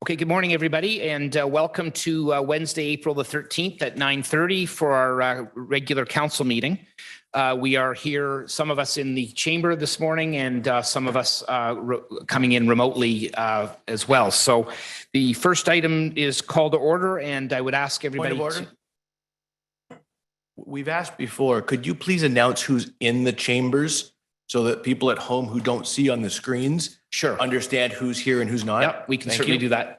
Okay, good morning, everybody, and welcome to Wednesday, April the 13th at 9:30 for our regular council meeting. We are here, some of us in the chamber this morning and some of us coming in remotely as well. So the first item is call to order, and I would ask everybody Point of order. We've asked before, could you please announce who's in the chambers so that people at home who don't see on the screens understand who's here and who's not? Yep, we can certainly do that.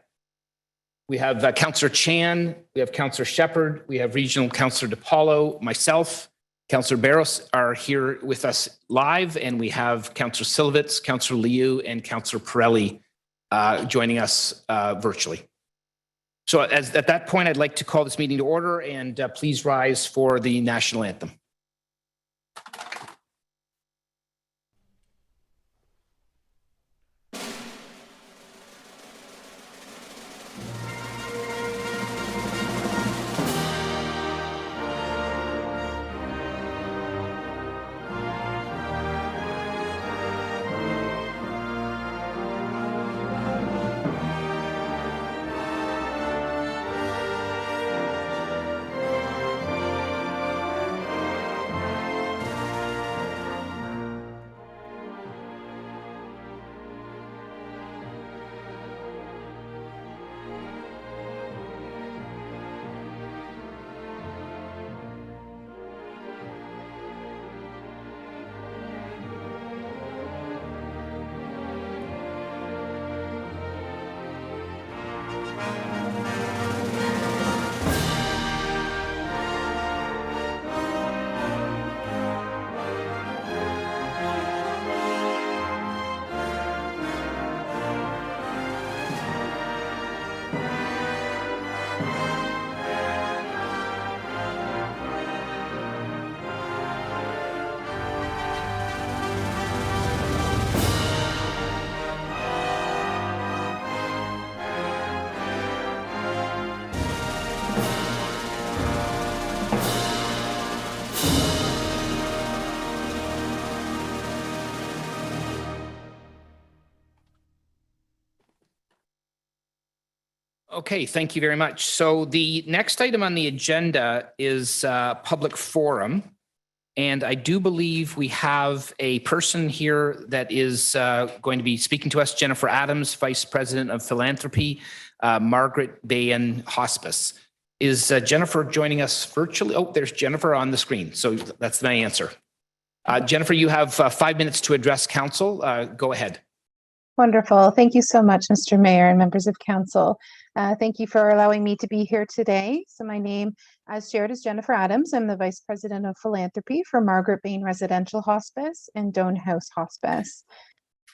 We have Councillor Chan, we have Councillor Shepherd, we have Regional Councillor DePaulo, myself, Councillor Barros are here with us live, and we have Councillor Silvitz, Councillor Liu, and Councillor Pirelli joining us virtually. So at that point, I'd like to call this meeting to order, and please rise for the national anthem. Okay, thank you very much. So the next item on the agenda is public forum. And I do believe we have a person here that is going to be speaking to us, Jennifer Adams, Vice President of Philanthropy, Margaret Bain Hospice. Is Jennifer joining us virtually? Oh, there's Jennifer on the screen. So that's my answer. Jennifer, you have 5 minutes to address council. Go ahead. Wonderful. Thank you so much, Mr. Mayor and members of council. Thank you for allowing me to be here today. So my name, as shared, is Jennifer Adams. I'm the Vice President of Philanthropy for Margaret Bain Residential Hospice and Doan House Hospice.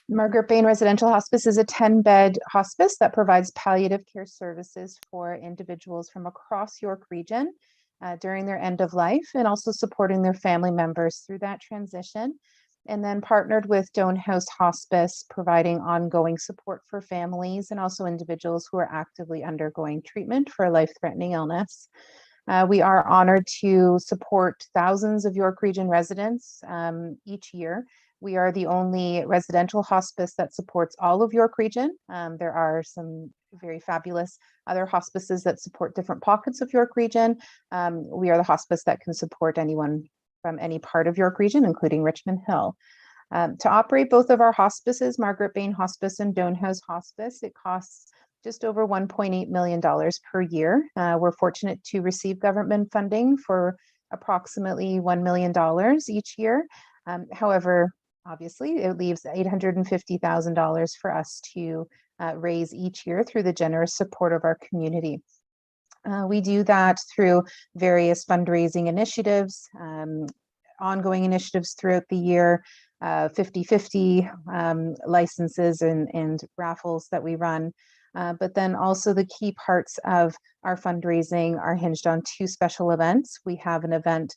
Margaret Bain Residential Hospice is a 10-bed hospice that provides palliative care services for individuals from across York Region during their end of life, and also supporting their family members through that transition. And then partnered with Doan House Hospice, providing ongoing support for families and also individuals who are actively undergoing treatment for a life-threatening illness. We are honored to support thousands of York Region residents each year. We are the only residential hospice that supports all of York Region. There are some very fabulous other hospices that support different pockets of York Region. We are the hospice that can support anyone from any part of York Region, including Richmond Hill. To operate both of our hospices, Margaret Bain Hospice and Doan House Hospice, it costs just over $1.8 million per year. We're fortunate to receive government funding for approximately $1 million each year. However, obviously, it leaves $850,000 for us to raise each year through the generous support of our community. We do that through various fundraising initiatives, ongoing initiatives throughout the year, 50/50 licenses and raffles that we run. But then also the key parts of our fundraising are hinged on two special events. We have an event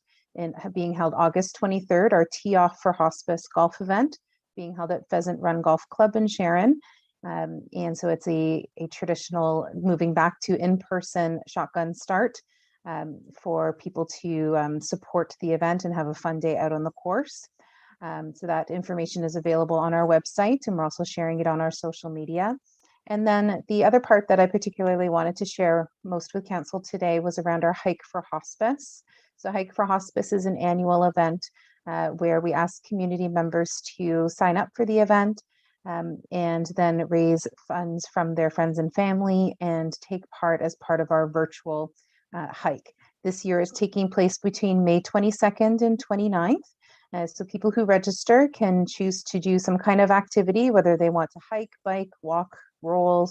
being held August 23rd, our Tee Off for Hospice golf event, being held at Pheasant Run Golf Club in Sharon. And so it's a traditional moving back to in-person shotgun start for people to support the event and have a fun day out on the course. So that information is available on our website, and we're also sharing it on our social media. And then the other part that I particularly wanted to share most with council today was around our Hike for Hospice. So Hike for Hospice is an annual event where we ask community members to sign up for the event and then raise funds from their friends and family and take part as part of our virtual hike. This year is taking place between May 22nd and 29th. So people who register can choose to do some kind of activity, whether they want to hike, bike, walk, roll,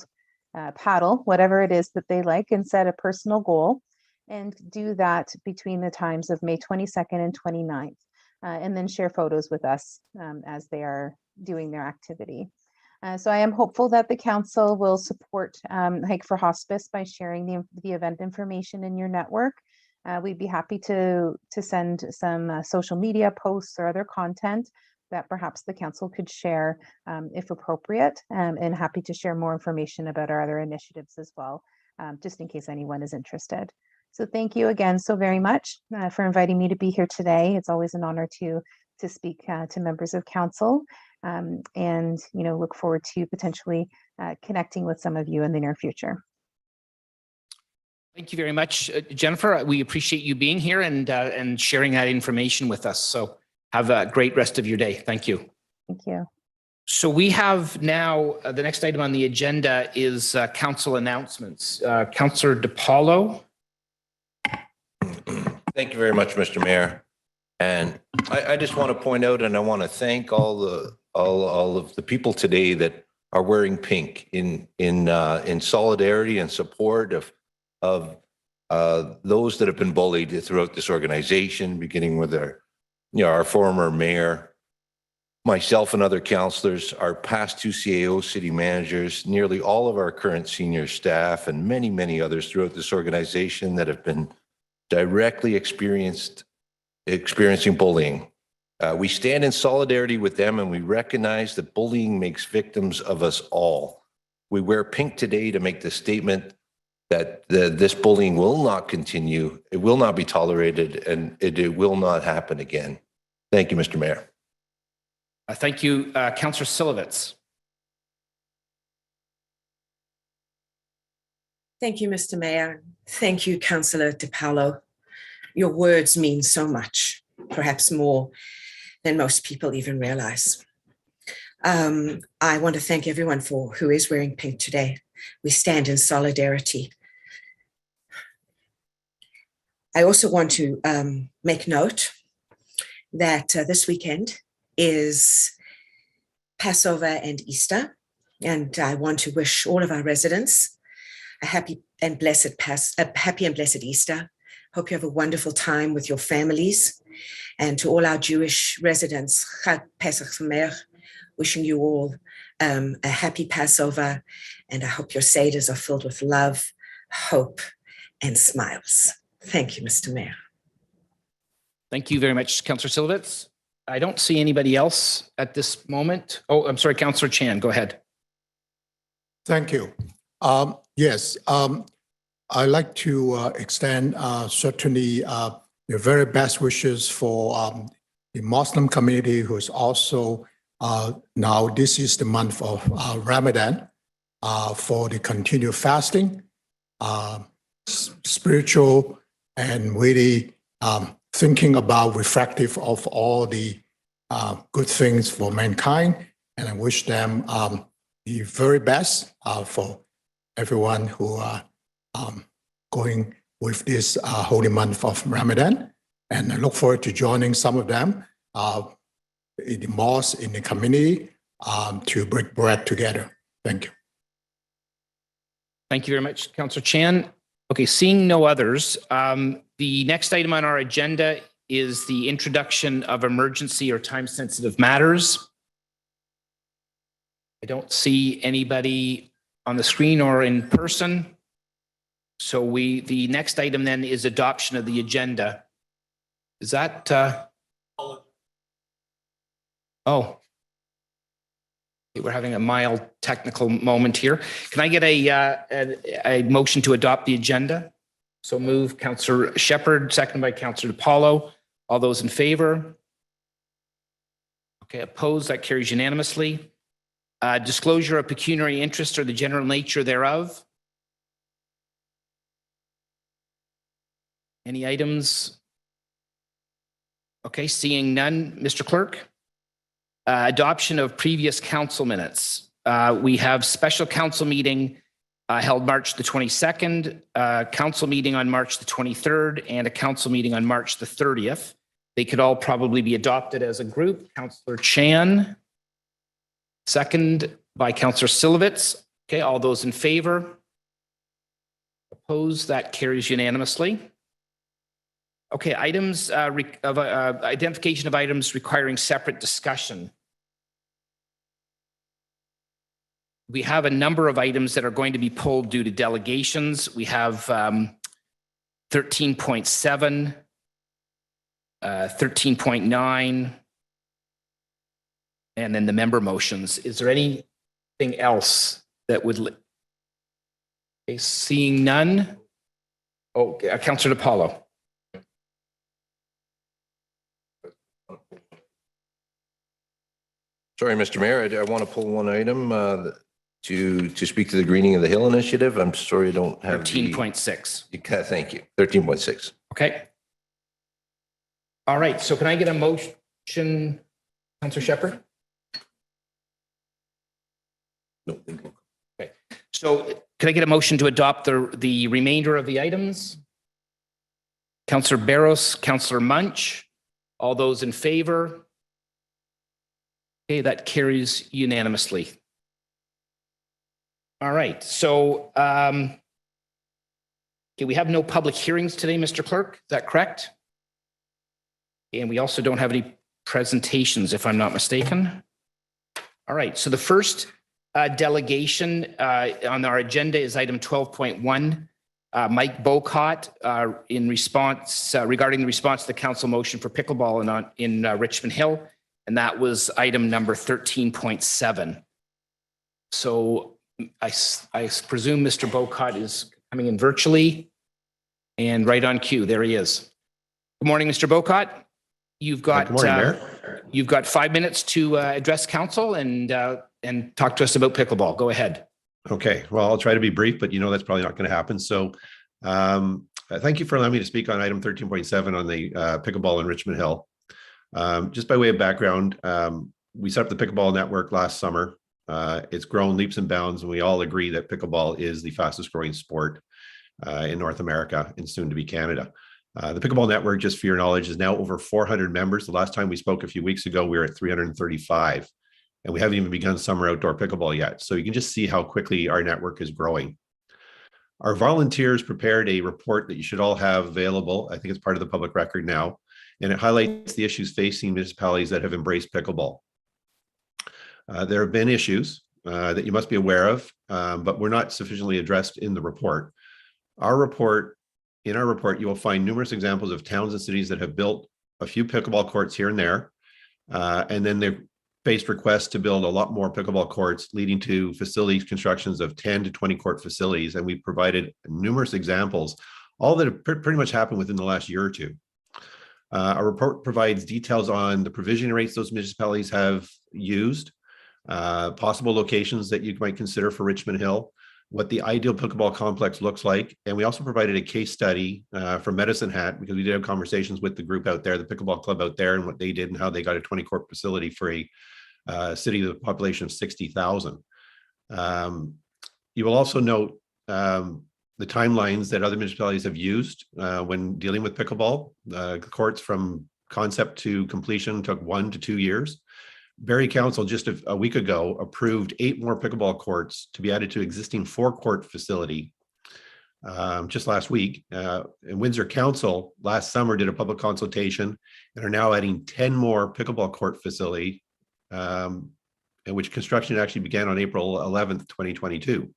paddle, whatever it is that they like, and set a personal goal and do that between the times of May 22nd and 29th, and then share photos with us as they are doing their activity. So I am hopeful that the council will support Hike for Hospice by sharing the event information in your network. We'd be happy to send some social media posts or other content that perhaps the council could share if appropriate, and happy to share more information about our other initiatives as well, just in case anyone is interested. So thank you again so very much for inviting me to be here today. It's always an honor to speak to members of council, and look forward to potentially connecting with some of you in the near future. Thank you very much, Jennifer. We appreciate you being here and sharing that information with us. So have a great rest of your day. Thank you. Thank you. So we have now, the next item on the agenda is council announcements. Councillor DiPaolo. Thank you very much, Mr. Mayor. And I just want to point out, and I want to thank all of the people today that are wearing pink in solidarity and support of those that have been bullied throughout this organization, beginning with our former mayor, myself and other councillors, our past two CAO city managers, nearly all of our current senior staff, and many, many others throughout this organization that have been directly experiencing bullying. We stand in solidarity with them, and we recognize that bullying makes victims of us all. We wear pink today to make the statement that this bullying will not continue, it will not be tolerated, and it will not happen again. Thank you, Mr. Mayor. Thank you, Councillor Silovitz. Thank you, Mr. Mayor. Thank you, Councillor DiPaolo. Your words mean so much, perhaps more than most people even realize. I want to thank everyone who is wearing pink today. We stand in solidarity. I also want to make note that this weekend is Passover and Easter, and I want to wish all of our residents a happy and blessed Easter. Hope you have a wonderful time with your families, and to all our Jewish residents, Chag Pesach Sameach, wishing you all a happy Passover, and I hope your seders are filled with love, hope, and smiles. Thank you, Mr. Mayor. Thank you very much, Councillor Silovitz. I don't see anybody else at this moment. Oh, I'm sorry, Councillor Chan, go ahead. Thank you. Yes, I'd like to extend certainly the very best wishes for the Muslim community, who is also now this is the month of Ramadan, for the continued fasting, spiritual, and really thinking about reflective of all the good things for mankind. And I wish them the very best for everyone who are going with this holy month of Ramadan. And I look forward to joining some of them in the mosque, in the community, to break bread together. Thank you. Thank you very much, Councillor Chan. Okay, seeing no others, the next item on our agenda is the introduction of emergency or time-sensitive matters. I don't see anybody on the screen or in person. So the next item then is adoption of the agenda. Is that? Oh, we're having a mild technical moment here. Can I get a motion to adopt the agenda? So move, Councillor Shepherd, seconded by Councillor DiPaolo. All those in favor? Okay, opposed, that carries unanimously. Disclosure of pecuniary interest or the general nature thereof. Any items? Okay, seeing none. Mr. Clerk? Adoption of previous council minutes. We have special council meeting held March the 22nd, council meeting on March the 23rd, and a council meeting on March the 30th. They could all probably be adopted as a group. Councillor Chan, second by Councillor Silovitz. Okay, all those in favor? Opposed? That carries unanimously. Okay, items of identification of items requiring separate discussion. We have a number of items that are going to be pulled due to delegations. We have 13.7, 13.9, and then the member motions. Is there anything else that would? Okay, seeing none. Oh, Councillor DiPaolo. Sorry, Mr. Mayor, I want to pull one item to speak to the Greening of the Hill initiative. I'm sorry I don't have 13.6. Thank you. 13.6. Okay. All right. So can I get a motion, Councillor Shepherd? No. Okay. So can I get a motion to adopt the remainder of the items? Councillor Barros, Councillor Munch, all those in favor? Okay, that carries unanimously. All right, so okay, we have no public hearings today, Mr. Clerk, is that correct? And we also don't have any presentations, if I'm not mistaken. All right, so the first delegation on our agenda is item 12.1. Mike Bocott in response regarding the response to the council motion for pickleball in Richmond Hill. And that was item number 13.7. So I presume Mr. Bocott is coming in virtually and right on cue. There he is. Good morning, Mr. Bocott. You've got 5 minutes to address council and talk to us about pickleball. Go ahead. Okay, well, I'll try to be brief, but you know that's probably not going to happen. So thank you for allowing me to speak on item 13.7 on the pickleball in Richmond Hill. Just by way of background, we set up the pickleball network last summer. It's grown leaps and bounds, and we all agree that pickleball is the fastest growing sport in North America and soon to be Canada. The pickleball network, just for your knowledge, is now over 400 members. The last time we spoke a few weeks ago, we were at 335, and we haven't even begun summer outdoor pickleball yet. So you can just see how quickly our network is growing. Our volunteers prepared a report that you should all have available. I think it's part of the public record now. And it highlights the issues facing municipalities that have embraced pickleball. There have been issues that you must be aware of, but we're not sufficiently addressed in the report. In our report, you will find numerous examples of towns and cities that have built a few pickleball courts here and there, and then they've faced requests to build a lot more pickleball courts, leading to facilities constructions of 10 to 20 court facilities. And we provided numerous examples, all that have pretty much happened within the last year or two. Our report provides details on the provision rates those municipalities have used, possible locations that you might consider for Richmond Hill, what the ideal pickleball complex looks like. And we also provided a case study from Medicine Hat, because we did have conversations with the group out there, the pickleball club out there, and what they did and how they got a 20 court facility for a city with a population of 60,000. You will also note the timelines that other municipalities have used when dealing with pickleball. The courts from concept to completion took 1 to 2 years. Barrie Council just a week ago approved 8 more pickleball courts to be added to existing 4-court facility just last week. And Windsor Council last summer did a public consultation and are now adding 10 more pickleball court facility, in which construction actually began on April 11th, 2022.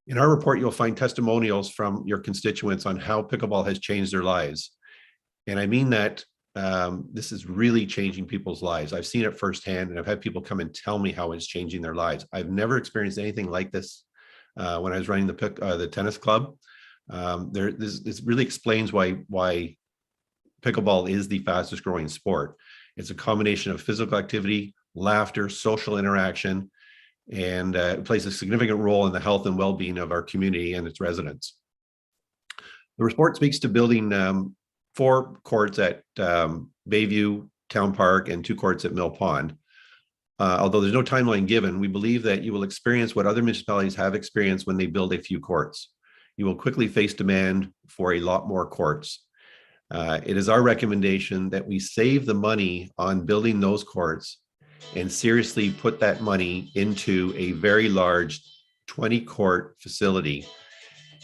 In our report, you'll find testimonials from your constituents on how pickleball has changed their lives. And I mean that this is really changing people's lives. I've seen it firsthand, and I've had people come and tell me how it's changing their lives. I've never experienced anything like this when I was running the tennis club. This really explains why pickleball is the fastest growing sport. It's a combination of physical activity, laughter, social interaction, and it plays a significant role in the health and well-being of our community and its residents. The report speaks to building 4 courts at Bayview Town Park and 2 courts at Mill Pond. Although there's no timeline given, we believe that you will experience what other municipalities have experienced when they build a few courts. You will quickly face demand for a lot more courts. It is our recommendation that we save the money on building those courts and seriously put that money into a very large 20-court facility,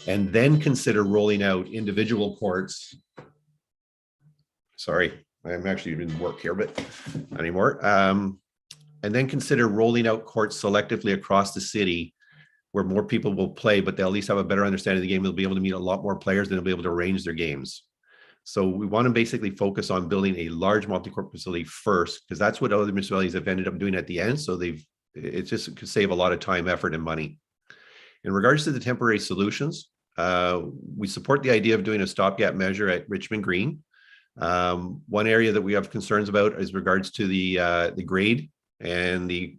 and then consider rolling out individual courts. Sorry, I'm actually in work here, but not anymore. And then consider rolling out courts selectively across the city where more people will play, but they'll at least have a better understanding of the game. They'll be able to meet a lot more players, and they'll be able to arrange their games. So we want to basically focus on building a large multi-court facility first, because that's what other municipalities have ended up doing at the end. So it just could save a lot of time, effort, and money. In regards to the temporary solutions, we support the idea of doing a stopgap measure at Richmond Green. One area that we have concerns about is regards to the grade and the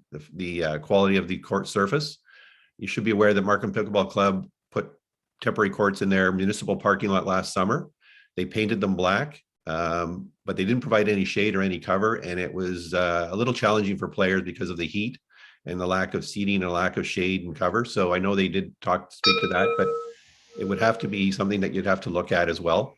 quality of the court surface. You should be aware that Markham Pickleball Club put temporary courts in their municipal parking lot last summer. They painted them black, but they didn't provide any shade or any cover, and it was a little challenging for players because of the heat and the lack of seating and lack of shade and cover. So I know they did speak to that, but it would have to be something that you'd have to look at as well.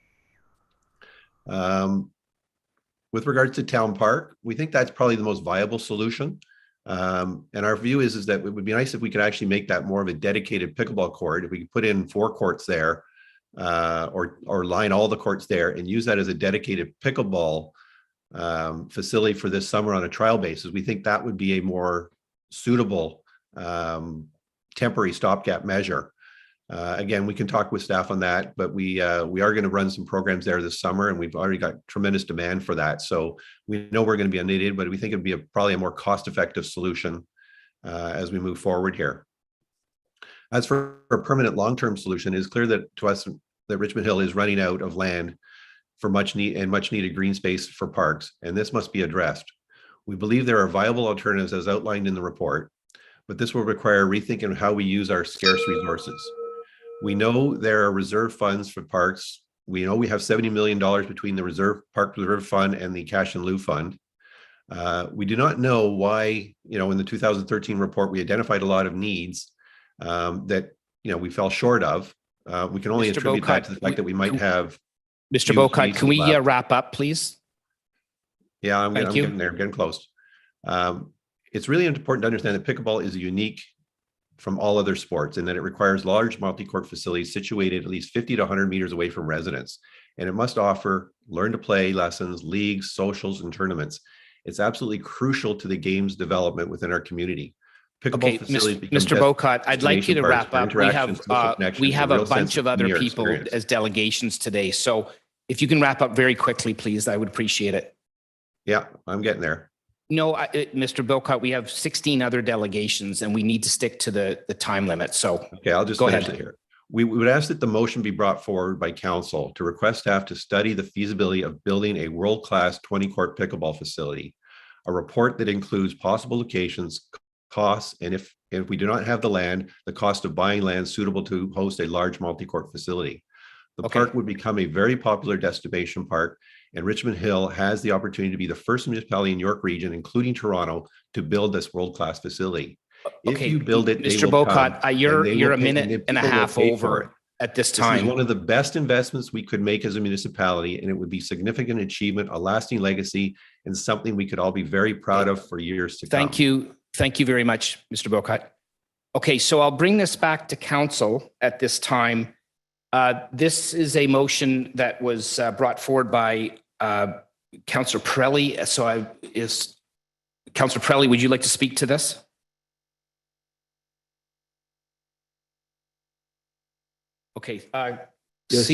With regards to Town Park, we think that's probably the most viable solution. And our view is that it would be nice if we could actually make that more of a dedicated pickleball court. If we could put in 4 courts there, or line all the courts there and use that as a dedicated pickleball facility for this summer on a trial basis, we think that would be a more suitable temporary stopgap measure. Again, we can talk with staff on that, but we are going to run some programs there this summer, and we've already got tremendous demand for that. So we know we're going to be needed, but we think it'd be probably a more cost-effective solution as we move forward here. As for a permanent long-term solution, it is clear that to us that Richmond Hill is running out of land for much needed green space for parks, and this must be addressed. We believe there are viable alternatives as outlined in the report, but this will require rethinking how we use our scarce resources. We know there are reserve funds for parks. We know we have $70 million between the Park Reserve Fund and the Cash in Lieu Fund. We do not know why, in the 2013 report, we identified a lot of needs that, we fell short of. We can only attribute that to the fact that we might have. Mr. Bocat, can we wrap up, please? Yeah, I'm Thank you. getting there, getting close. It's really important to understand that pickleball is unique from all other sports in that it requires large multi-court facilities situated at least 50 to 100 meters away from residents. And it must offer learn to play lessons, leagues, socials, and tournaments. It's absolutely crucial to the game's development within our community. Okay, Mr. Bocat, I'd like you to wrap up. We have a bunch of other people as delegations today. So if you can wrap up very quickly, please, I would appreciate it. Yeah, I'm getting there. No, Mr. Bocat, we have 16 other delegations and we need to stick to the time limit. So okay, I'll just finish it here. We would ask that the motion be brought forward by council to request staff to study the feasibility of building a world-class 20-court pickleball facility, a report that includes possible locations, costs, and if we do not have the land, the cost of buying land suitable to host a large multi-court facility. The park would become a very popular destination park, and Richmond Hill has the opportunity to be the first municipality in York Region, including Toronto, to build this world-class facility. Okay, if you build it, Mr. Bocat, you're a minute and a half over at this time. This is one of the best investments we could make as a municipality, and it would be significant achievement, a lasting legacy, and something we could all be very proud of for years to come. Thank you. Thank you very much, Mr. Bocat. Okay, so I'll bring this back to council at this time. This is a motion that was brought forward by Councillor Pirelli. Councillor Pirelli, would you like to speak to this? Okay. Yes,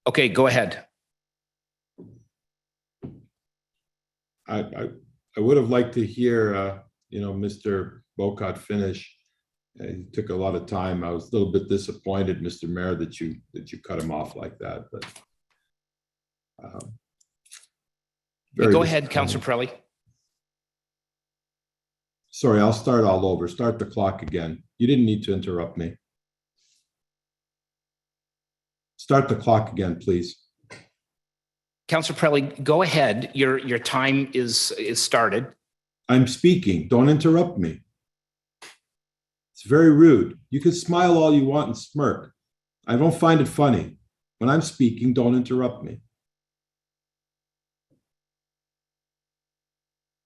okay, go ahead. I would have liked to hear, Mr. Bocat finish. He took a lot of time. I was a little bit disappointed, Mr. Mayor, that you cut him off like that. But go ahead, Councillor Pirelli. Sorry, I'll start all over. Start the clock again. You didn't need to interrupt me. Start the clock again, please. Councillor Pirelli, go ahead. Your time is started. I'm speaking. Don't interrupt me. It's very rude. You can smile all you want and smirk. I don't find it funny. When I'm speaking, don't interrupt me.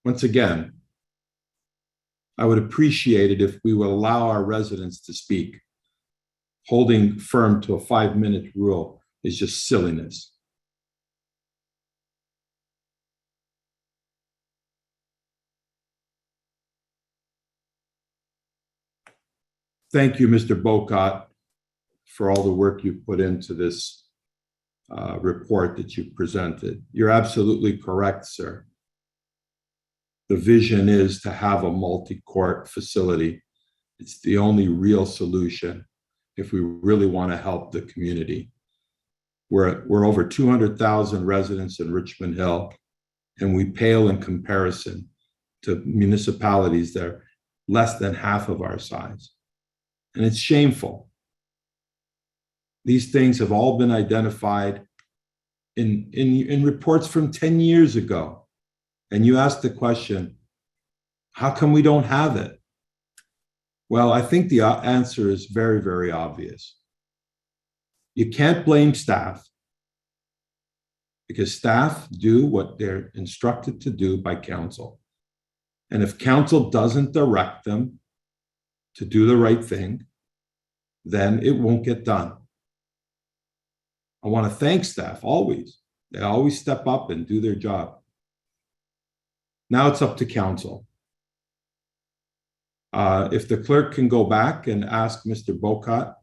Once again, I would appreciate it if we would allow our residents to speak. Holding firm to a 5-minute rule is just silliness. Thank you, Mr. Bocott, for all the work you put into this report that you presented. You're absolutely correct, sir. The vision is to have a multi-court facility. It's the only real solution if we really want to help the community. We're over 200,000 residents in Richmond Hill, and we pale in comparison to municipalities that are less than half of our size. And it's shameful. These things have all been identified in reports from 10 years ago. And you ask the question, how come we don't have it? Well, I think the answer is very, very obvious. You can't blame staff because staff do what they're instructed to do by council. And if council doesn't direct them to do the right thing, then it won't get done. I want to thank staff always. They always step up and do their job. Now it's up to council. If the clerk can go back and ask Mr. Bocott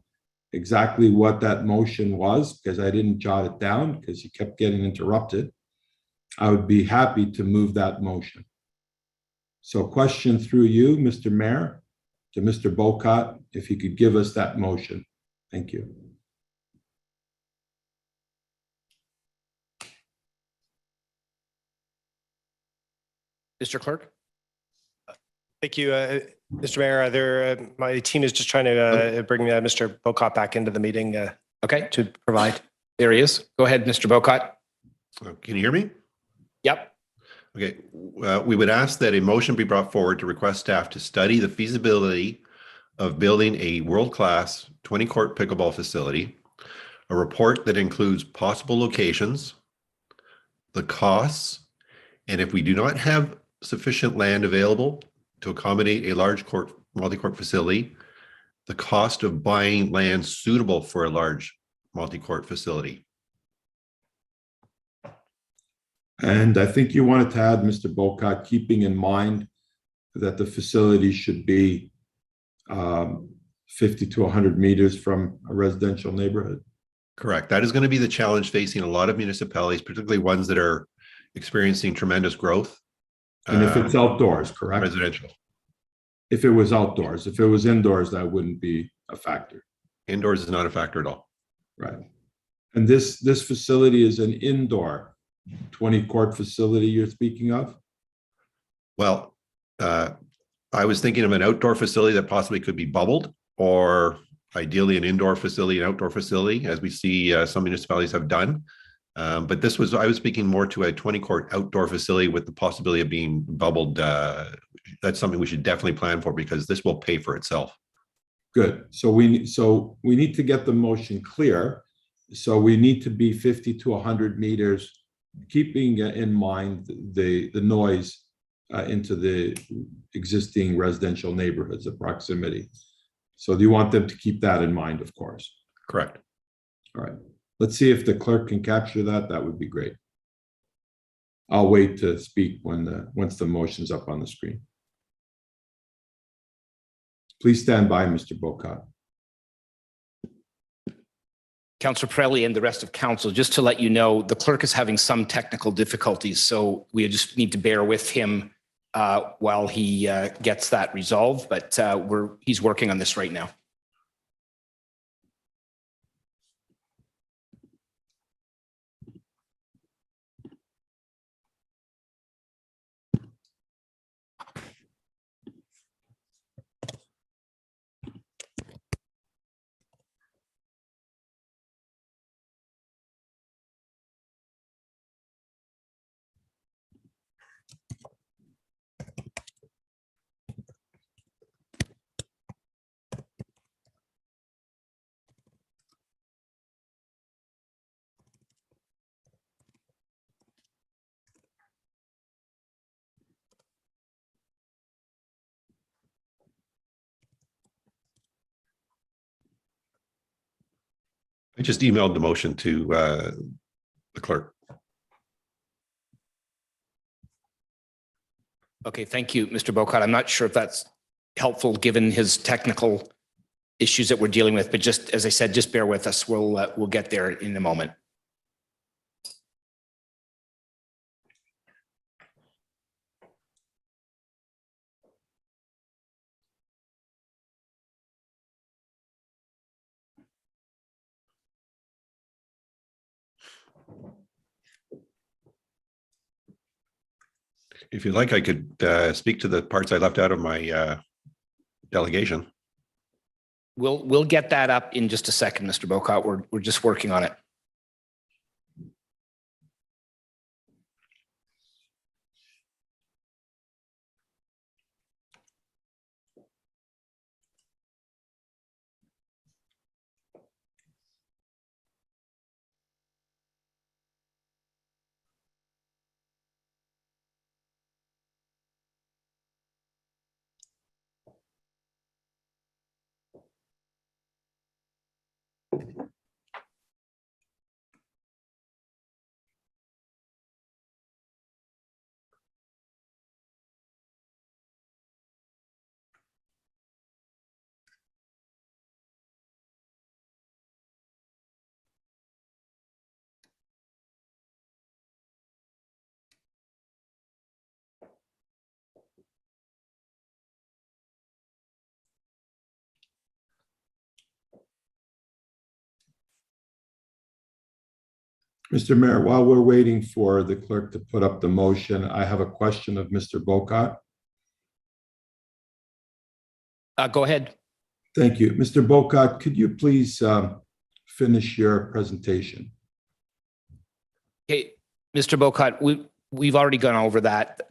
exactly what that motion was, because I didn't jot it down because he kept getting interrupted, I would be happy to move that motion. So question through you, Mr. Mayor, to Mr. Bocott, if he could give us that motion. Thank you. Mr. Clerk? Thank you, Mr. Mayor. My team is just trying to bring Mr. Bocott back into the meeting Okay, to provide. there he is. Go ahead, Mr. Bocott. Can you hear me? Yep. Okay. We would ask that a motion be brought forward to request staff to study the feasibility of building a world-class 20-court pickleball facility, a report that includes possible locations, the costs, and if we do not have sufficient land available to accommodate a large multi-court facility, the cost of buying land suitable for a large multi-court facility. And I think you wanted to add, Mr. Bocott, keeping in mind that the facility should be 50 to 100 meters from a residential neighborhood. Correct. That is going to be the challenge facing a lot of municipalities, particularly ones that are experiencing tremendous growth. And if it's outdoors, correct? Residential. If it was outdoors, if it was indoors, that wouldn't be a factor. Indoors is not a factor at all. Right. And this facility is an indoor 20-court facility you're speaking of? Well, I was thinking of an outdoor facility that possibly could be bubbled, or ideally an indoor facility, an outdoor facility, as we see some municipalities have done. But I was speaking more to a 20-court outdoor facility with the possibility of being bubbled. That's something we should definitely plan for because this will pay for itself. Good. So we need to get the motion clear. So we need to be 50 to 100 meters, keeping in mind the noise into the existing residential neighborhoods, the proximity. So do you want them to keep that in mind, of course? Correct. All right. Let's see if the clerk can capture that. That would be great. I'll wait to speak once the motion's up on the screen. Please stand by, Mr. Bocott. Councillor Pirelli and the rest of council, just to let you know, the clerk is having some technical difficulties, so we just need to bear with him while he gets that resolved, but he's working on this right now. just emailed the motion to the clerk. Okay, thank you, Mr. Bocat. I'm not sure if that's helpful given his technical issues that we're dealing with, but just as I said, just bear with us. We'll get there in a moment. If you'd like, I could speak to the parts I left out of my delegation. We'll get that up in just a second, Mr. Bocat. We're just working on it. Mr. Mayor, while we're waiting for the clerk to put up the motion, I have a question of Mr. Bocat. Go ahead. Thank you. Mr. Bocat, could you please finish your presentation? Okay, Mr. Bocat, we've already gone over that.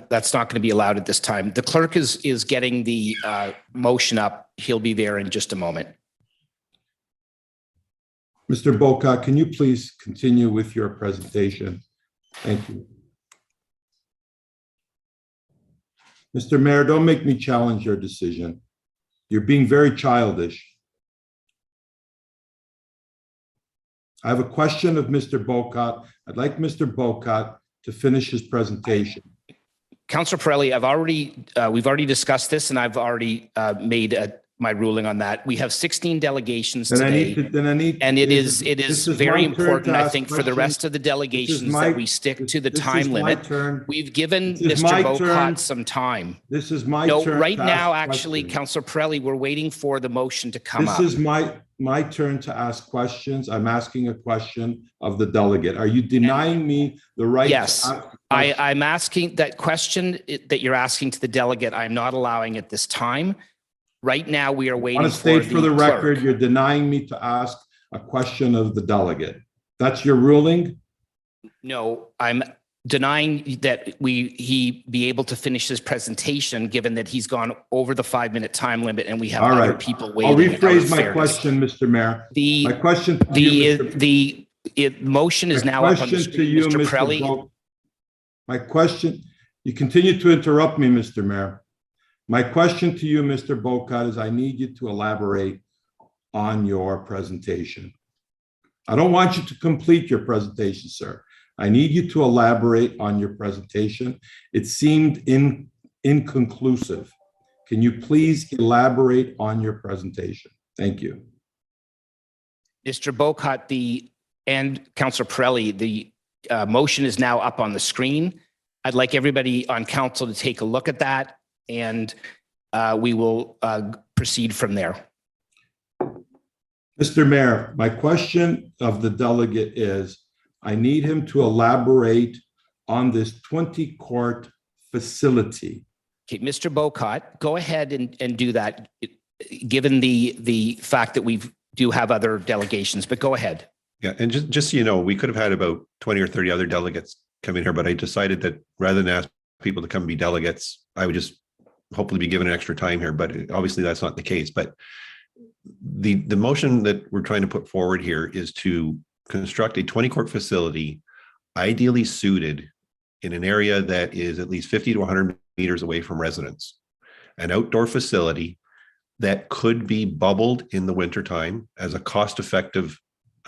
That's not going to be allowed at this time. The clerk is getting the motion up. He'll be there in just a moment. Mr. Bocat, can you please continue with your presentation? Thank you. Mr. Mayor, don't make me challenge your decision. You're being very childish. I have a question of Mr. Bocat. I'd like Mr. Bocat to finish his presentation. Councillor Pirelli, we've already discussed this, and I've already made my ruling on that. We have 16 delegations today, and it is very important, I think, for the rest of the delegations that we stick to the time limit. We've given Mr. Bocat some time. This is my No, turn. right now, actually, Councillor Pirelli, we're waiting for the motion to come up. This is my turn to ask questions. I'm asking a question of the delegate. Are you denying me the right? Yes, I'm asking that question that you're asking to the delegate. I'm not allowing it this time. Right now, we are waiting I want to state for the clerk. record, you're denying me to ask a question of the delegate. That's your ruling? No, I'm denying that he be able to finish his presentation, given that he's gone over the 5-minute time limit and we have other people waiting. I'll rephrase my question, Mr. Mayor. My question to you, the motion is now up on the screen, Mr. Pirelli. My question, you continue to interrupt me, Mr. Mayor. My question to you, Mr. Bocat, is I need you to elaborate on your presentation. I don't want you to complete your presentation, sir. I need you to elaborate on your presentation. It seemed inconclusive. Can you please elaborate on your presentation? Thank you. Mr. Bocat, and Councillor Pirelli, the motion is now up on the screen. I'd like everybody on council to take a look at that, and we will proceed from there. Mr. Mayor, my question of the delegate is, I need him to elaborate on this 20-court facility. Okay, Mr. Bocat, go ahead and do that, given the fact that we do have other delegations, but go ahead. Yeah, and just so you know, we could have had about 20 or 30 other delegates come in here, but I decided that rather than ask people to come be delegates, I would just hopefully be given an extra time here, but obviously that's not the case. But the motion that we're trying to put forward here is to construct a 20-court facility ideally suited in an area that is at least 50 to 100 meters away from residents, an outdoor facility that could be bubbled in the wintertime as a cost-effective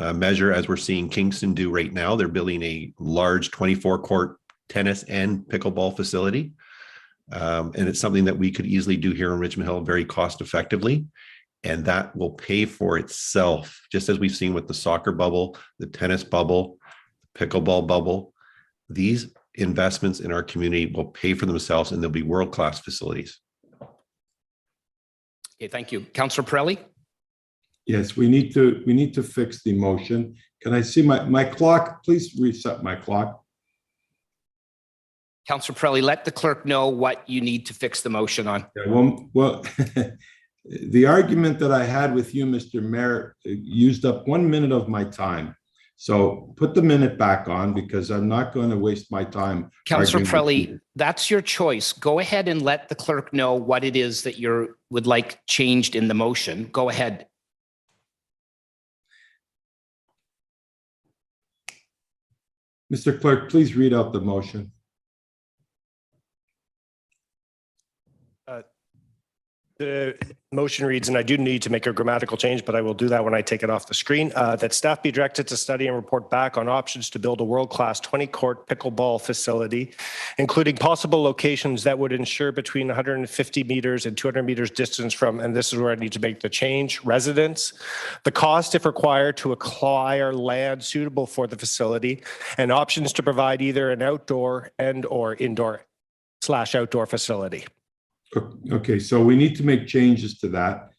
measure, as we're seeing Kingston do right now. They're building a large 24-court tennis and pickleball facility. And it's something that we could easily do here in Richmond Hill very cost effectively. And that will pay for itself, just as we've seen with the soccer bubble, the tennis bubble, pickleball bubble. These investments in our community will pay for themselves, and they'll be world-class facilities. Okay, thank you. Councillor Pirelli? Yes, we need to fix the motion. Can I see my clock? Please reset my clock. Councillor Pirelli, let the clerk know what you need to fix the motion on. Yeah, well, the argument that I had with you, Mr. Mayor, used up 1 minute of my time. So put the minute back on, because I'm not going to waste my time. Councillor arguing with Pirelli, you. that's your choice. Go ahead and let the clerk know what it is that you would like changed in the motion. Go ahead. Mr. Clerk, please read out the motion. The motion reads, and I do need to make a grammatical change, but I will do that when I take it off the screen, that staff be directed to study and report back on options to build a world-class 20-court pickleball facility, including possible locations that would ensure between 150 meters and 200 meters distance from, and this is where I need to make the change, residents, the cost, if required, to acquire land suitable for the facility, and options to provide either an outdoor and/or indoor/outdoor facility. Okay, so we need to make changes to that.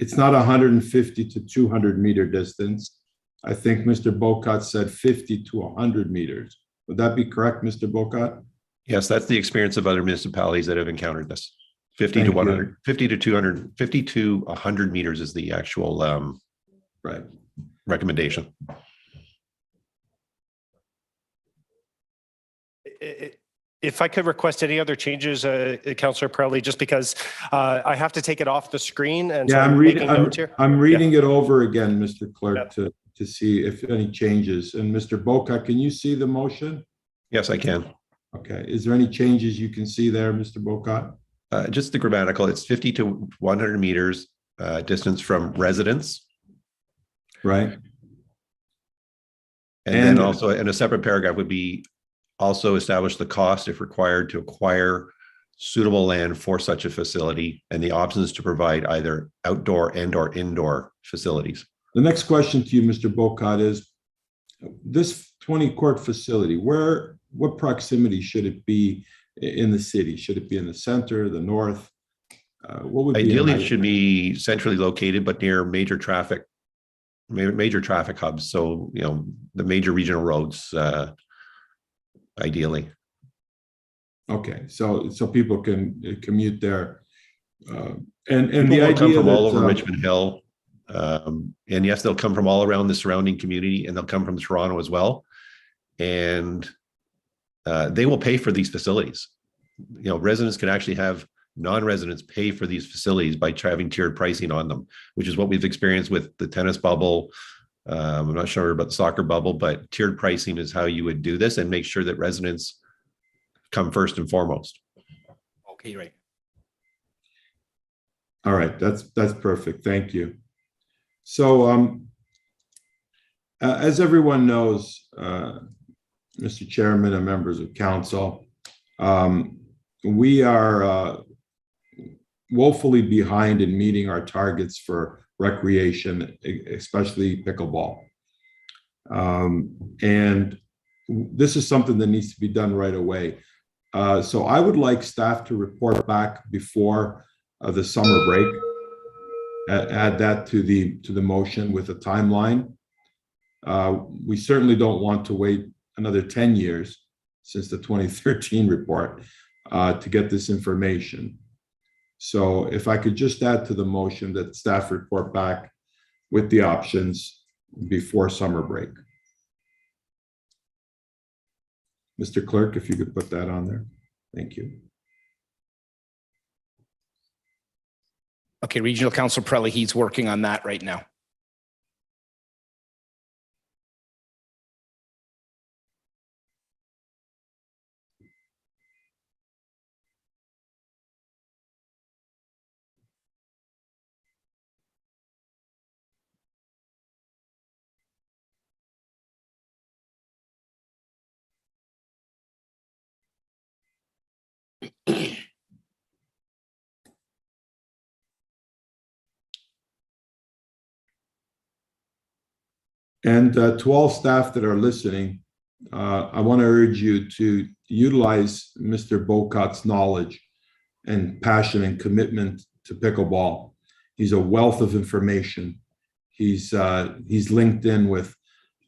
It's not 150 to 200 meter distance. I think Mr. Bocat said 50 to 100 meters. Would that be correct, Mr. Bocat? Yes, that's the experience of other municipalities that have encountered this. 50 Thank to 100, you. 50 to 200, 50 to 100 meters is the actual Right. recommendation. If I could request any other changes, Councillor Pirelli, just because I have to take it off the screen. And Yeah, so I'm reading. notes here. I'm reading it over again, Mr. Clerk, to see if any changes. And Mr. Bocat, can you see the motion? Yes, I can. Okay. Is there any changes you can see there, Mr. Bocat? Just the grammatical, it's 50 to 100 meters distance from residents. Right. And then also in a separate paragraph would be also establish the cost, if required, to acquire suitable land for such a facility and the options to provide either outdoor and/or indoor facilities. The next question to you, Mr. Bocat, is this 20-court facility, what proximity should it be in the city? Should it be in the center, the north? What would Ideally, be it should be centrally located, but near major traffic hubs. So, you know, the major regional roads, ideally. Okay, so people can commute there, and People the will idea come from all that, over Richmond Hill, and yes, they'll come from all around the surrounding community, and they'll come from Toronto as well, and they will pay for these facilities. You know, residents can actually have non-residents pay for these facilities by having tiered pricing on them, which is what we've experienced with the tennis bubble. I'm not sure about the soccer bubble, but tiered pricing is how you would do this and make sure that residents come first and foremost. Okay, right. all right, that's perfect. Thank you. So, as everyone knows, Mr. Chairman and members of council, we are woefully behind in meeting our targets for recreation, especially pickleball. And this is something that needs to be done right away. So I would like staff to report back before the summer break. Add that to the motion with a timeline. We certainly don't want to wait another 10 years since the 2013 report to get this information. So if I could just add to the motion that staff report back with the options before summer break. Mr. Clerk, if you could put that on there. Thank you. Okay, Regional Councillor Pirelli, he's working on that right now. And to all staff that are listening, I want to urge you to utilize Mr. Bocat's knowledge and passion and commitment to pickleball. He's a wealth of information. He's linked in with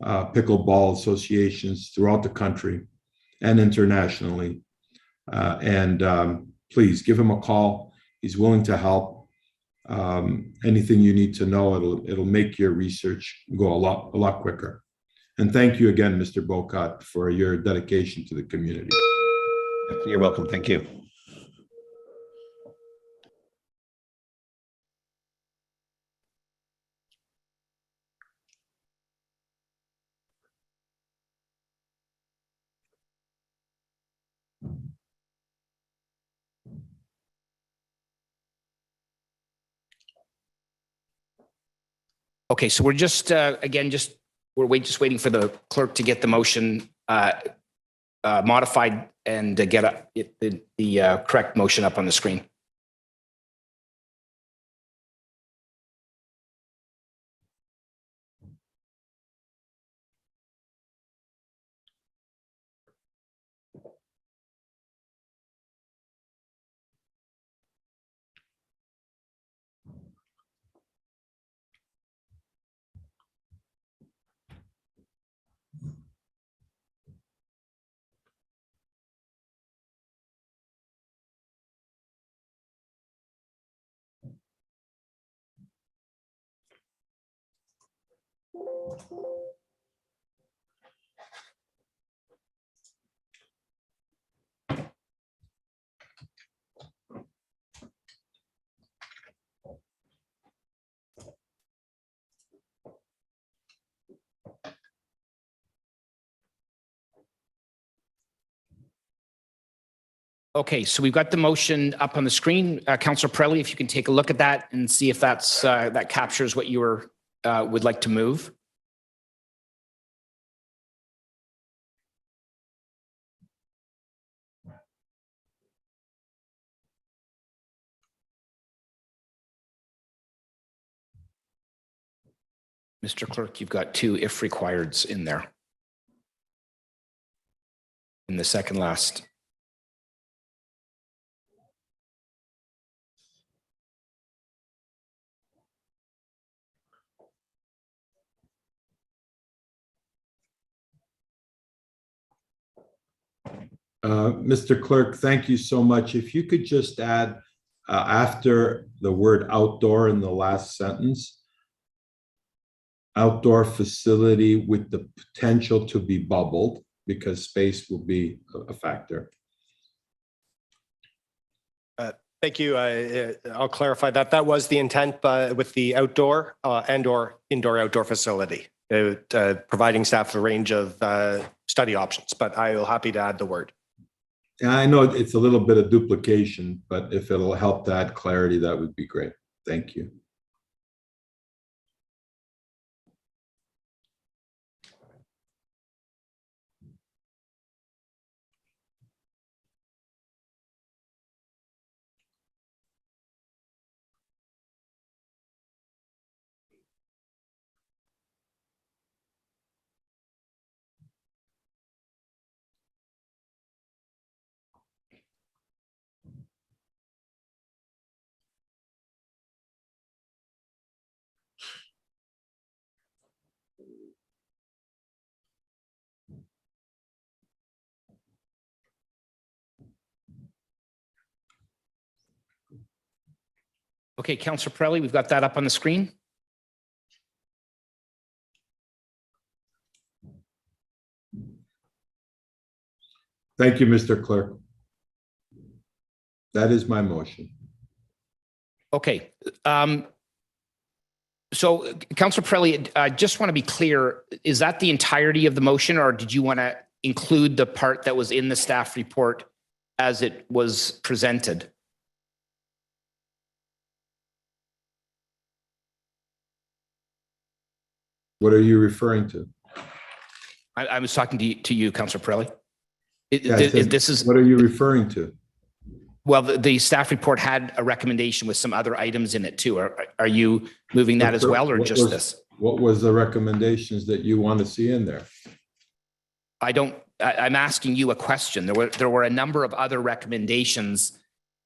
pickleball associations throughout the country and internationally. Please give him a call. He's willing to help. Anything you need to know, it'll make your research go a lot quicker. And thank you again, Mr. Bocat, for your dedication to the community. You're welcome. Thank you. Okay, so we're just, again, we're just waiting for the clerk to get the motion modified and to get the correct motion up on the screen. Okay, so we've got the motion up on the screen. Councillor Pirelli, if you can take a look at that and see if that's that captures what you would like to move. Mr. Clerk, you've got 2 if requireds in there. In the second last. Mr. Clerk, thank you so much. If you could just add after the word outdoor in the last sentence, outdoor facility with the potential to be bubbled, because space will be a factor. Thank you. I'll clarify that. That was the intent with the outdoor and/or indoor-outdoor facility, providing staff a range of study options, but I will happy to add the word. I know it's a little bit of duplication, but if it'll help to add clarity, that would be great. Thank you. Okay, Councillor Pirelli, we've got that up on the screen. Thank you, Mr. Clerk. That is my motion. Okay. So, Councillor Pirelli, I just want to be clear, is that the entirety of the motion, or did you want to include the part that was in the staff report as it was presented? What are you referring to? I was talking to you, Councillor Pirelli. What are you referring to? Well, the staff report had a recommendation with some other items in it too. Are you moving that as well, or just this? What was the recommendations that you want to see in there? I'm asking you a question. There were a number of other recommendations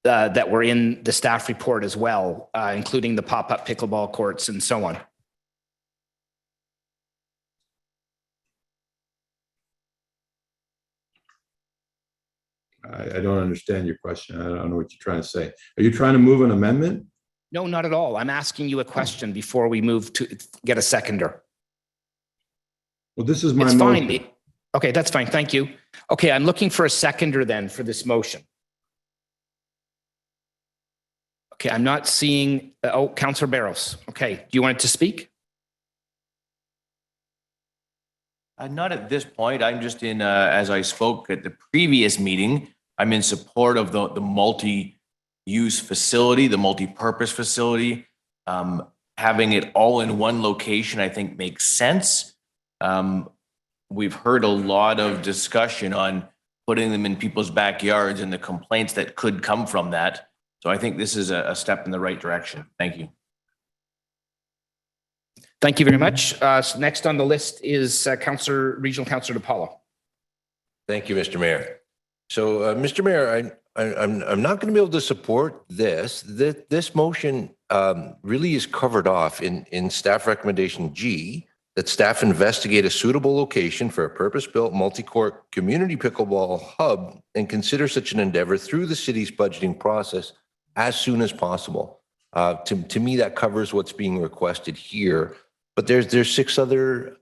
that were in the staff report as well, including the pop-up pickleball courts and so on. I don't understand your question. I don't know what you're trying to say. Are you trying to move an amendment? No, not at all. I'm asking you a question before we move to get a seconder. Well, this is my It's motion. fine. Okay, that's fine. Thank you. Okay, I'm looking for a seconder then for this motion. Okay, I'm not seeing, Councillor Barros. Okay, do you want to speak? Not at this point. I'm just in, as I spoke at the previous meeting, I'm in support of the multi-use facility, the multi-purpose facility. Having it all in one location, I think makes sense. We've heard a lot of discussion on putting them in people's backyards and the complaints that could come from that. So I think this is a step in the right direction. Thank you. Thank you very much. So next on the list is Regional Councillor DePaulo. Thank you, Mr. Mayor. So, Mr. Mayor, I'm not going to be able to support this. This motion really is covered off in staff recommendation G, that staff investigate a suitable location for a purpose-built multi-court community pickleball hub and consider such an endeavor through the city's budgeting process as soon as possible. To me, that covers what's being requested here. But there's 6 other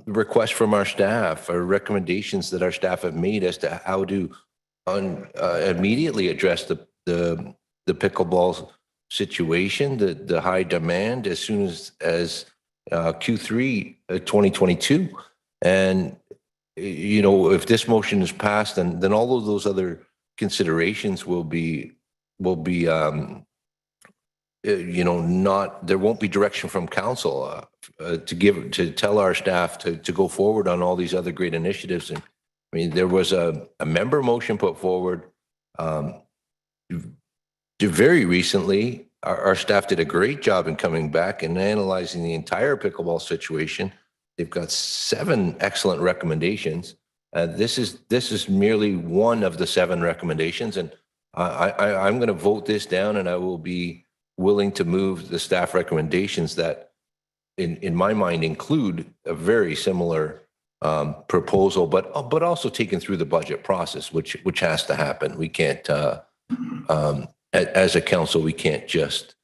requests from our staff or recommendations that our staff have made as to how to immediately address the pickleball situation, the high demand as soon as Q3 2022. And, you know, if this motion is passed, then all of those other considerations will be you know, not, there won't be direction from council to tell our staff to go forward on all these other great initiatives. And I mean, there was a member motion put forward very recently. Our staff did a great job in coming back and analyzing the entire pickleball situation. They've got 7 excellent recommendations. This is merely one of the 7 recommendations, and I'm going to vote this down, and I will be willing to move the staff recommendations that, in my mind, include a very similar proposal, but also taken through the budget process, which has to happen. We can't, as a council, we can't just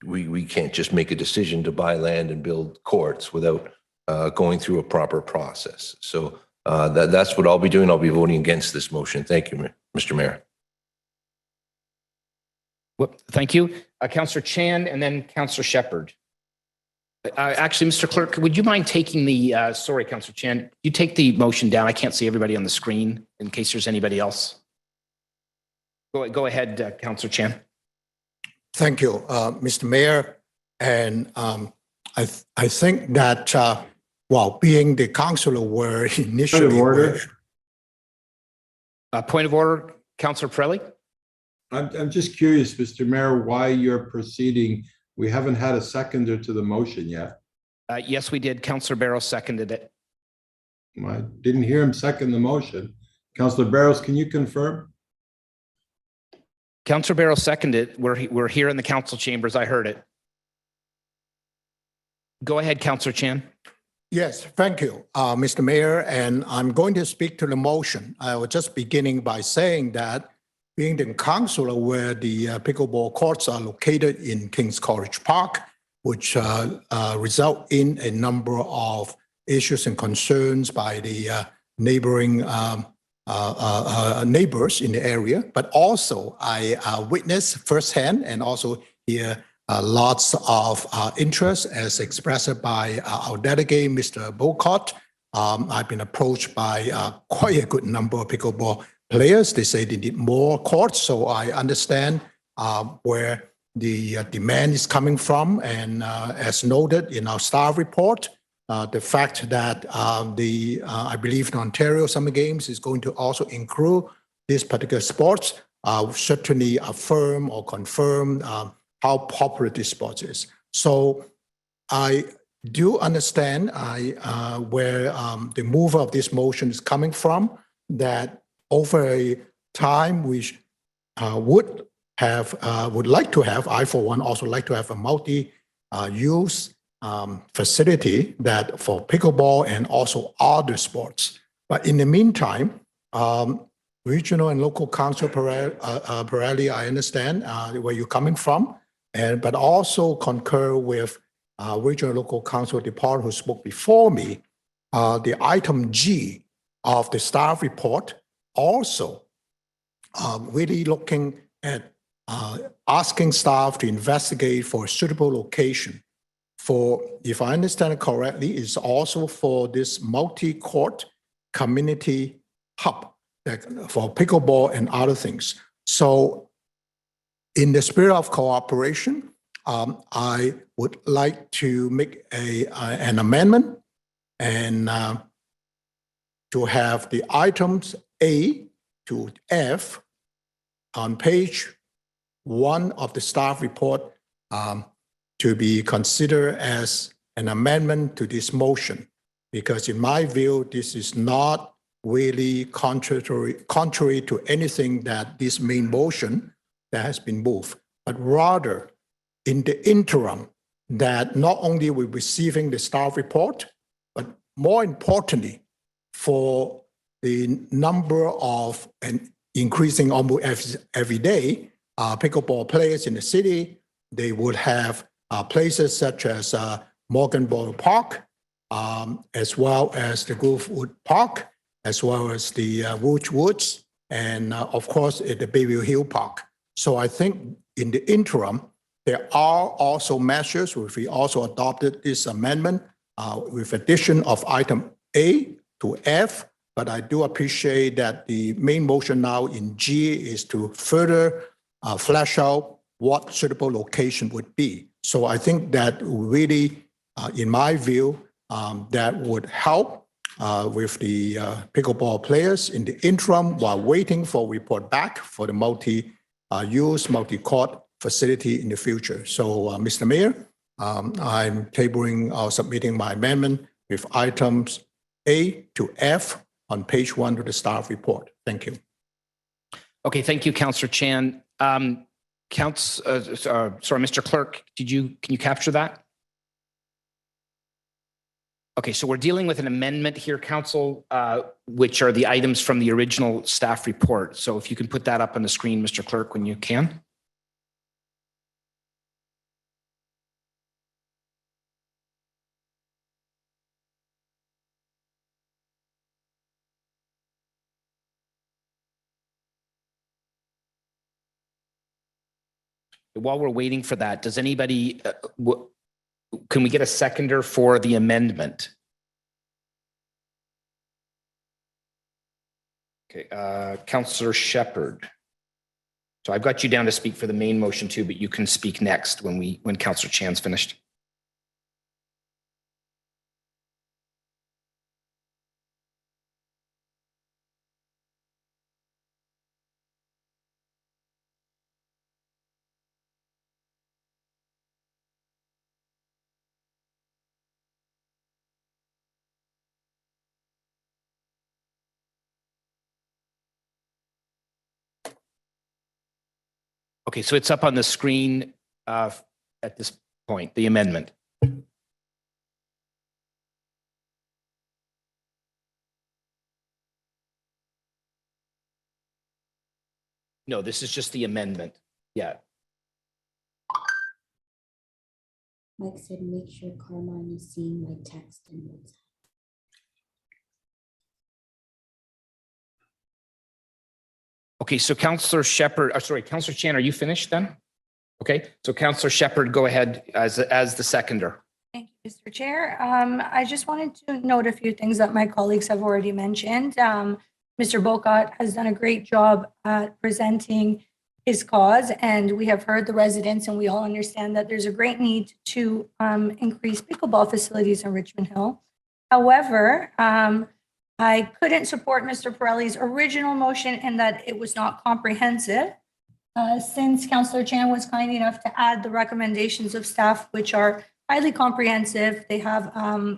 make a decision to buy land and build courts without going through a proper process. So that's what I'll be doing. I'll be voting against this motion. Thank you, Mr. Mayor. Thank you. Councillor Chan and then Councillor Shepherd. Actually, Mr. Clerk, would you mind taking the, sorry, Councillor Chan, you take the motion down. I can't see everybody on the screen in case there's anybody else. Go ahead, Councillor Chan. Thank you, Mr. Mayor. And I think that, well, being the councillor were initially... Point of order. Point of order, Councillor Pirelli. I'm just curious, Mr. Mayor, why you're proceeding. We haven't had a seconder to the motion yet. Yes, we did. Councillor Barros seconded it. I didn't hear him second the motion. Councillor Barros, can you confirm? Councillor Barros seconded it. We're here in the council chambers. I heard it. Go ahead, Councillor Chan. Yes, thank you, Mr. Mayor. And I'm going to speak to the motion. I was just beginning by saying that being the council where the pickleball courts are located in King's College Park, which result in a number of issues and concerns by the neighboring neighbors in the area. But also I witnessed firsthand and also hear lots of interest as expressed by our delegate, Mr. Bocott. I've been approached by quite a good number of pickleball players. They say they need more courts, so I understand where the demand is coming from. And as noted in our staff report, the fact that I believe the Ontario Summer Games is going to also include this particular sports certainly affirm or confirm how popular this sport is. So I do understand where the mover of this motion is coming from, that over a time we would like to have, I for one also like to have a multi-use facility that for pickleball and also other sports. But in the meantime, regional and local council Pirelli, I understand where you're coming from, but also concur with regional local council department who spoke before me. The item G of the staff report also really looking at asking staff to investigate for a suitable location for, if I understand it correctly, is also for this multi-court community hub for pickleball and other things. So in the spirit of cooperation, I would like to make an amendment and to have the items A to F on page 1 of the staff report to be considered as an amendment to this motion, because in my view, this is not really contrary to anything that this main motion that has been moved, but rather in the interim that not only we're receiving the staff report, but more importantly, for the number of and increasing almost every day pickleball players in the city, they would have places such as Morgan Borough Park, as well as the Grovewood Park, as well as the Rouge Woods, and of course at the Bayview Hill Park. So I think in the interim, there are also measures, which we also adopted this amendment with addition of item A to F, but I do appreciate that the main motion now in G is to further flesh out what suitable location would be. So I think that really, in my view, that would help with the pickleball players in the interim while waiting for report back for the multi-use, multi-court facility in the future. So, Mr. Mayor, I'm tabling or submitting my amendment with items A to F on page 1 of the staff report. Thank you. Okay, thank you, Councillor Chan. Mr. Clerk, can you capture that? Okay, so we're dealing with an amendment here, Council, which are the items from the original staff report. So if you can put that up on the screen, Mr. Clerk, when you can. While we're waiting for that, does anybody, can we get a seconder for the amendment? Okay, Councillor Shepherd. So I've got you down to speak for the main motion too, but you can speak next when Councillor Chan's finished. Okay, so it's up on the screen at this point, the amendment. No, this is just the amendment. Yeah. Mike said, make sure Carmine is seeing my text and what's. Okay, so Councillor Shepherd, Councillor Chan, are you finished then? Okay, so Councillor Shepherd, go ahead as the seconder. Thank you, Mr. Chair. I just wanted to note a few things that my colleagues have already mentioned. Mr. Bocott has done a great job at presenting his cause, and we have heard the residents, and we all understand that there's a great need to increase pickleball facilities in Richmond Hill. However, I couldn't support Mr. Pirelli's original motion in that it was not comprehensive. Since Councillor Chan was kind enough to add the recommendations of staff, which are highly comprehensive. They have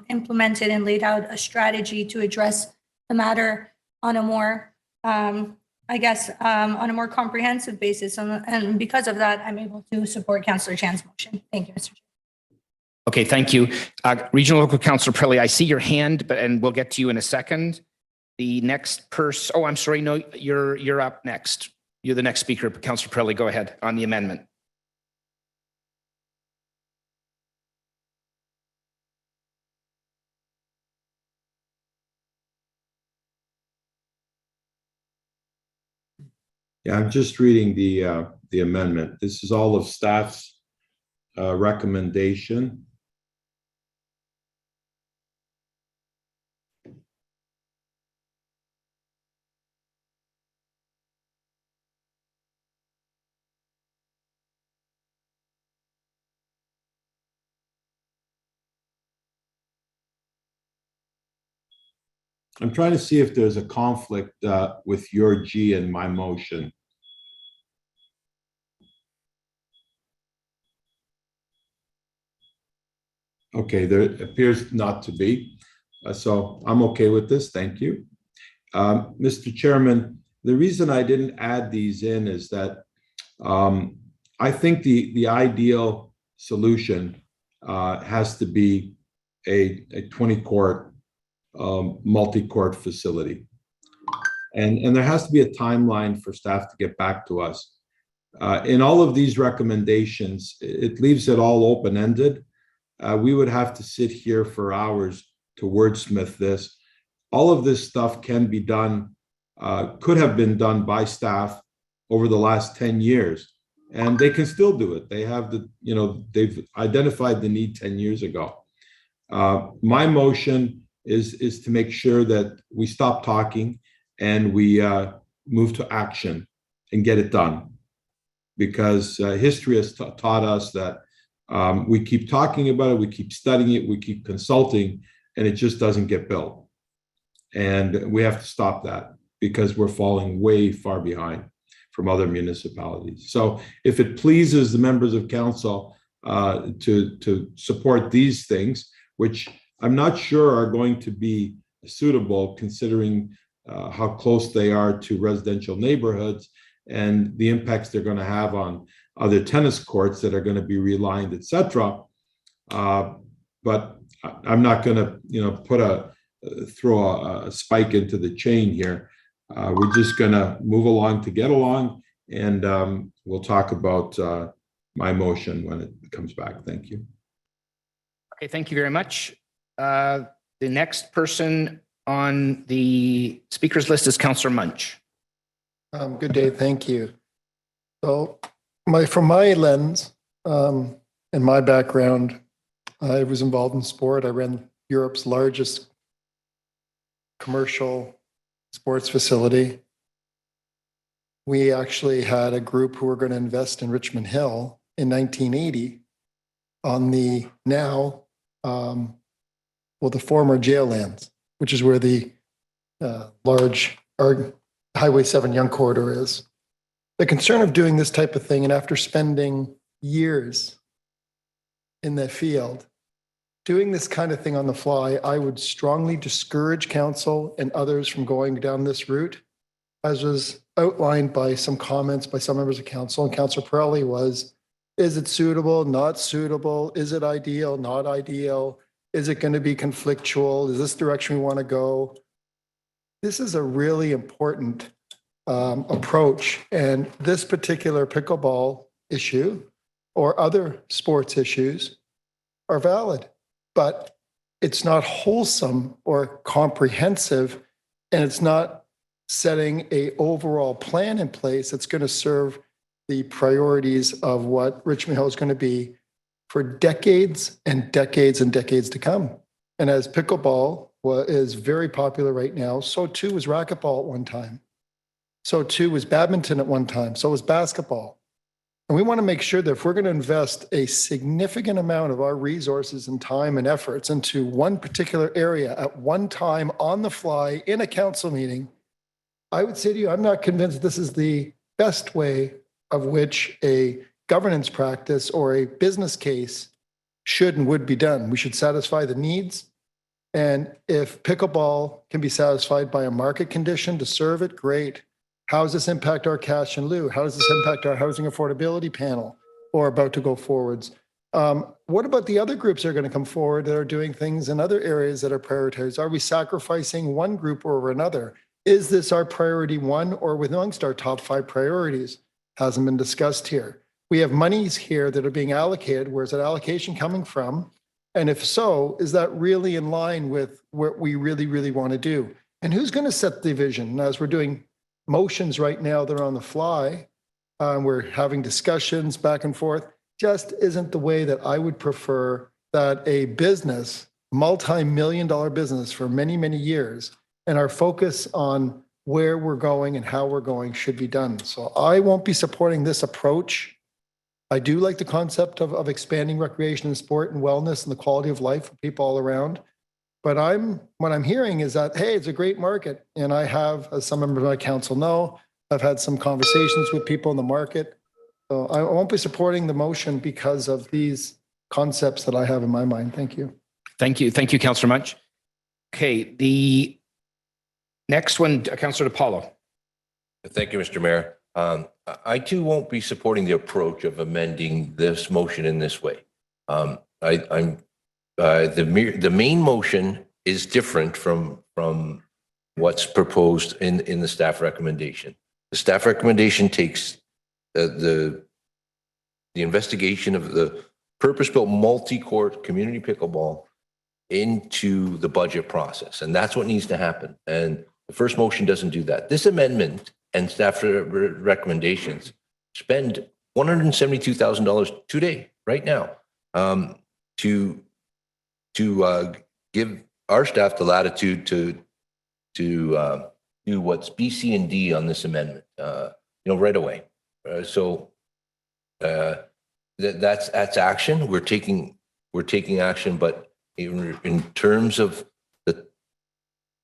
implemented and laid out a strategy to address the matter on a more, on a more comprehensive basis. And because of that, I'm able to support Councillor Chan's motion. Thank you, Mr. Chair. Okay, thank you. Regional Local Councillor Pirelli, I see your hand, and we'll get to you in a second. The next person, oh, I'm sorry, no, you're up next. You're the next speaker. Councillor Pirelli, go ahead on the amendment. Yeah, I'm just reading the amendment. This is all of staff's recommendation. I'm trying to see if there's a conflict with your G and my motion. Okay, there appears not to be. So I'm okay with this. Thank you. Mr. Chairman, the reason I didn't add these in is that I think the ideal solution has to be a 20-court multi-court facility. And there has to be a timeline for staff to get back to us. In all of these recommendations, it leaves it all open-ended. We would have to sit here for hours to wordsmith this. All of this stuff can be done, could have been done by staff over the last 10 years, and they can still do it. They have they've identified the need 10 years ago. My motion is to make sure that we stop talking and we move to action and get it done. Because history has taught us that we keep talking about it, we keep studying it, we keep consulting, and it just doesn't get built. And we have to stop that because we're falling way far behind from other municipalities. So if it pleases the members of council to support these things, which I'm not sure are going to be suitable considering how close they are to residential neighborhoods and the impacts they're going to have on other tennis courts that are going to be relined, etc. But I'm not going to, throw a spike into the chain here. We're just going to move along to get along, and we'll talk about my motion when it comes back. Thank you. Okay, thank you very much. The next person on the speakers list is Councillor Munch. Good day, thank you. So from my lens and my background, I was involved in sport. I ran Europe's largest commercial sports facility. We actually had a group who were going to invest in Richmond Hill in 1980 on the now, the former jail lands, which is where the large Highway 7 Young Corridor is. The concern of doing this type of thing, and after spending years in the field, doing this kind of thing on the fly, I would strongly discourage council and others from going down this route, as was outlined by some comments by some members of council. And Councillor Pirelli was, is it suitable, not suitable? Is it ideal, not ideal? Is it going to be conflictual? Is this direction we want to go? This is a really important approach. And this particular pickleball issue or other sports issues are valid, but it's not wholesome or comprehensive, and it's not setting an overall plan in place that's going to serve the priorities of what Richmond Hill is going to be for decades and decades and decades to come. And as pickleball is very popular right now, so too was racquetball at one time. So too was badminton at one time. So was basketball. And we want to make sure that if we're going to invest a significant amount of our resources and time and efforts into one particular area at one time on the fly in a council meeting, I would say to you, I'm not convinced this is the best way of which a governance practice or a business case should and would be done. We should satisfy the needs. And if pickleball can be satisfied by a market condition to serve it, great. How does this impact our cash in lieu? How does this impact our housing affordability panel or about to go forwards? What about the other groups that are going to come forward that are doing things in other areas that are prioritized? Are we sacrificing one group over another? Is this our priority one or amongst our top 5 priorities? Hasn't been discussed here. We have monies here that are being allocated. Where's that allocation coming from? And if so, is that really in line with what we really, really want to do? And who's going to set the vision? As we're doing motions right now that are on the fly, we're having discussions back and forth, just isn't the way that I would prefer that a business, multi-million-dollar business for many, many years, and our focus on where we're going and how we're going should be done. So I won't be supporting this approach. I do like the concept of expanding recreation and sport and wellness and the quality of life for people all around. But what I'm hearing is that, hey, it's a great market. And I have, as some members of my council know, I've had some conversations with people in the market. So I won't be supporting the motion because of these concepts that I have in my mind. Thank you. Thank you. Thank you, Councillor Munch. Okay, the next one, Councillor DiPaolo. Thank you, Mr. Mayor. I too won't be supporting the approach of amending this motion in this way. The main motion is different from what's proposed in the staff recommendation. The staff recommendation takes the investigation of the purpose-built multi-court community pickleball into the budget process, and that's what needs to happen. And the first motion doesn't do that. This amendment and staff recommendations spend $172,000 today, right now, to give our staff the latitude to do what's B, C, and D on this amendment, right away. That's action. We're taking action, but in terms of the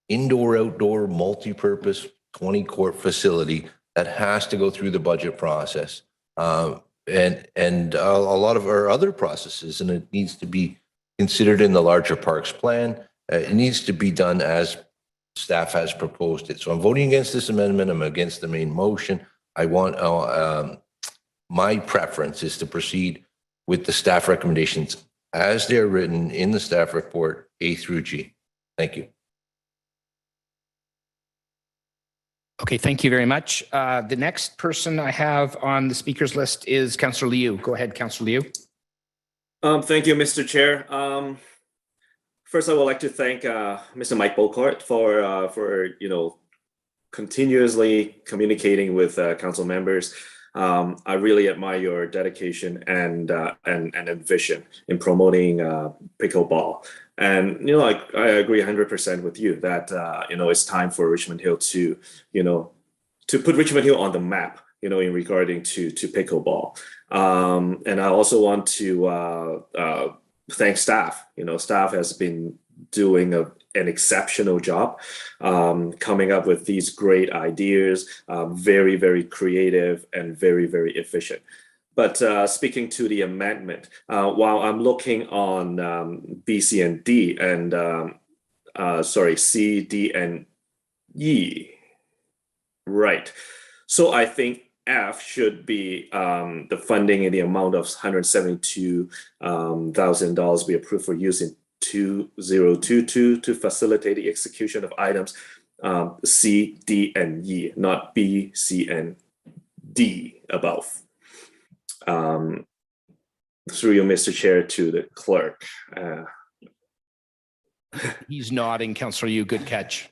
indoor-outdoor multi-purpose 20-court facility, that has to go through the budget process, and a lot of our other processes, and it needs to be considered in the larger parks plan. It needs to be done as staff has proposed it. So I'm voting against this amendment. I'm against the main motion. I want my preference is to proceed with the staff recommendations as they're written in the staff report A through G. Thank you. Okay, thank you very much. The next person I have on the speakers list is Councillor Liu. Go ahead, Councillor Liu. Thank you, Mr. Chair. First, I would like to thank Mr. Mike Bocart for continuously communicating with council members. I really admire your dedication and vision in promoting pickleball. And I agree 100% with you that it's time for Richmond Hill to put Richmond Hill on the map, in regarding to pickleball. And I also want to thank staff. Staff has been doing an exceptional job coming up with these great ideas, very, very creative and very, very efficient. But speaking to the amendment, while I'm looking on B, C, and D, and C, D, and E, right. So I think F should be the funding in the amount of $172,000 be approved for use in 2022 to facilitate the execution of items C, D, and E, not B, C, and D above. Through you, Mr. Chair, to the clerk. He's nodding, Councillor Liu. Good catch.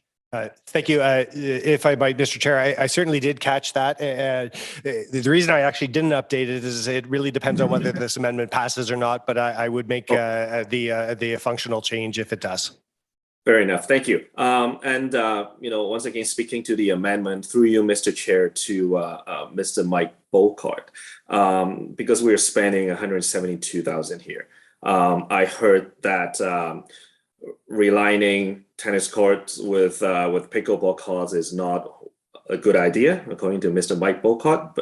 Thank you. If I might, Mr. Chair, I certainly did catch that. The reason I actually didn't update it is it really depends on whether this amendment passes or not, but I would make the functional change if it does. Fair enough. Thank you. Once again, speaking to the amendment through you, Mr. Chair, to Mr. Mike Bocart, because we're spending $172,000 here. I heard that relining tennis courts with pickleball courts is not a good idea, according to Mr. Mike Bocart,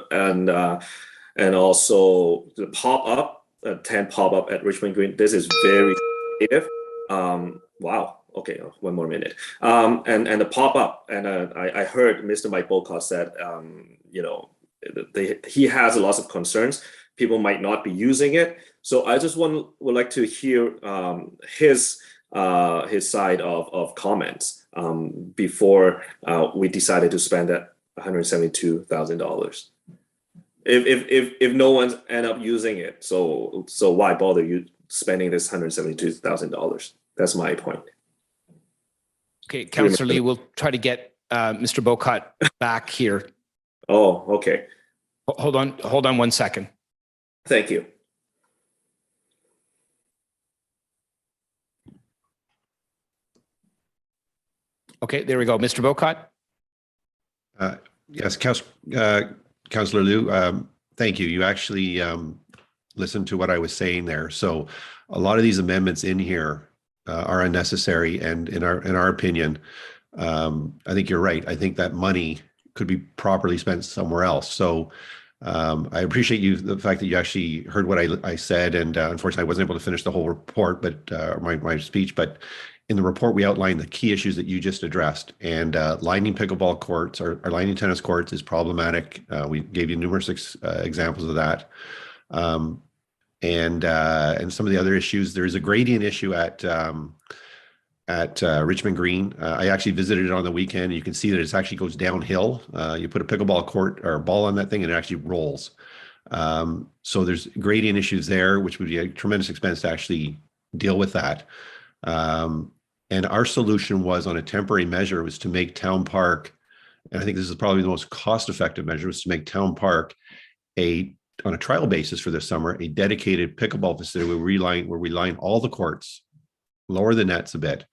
and also the pop-up 10 pop-up at Richmond Green. This is very creative. Wow. Okay, one more minute. And the pop-up, and I heard Mr. Mike Bolcott said, you know, he has a lot of concerns. People might not be using it. So I just would like to hear his side of comments before we decided to spend that $172,000. If no one's end up using it, so why bother you spending this $172,000? That's my point. Okay, Councillor Lee, we'll try to get Mr. Bolcott back here. Oh, okay. Hold on 1 second. Thank you. Okay, there we go. Mr. Bolcott? Yes, Councillor Liu, thank you. You actually listened to what I was saying there. So a lot of these amendments in here are unnecessary, and in our opinion, I think you're right. I think that money could be properly spent somewhere else. So I appreciate the fact that you actually heard what I said, and unfortunately I wasn't able to finish the whole report, but my speech. But in the report, we outlined the key issues that you just addressed, and lining pickleball courts or lining tennis courts is problematic. We gave you numerous examples of that. And some of the other issues. There is a gradient issue at Richmond Green. I actually visited it on the weekend. You can see that it actually goes downhill. You put a pickleball court or a ball on that thing and it actually rolls. So there's gradient issues there, which would be a tremendous expense to actually deal with that. And our solution was, on a temporary measure, was to make Town Park, and I think this is probably the most cost-effective measure, was to make Town Park on a trial basis for this summer, a dedicated pickleball facility where we line all the courts, lower the nets a bit,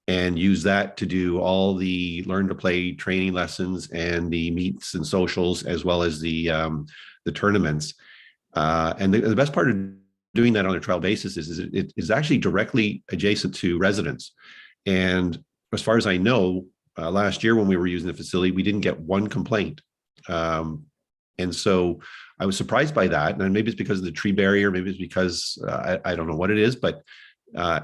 and use that to do all the learn to play training lessons and the meets and socials, as well as the tournaments. And the best part of doing that on a trial basis is it is actually directly adjacent to residents. And as far as I know, last year when we were using the facility, we didn't get one complaint. And so I was surprised by that. And maybe it's because of the tree barrier, maybe it's because I don't know what it is, but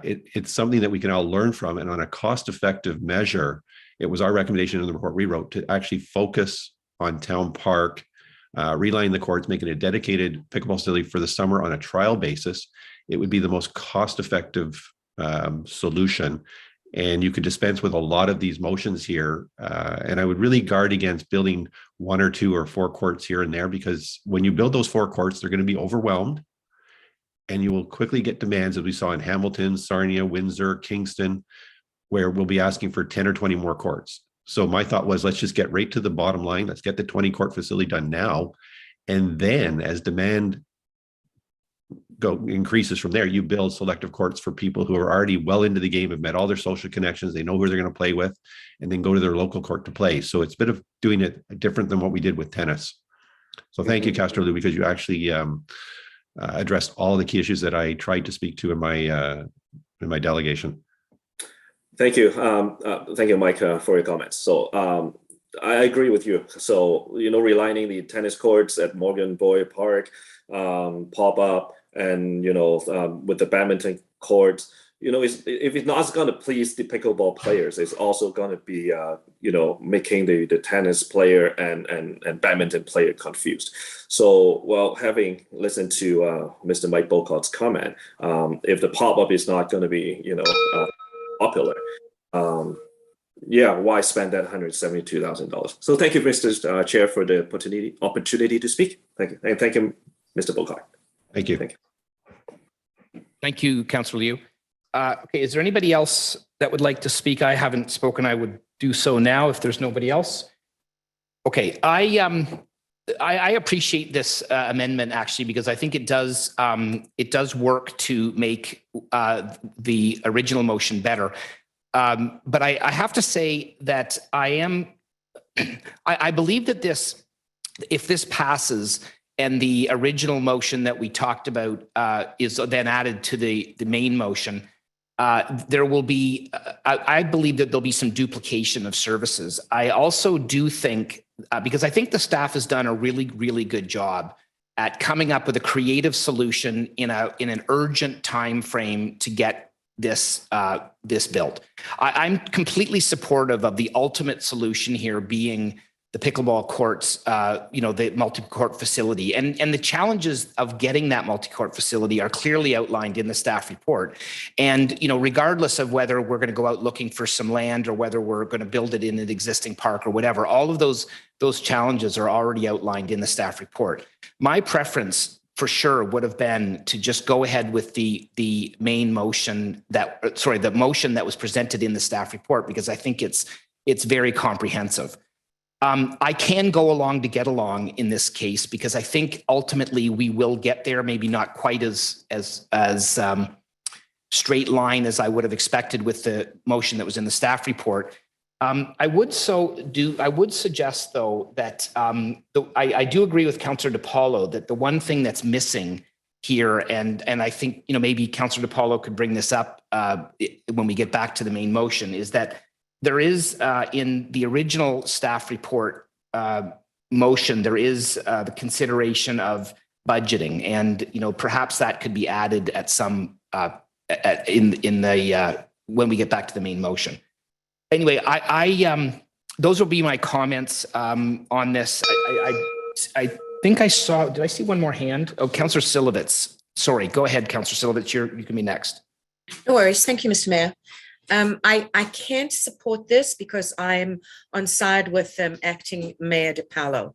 it's something that we can all learn from. And on a cost-effective measure, it was our recommendation in the report we wrote to actually focus on Town Park, relining the courts, making a dedicated pickleball facility for the summer on a trial basis. It would be the most cost-effective solution. And you could dispense with a lot of these motions here. And I would really guard against building 1 or 2 or 4 courts here and there, because when you build those 4 courts, they're going to be overwhelmed. And you will quickly get demands, as we saw in Hamilton, Sarnia, Windsor, Kingston, where we'll be asking for 10 or 20 more courts. So my thought was, let's just get right to the bottom line. Let's get the 20 court facility done now. And then as demand increases from there, you build selective courts for people who are already well into the game, have met all their social connections, they know who they're going to play with, and then go to their local court to play. So it's a bit of doing it different than what we did with tennis. So thank you, Castro Lou, because you actually addressed all the key issues that I tried to speak to in my delegation. Thank you. Thank you, Mike, for your comments. So I agree with you. So, relining the tennis courts at Morgan Boy Park, pop up, and, with the badminton courts, if it's not going to please the pickleball players, it's also going to be, making the tennis player and badminton player confused. So, well, having listened to Mr. Mike Bolcott's comment, if the pop-up is not going to be, popular, why spend that $172,000? So thank you, Mr. Chair, for the opportunity to speak. Thank you. And thank you, Mr. Bolcott. Thank you. Thank you, Councillor Liu. Okay, is there anybody else that would like to speak? I haven't spoken. I would do so now if there's nobody else. Okay, I appreciate this amendment, actually, because I think it does work to make the original motion better. But I have to say that I believe that if this passes and the original motion that we talked about is then added to the main motion, there will be, I believe that there'll be some duplication of services. I also do think, because I think the staff has done a really, really good job at coming up with a creative solution in an urgent time frame to get this built. I'm completely supportive of the ultimate solution here being the pickleball courts, the multi-court facility. And the challenges of getting that multi-court facility are clearly outlined in the staff report. And, regardless of whether we're going to go out looking for some land or whether we're going to build it in an existing park or whatever, all of those challenges are already outlined in the staff report. My preference for sure would have been to just go ahead with the main motion the motion that was presented in the staff report, because I think it's very comprehensive. I can go along to get along in this case, because I think ultimately we will get there, maybe not quite as straight line as I would have expected with the motion that was in the staff report. I would suggest though that I do agree with Councillor DiPaolo that the one thing that's missing here, and I think maybe Councillor DiPaolo could bring this up when we get back to the main motion, is that there is in the original staff report motion, there is the consideration of budgeting, and perhaps that could be added at some when we get back to the main motion. Anyway, those will be my comments on this. I think I saw. Did I see one more hand? Oh, Councillor Silovitz. Sorry, go ahead, Councillor Silovitz. You can be next. No worries. Thank you, Mr. Mayor. I can't support this because I'm on side with Acting Mayor DiPaolo.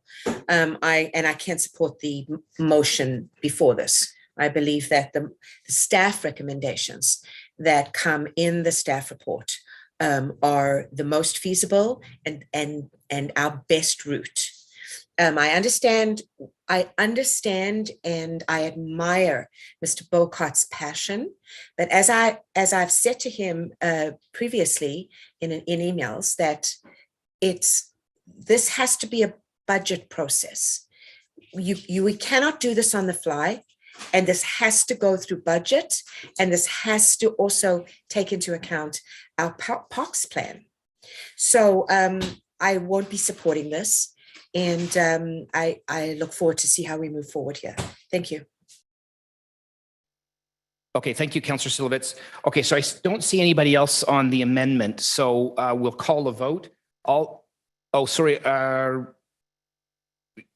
I can't support the motion before this. I believe that the staff recommendations that come in the staff report are the most feasible and our best route. I understand and I admire Mr. Bocart's passion, but as I've said to him previously in emails, that this has to be a budget process. We cannot do this on the fly, and this has to go through budget, and this has to also take into account our parks plan. So I won't be supporting this. And I look forward to see how we move forward here. Thank you. Okay, thank you, Councillor Silovitz. Okay, so I don't see anybody else on the amendment, so we'll call a vote.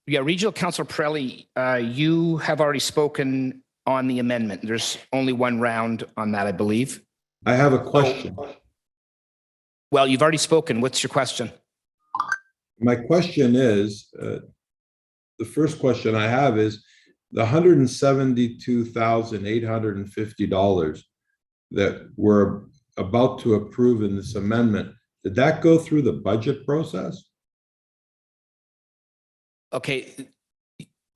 Regional Councillor Pirelli, you have already spoken on the amendment. There's only one round on that, I believe. I have a question. Well, you've already spoken. What's your question? My question is, the first question I have is the $172,850 that we're about to approve in this amendment, did that go through the budget process? Okay,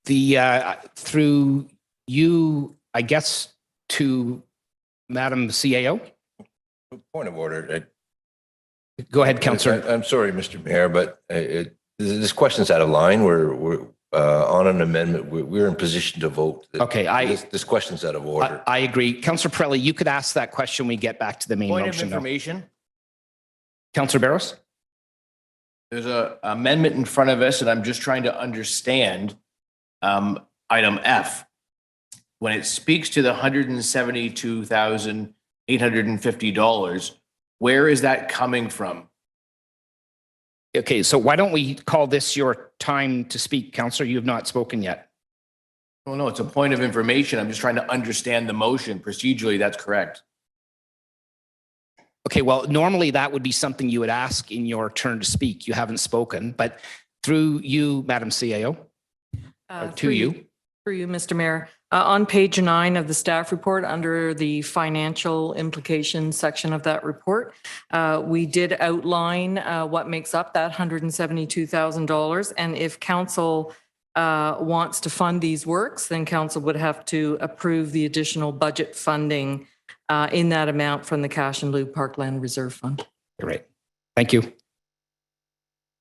through you, I guess, to Madam CAO? Point of order. Go ahead, Councillor. I'm sorry, Mr. Mayor, but this question's out of line. We're on an amendment. We're in position to vote. Okay, this question's out of order. I agree. Councillor Pirelli, you could ask that question when we get back to the main motion. Point of information. Councillor Barros? There's an amendment in front of us, and I'm just trying to understand item F. When it speaks to the $172,850, where is that coming from? Okay, so why don't we call this your time to speak, Councillor? You have not spoken yet. Oh, no, it's a point of information. I'm just trying to understand the motion. Procedurally, that's correct. Okay, well, normally that would be something you would ask in your turn to speak. You haven't spoken, but through you, Madam CAO, Through you, Mr. Mayor. On page 9 of the staff report, under the financial implications section of that report, we did outline what makes up that $172,000. And if council wants to fund these works, then council would have to approve the additional budget funding in that amount from the Cash and Lieu Parkland Reserve Fund. Great. Thank you.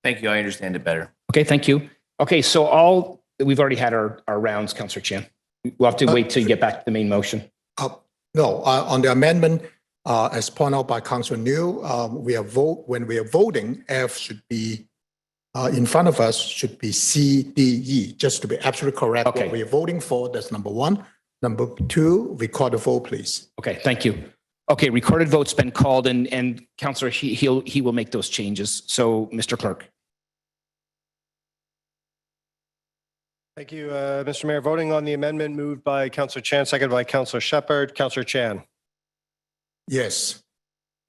Thank you. I understand it better. Okay, thank you. Okay, so we've already had our rounds, Councillor Chan. We'll have to wait till you get back to the main motion. No, on the amendment, as pointed out by Councillor New, when we are voting, F should be in front of us should be C, D, E, just to be absolutely correct. Okay. What we are voting for, that's number one. Number two, record the vote, please. Okay, thank you. Okay, recorded vote's been called and Councillor, he will make those changes. So, Mr. Clerk. Thank you, Mr. Mayor. Voting on the amendment moved by Councillor Chan, seconded by Councillor Shepherd. Councillor Chan. Yes.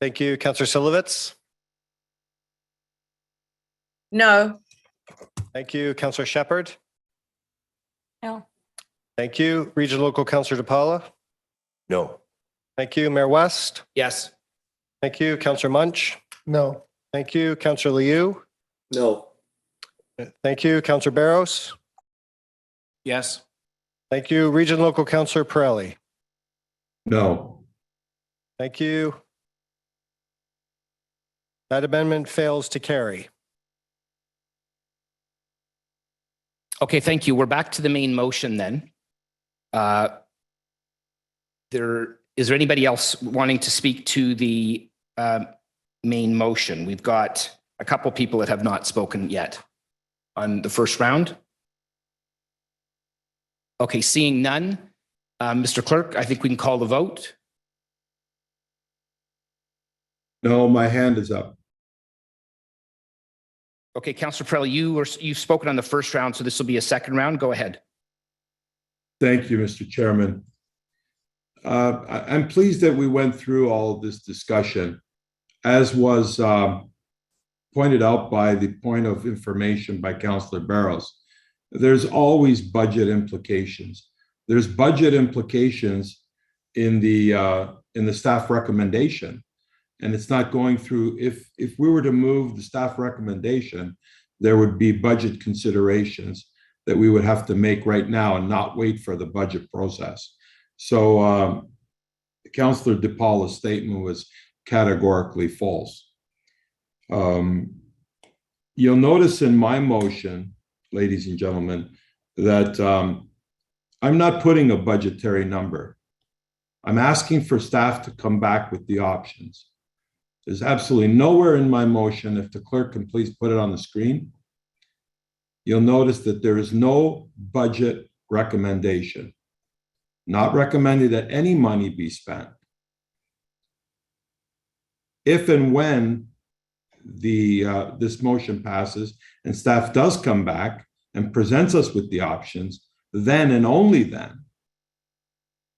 Thank you. Councillor Silovitz. No. Thank you. Councillor Shepherd. No. Thank you. Regional Local Councillor DePaula. No. Thank you. Mayor West. Yes. Thank you. Councillor Munch. No. Thank you. Councillor Liu. No. Thank you. Councillor Barros. Yes. Thank you. Regional Local Councillor Pirelli. No. Thank you. That amendment fails to carry. Okay, thank you. We're back to the main motion then. Is there anybody else wanting to speak to the main motion? We've got a couple people that have not spoken yet on the first round. Okay, seeing none, Mr. Clerk, I think we can call the vote. No, my hand is up. Okay, Councillor Pirelli, you've spoken on the first round, so this will be a second round. Go ahead. Thank you, Mr. Chairman. I'm pleased that we went through all of this discussion, as was pointed out by the point of information by Councillor Barros. There's always budget implications. There's budget implications in the staff recommendation, and it's not going through. If we were to move the staff recommendation, there would be budget considerations that we would have to make right now and not wait for the budget process. So Councillor DePaula's statement was categorically false. You'll notice in my motion, ladies and gentlemen, that I'm not putting a budgetary number. I'm asking for staff to come back with the options. There's absolutely nowhere in my motion, if the clerk can please put it on the screen, you'll notice that there is no budget recommendation. Not recommending that any money be spent. If and when this motion passes and staff does come back and presents us with the options, then and only then,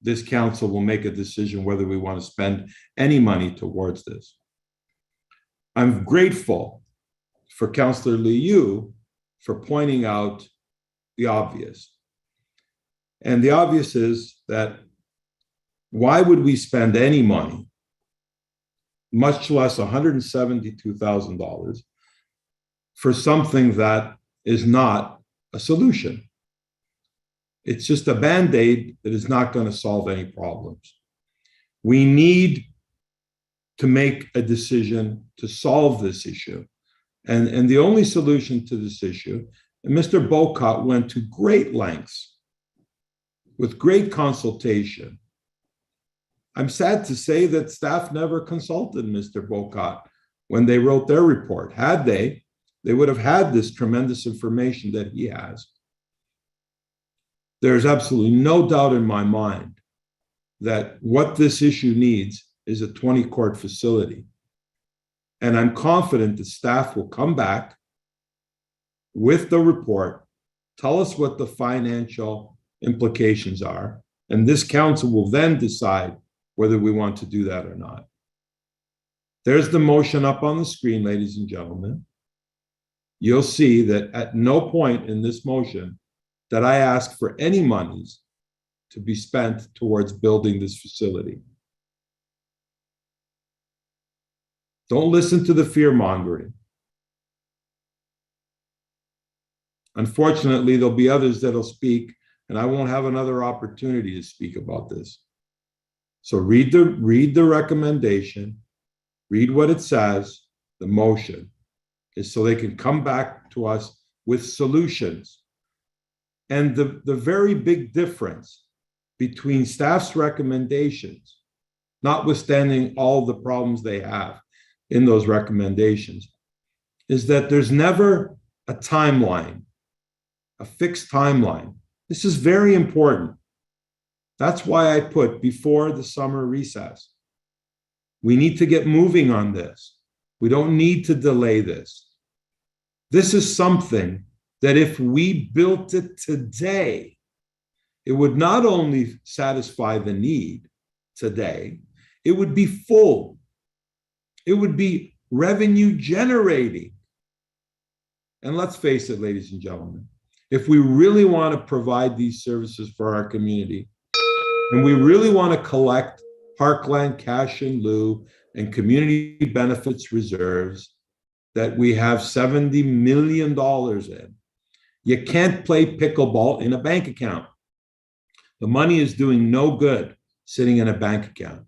this council will make a decision whether we want to spend any money towards this. I'm grateful for Councillor Liu for pointing out the obvious. And the obvious is that why would we spend any money, much less $172,000, for something that is not a solution? It's just a Band-Aid that is not going to solve any problems. We need to make a decision to solve this issue. And the only solution to this issue, and Mr. Bocott went to great lengths with great consultation. I'm sad to say that staff never consulted Mr. Bocott when they wrote their report. Had they would have had this tremendous information that he has. There's absolutely no doubt in my mind that what this issue needs is a 20-court facility. And I'm confident that staff will come back with the report, tell us what the financial implications are, and this council will then decide whether we want to do that or not. There's the motion up on the screen, ladies and gentlemen. You'll see that at no point in this motion that I ask for any monies to be spent towards building this facility. Don't listen to the fear-mongering. Unfortunately, there'll be others that'll speak, and I won't have another opportunity to speak about this. So read the recommendation, read what it says. The motion is so they can come back to us with solutions. And the very big difference between staff's recommendations, notwithstanding all the problems they have in those recommendations, is that there's never a timeline, a fixed timeline. This is very important. That's why I put before the summer recess. We need to get moving on this. We don't need to delay this. This is something that if we built it today, it would not only satisfy the need today, it would be full. It would be revenue generating. And let's face it, ladies and gentlemen, if we really want to provide these services for our community, and we really want to collect parkland cash in lieu and community benefits reserves that we have $70 million in, you can't play pickleball in a bank account. The money is doing no good sitting in a bank account.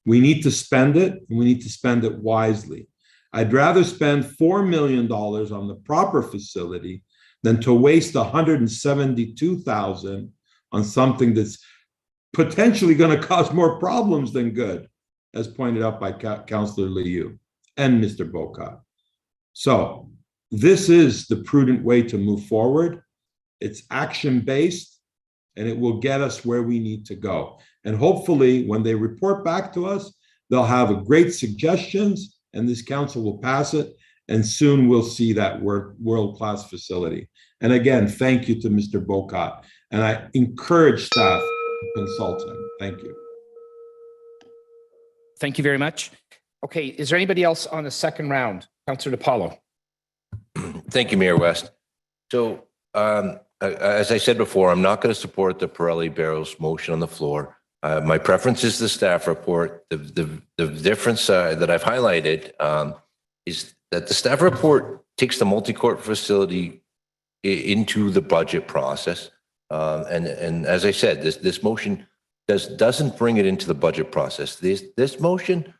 We need to spend it, and we need to spend it wisely. I'd rather spend $4 million on the proper facility than to waste $172,000 on something that's potentially going to cause more problems than good, as pointed out by Councillor Liu and Mr. Bocat. So this is the prudent way to move forward. It's action-based, and it will get us where we need to go. And hopefully, when they report back to us, they'll have great suggestions, and this council will pass it, and soon we'll see that world-class facility. And again, thank you to Mr. Bocat, and I encourage staff to consult him. Thank you. Thank you very much. Okay, is there anybody else on the second round? Councillor DiPaolo. Thank you, Mayor West. So, as I said before, I'm not going to support the Pirelli-Barros motion on the floor. My preference is the staff report. The difference that I've highlighted is that the staff report takes the multi-court facility into the budget process. And as I said, this motion doesn't bring it into the budget process. This motion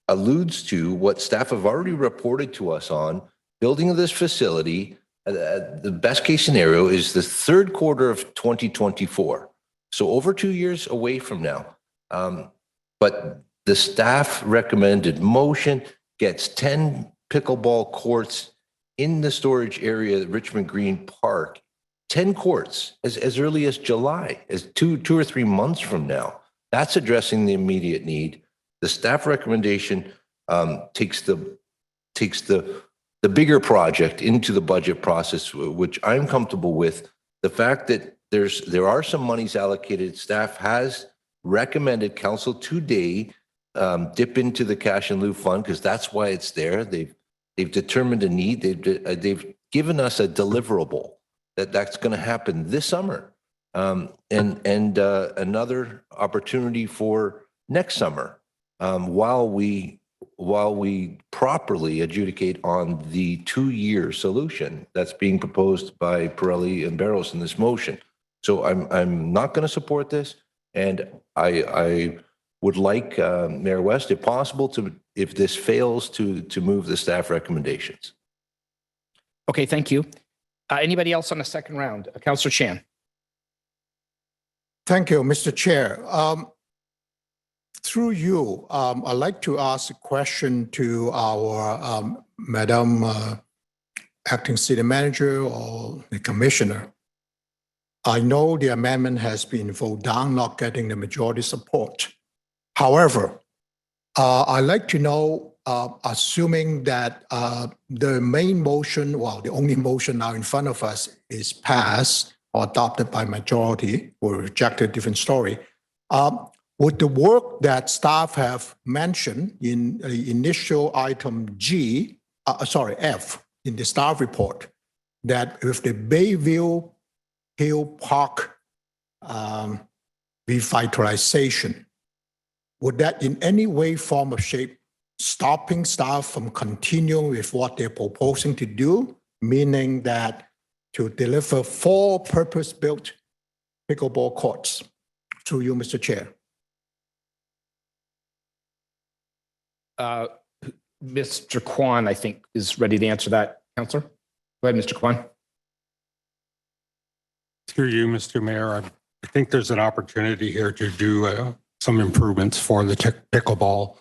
alludes to what staff have already reported to us on building of this facility. The best case scenario is the third quarter of 2024. So over 2 years away from now. But the staff recommended motion gets 10 pickleball courts in the storage area at Richmond Green Park, 10 courts as early as July, as two or 3 months from now. That's addressing the immediate need. The staff recommendation takes the bigger project into the budget process, which I'm comfortable with. The fact that there are some monies allocated, staff has recommended council today dip into the cash in lieu fund because that's why it's there. They've determined a need. They've given us a deliverable that's going to happen this summer, and another opportunity for next summer while we properly adjudicate on the 2-year solution that's being proposed by Pirelli and Barros in this motion. So I'm not going to support this, and I would like Mayor West, if possible, if this fails, to move the staff recommendations. Okay, thank you. Anybody else on the second round? Councillor Chan. Thank you, Mr. Chair. Through you, I'd like to ask a question to our Madam Acting City Manager or the Commissioner. I know the amendment has been voted down, not getting the majority support. However, I'd like to know, assuming that the main motion, well, the only motion now in front of us is passed or adopted by majority or rejected, different story. Would the work that staff have mentioned in the initial item F in the staff report, that with the Bayview Hill Park revitalization, would that in any way, form, or shape stopping staff from continuing with what they're proposing to do, meaning that to deliver 4 purpose-built pickleball courts? Through you, Mr. Chair. Mr. Kwan, I think, is ready to answer that. Councillor, go ahead, Mr. Kwan. Through you, Mr. Mayor, I think there's an opportunity here to do some improvements for the pickleball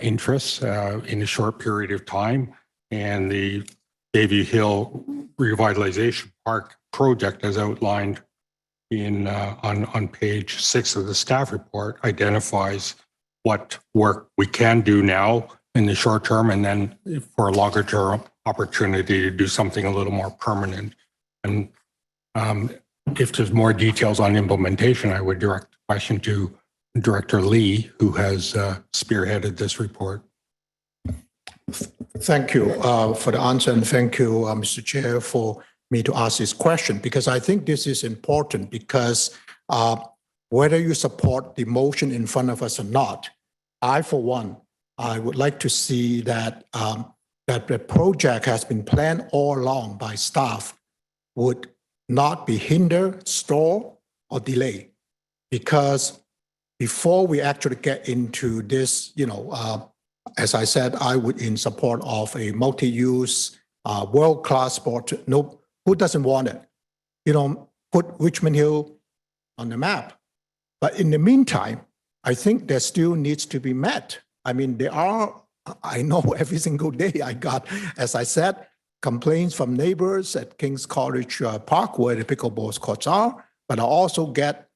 interests in a short period of time. And the Bayview Hill Revitalization Park project, as outlined on page 6 of the staff report, identifies what work we can do now in the short term, and then for a longer term opportunity to do something a little more permanent. And if there's more details on implementation, I would direct the question to Director Lee, who has spearheaded this report. Thank you for the answer, and thank you, Mr. Chair, for me to ask this question, because I think this is important, because whether you support the motion in front of us or not, I, for one, I would like to see that that the project has been planned all along by staff would not be hindered, stalled, or delayed. Because before we actually get into this, as I said, I would in support of a multi-use, world-class sport. No, who doesn't want it? Put Richmond Hill on the map. But in the meantime, I think there still needs to be met. I mean, I know every single day I got, as I said, complaints from neighbors at King's College Park where the pickleball courts are, but I also get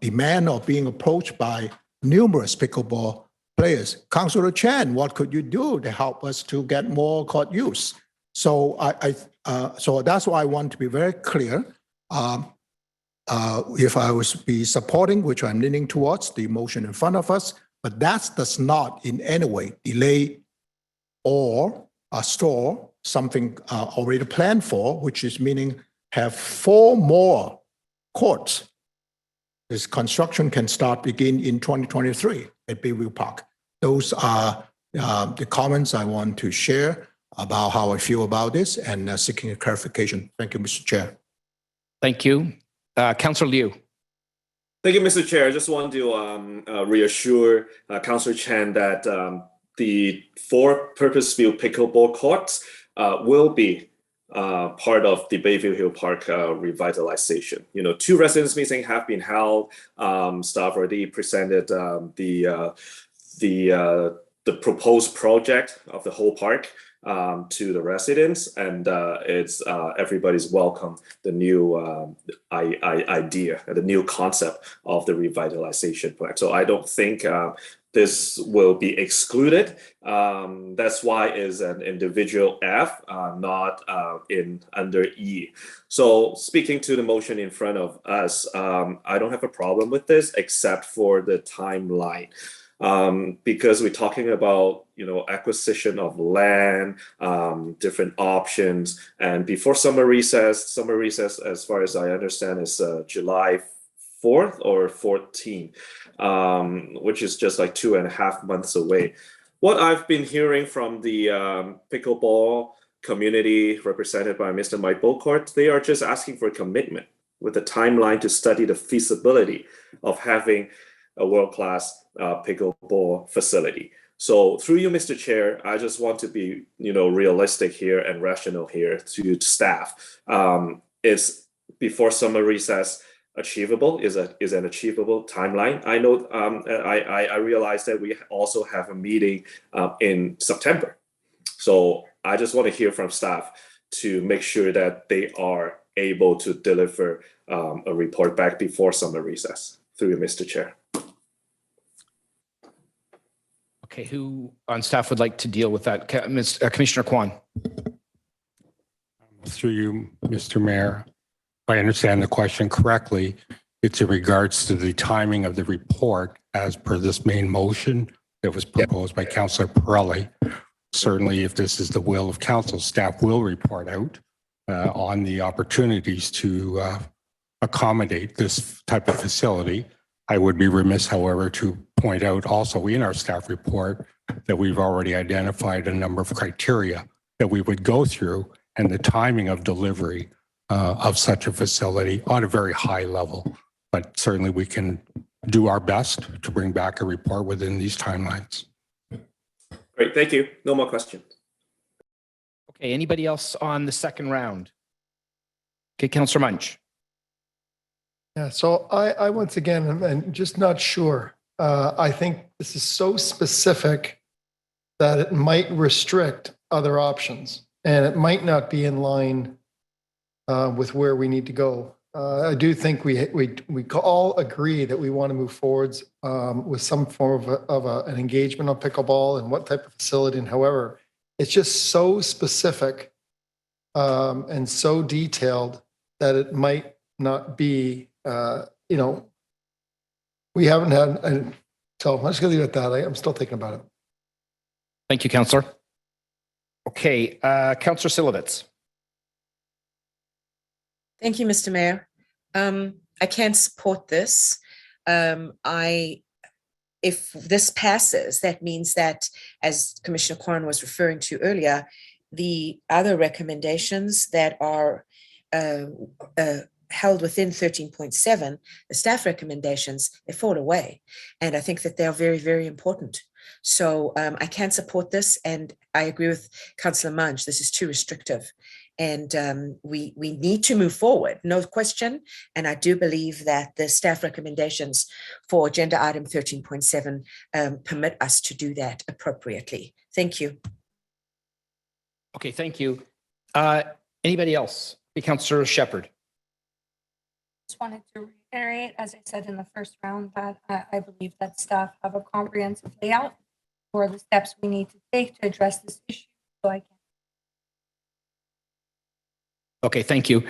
demand of being approached by numerous pickleball players. Councillor Chan, what could you do to help us to get more court use? So so that's why I want to be very clear. If I was be supporting, which I'm leaning towards, the motion in front of us, but that does not in any way delay or stall something already planned for, which is meaning have 4 more courts. This construction can begin in 2023 at Bayview Park. Those are the comments I want to share about how I feel about this and seeking a clarification. Thank you, Mr. Chair. Thank you. Councillor Liu. Thank you, Mr. Chair. I just want to reassure Councillor Chan that the 4 purpose-built pickleball courts will be part of the Bayview Hill Park revitalization. 2 residents meetings have been held. Staff already presented the proposed project of the whole park to the residents, and it's everybody's welcome the new idea, the new concept of the revitalization plan. So I don't think this will be excluded. That's why it's an individual F, not under E. So speaking to the motion in front of us, I don't have a problem with this except for the timeline. Because we're talking about acquisition of land, different options, and before summer recess, as far as I understand, is July 4th or 14th, which is just like 2.5 months away. What I've been hearing from the pickleball community represented by Mr. Mike Bocourt, they are just asking for a commitment with a timeline to study the feasibility of having a world-class pickleball facility. So through you, Mr. Chair, I just want to be, realistic here and rational here to staff. Is before summer recess achievable? Is an achievable timeline? I know. I realize that we also have a meeting in September. So I just want to hear from staff to make sure that they are able to deliver a report back before summer recess. Through you, Mr. Chair. Okay, who on staff would like to deal with that? Commissioner Kwan. Through you, Mr. Mayor, if I understand the question correctly, it's in regards to the timing of the report as per this main motion that was proposed by Councillor Pirelli. Certainly, if this is the will of council, staff will report out on the opportunities to accommodate this type of facility. I would be remiss, however, to point out also in our staff report that we've already identified a number of criteria that we would go through and the timing of delivery of such a facility on a very high level. But certainly we can do our best to bring back a report within these timelines. Great, thank you. No more questions. Okay, anybody else on the second round? Okay, Councillor Munch. Yeah, so I once again am just not sure. I think this is so specific that it might restrict other options. and it might not be in line with where we need to go. I do think we all agree that we want to move forwards with some form of an engagement on pickleball and what type of facility. And however, it's just so specific and so detailed that it might not be, we haven't had, so I'm just going to leave it at that. I'm still thinking about it. Thank you, Councillor. Okay, Councillor Silovitz. Thank you, Mr. Mayor. I can support this. If this passes, that means that, as Commissioner Corrin was referring to earlier, the other recommendations that are held within 13.7, the staff recommendations, they fall away. And I think that they are very, very important. So I can support this, and I agree with Councillor Munge. This is too restrictive. And we need to move forward, no question. And I do believe that the staff recommendations for agenda item 13.7 permit us to do that appropriately. Thank you. Okay, thank you. Anybody else? Councillor Shepherd. Just wanted to reiterate, as I said in the first round, that I believe that staff have a comprehensive layout for the steps we need to take to address this issue. So I can. Okay, thank you.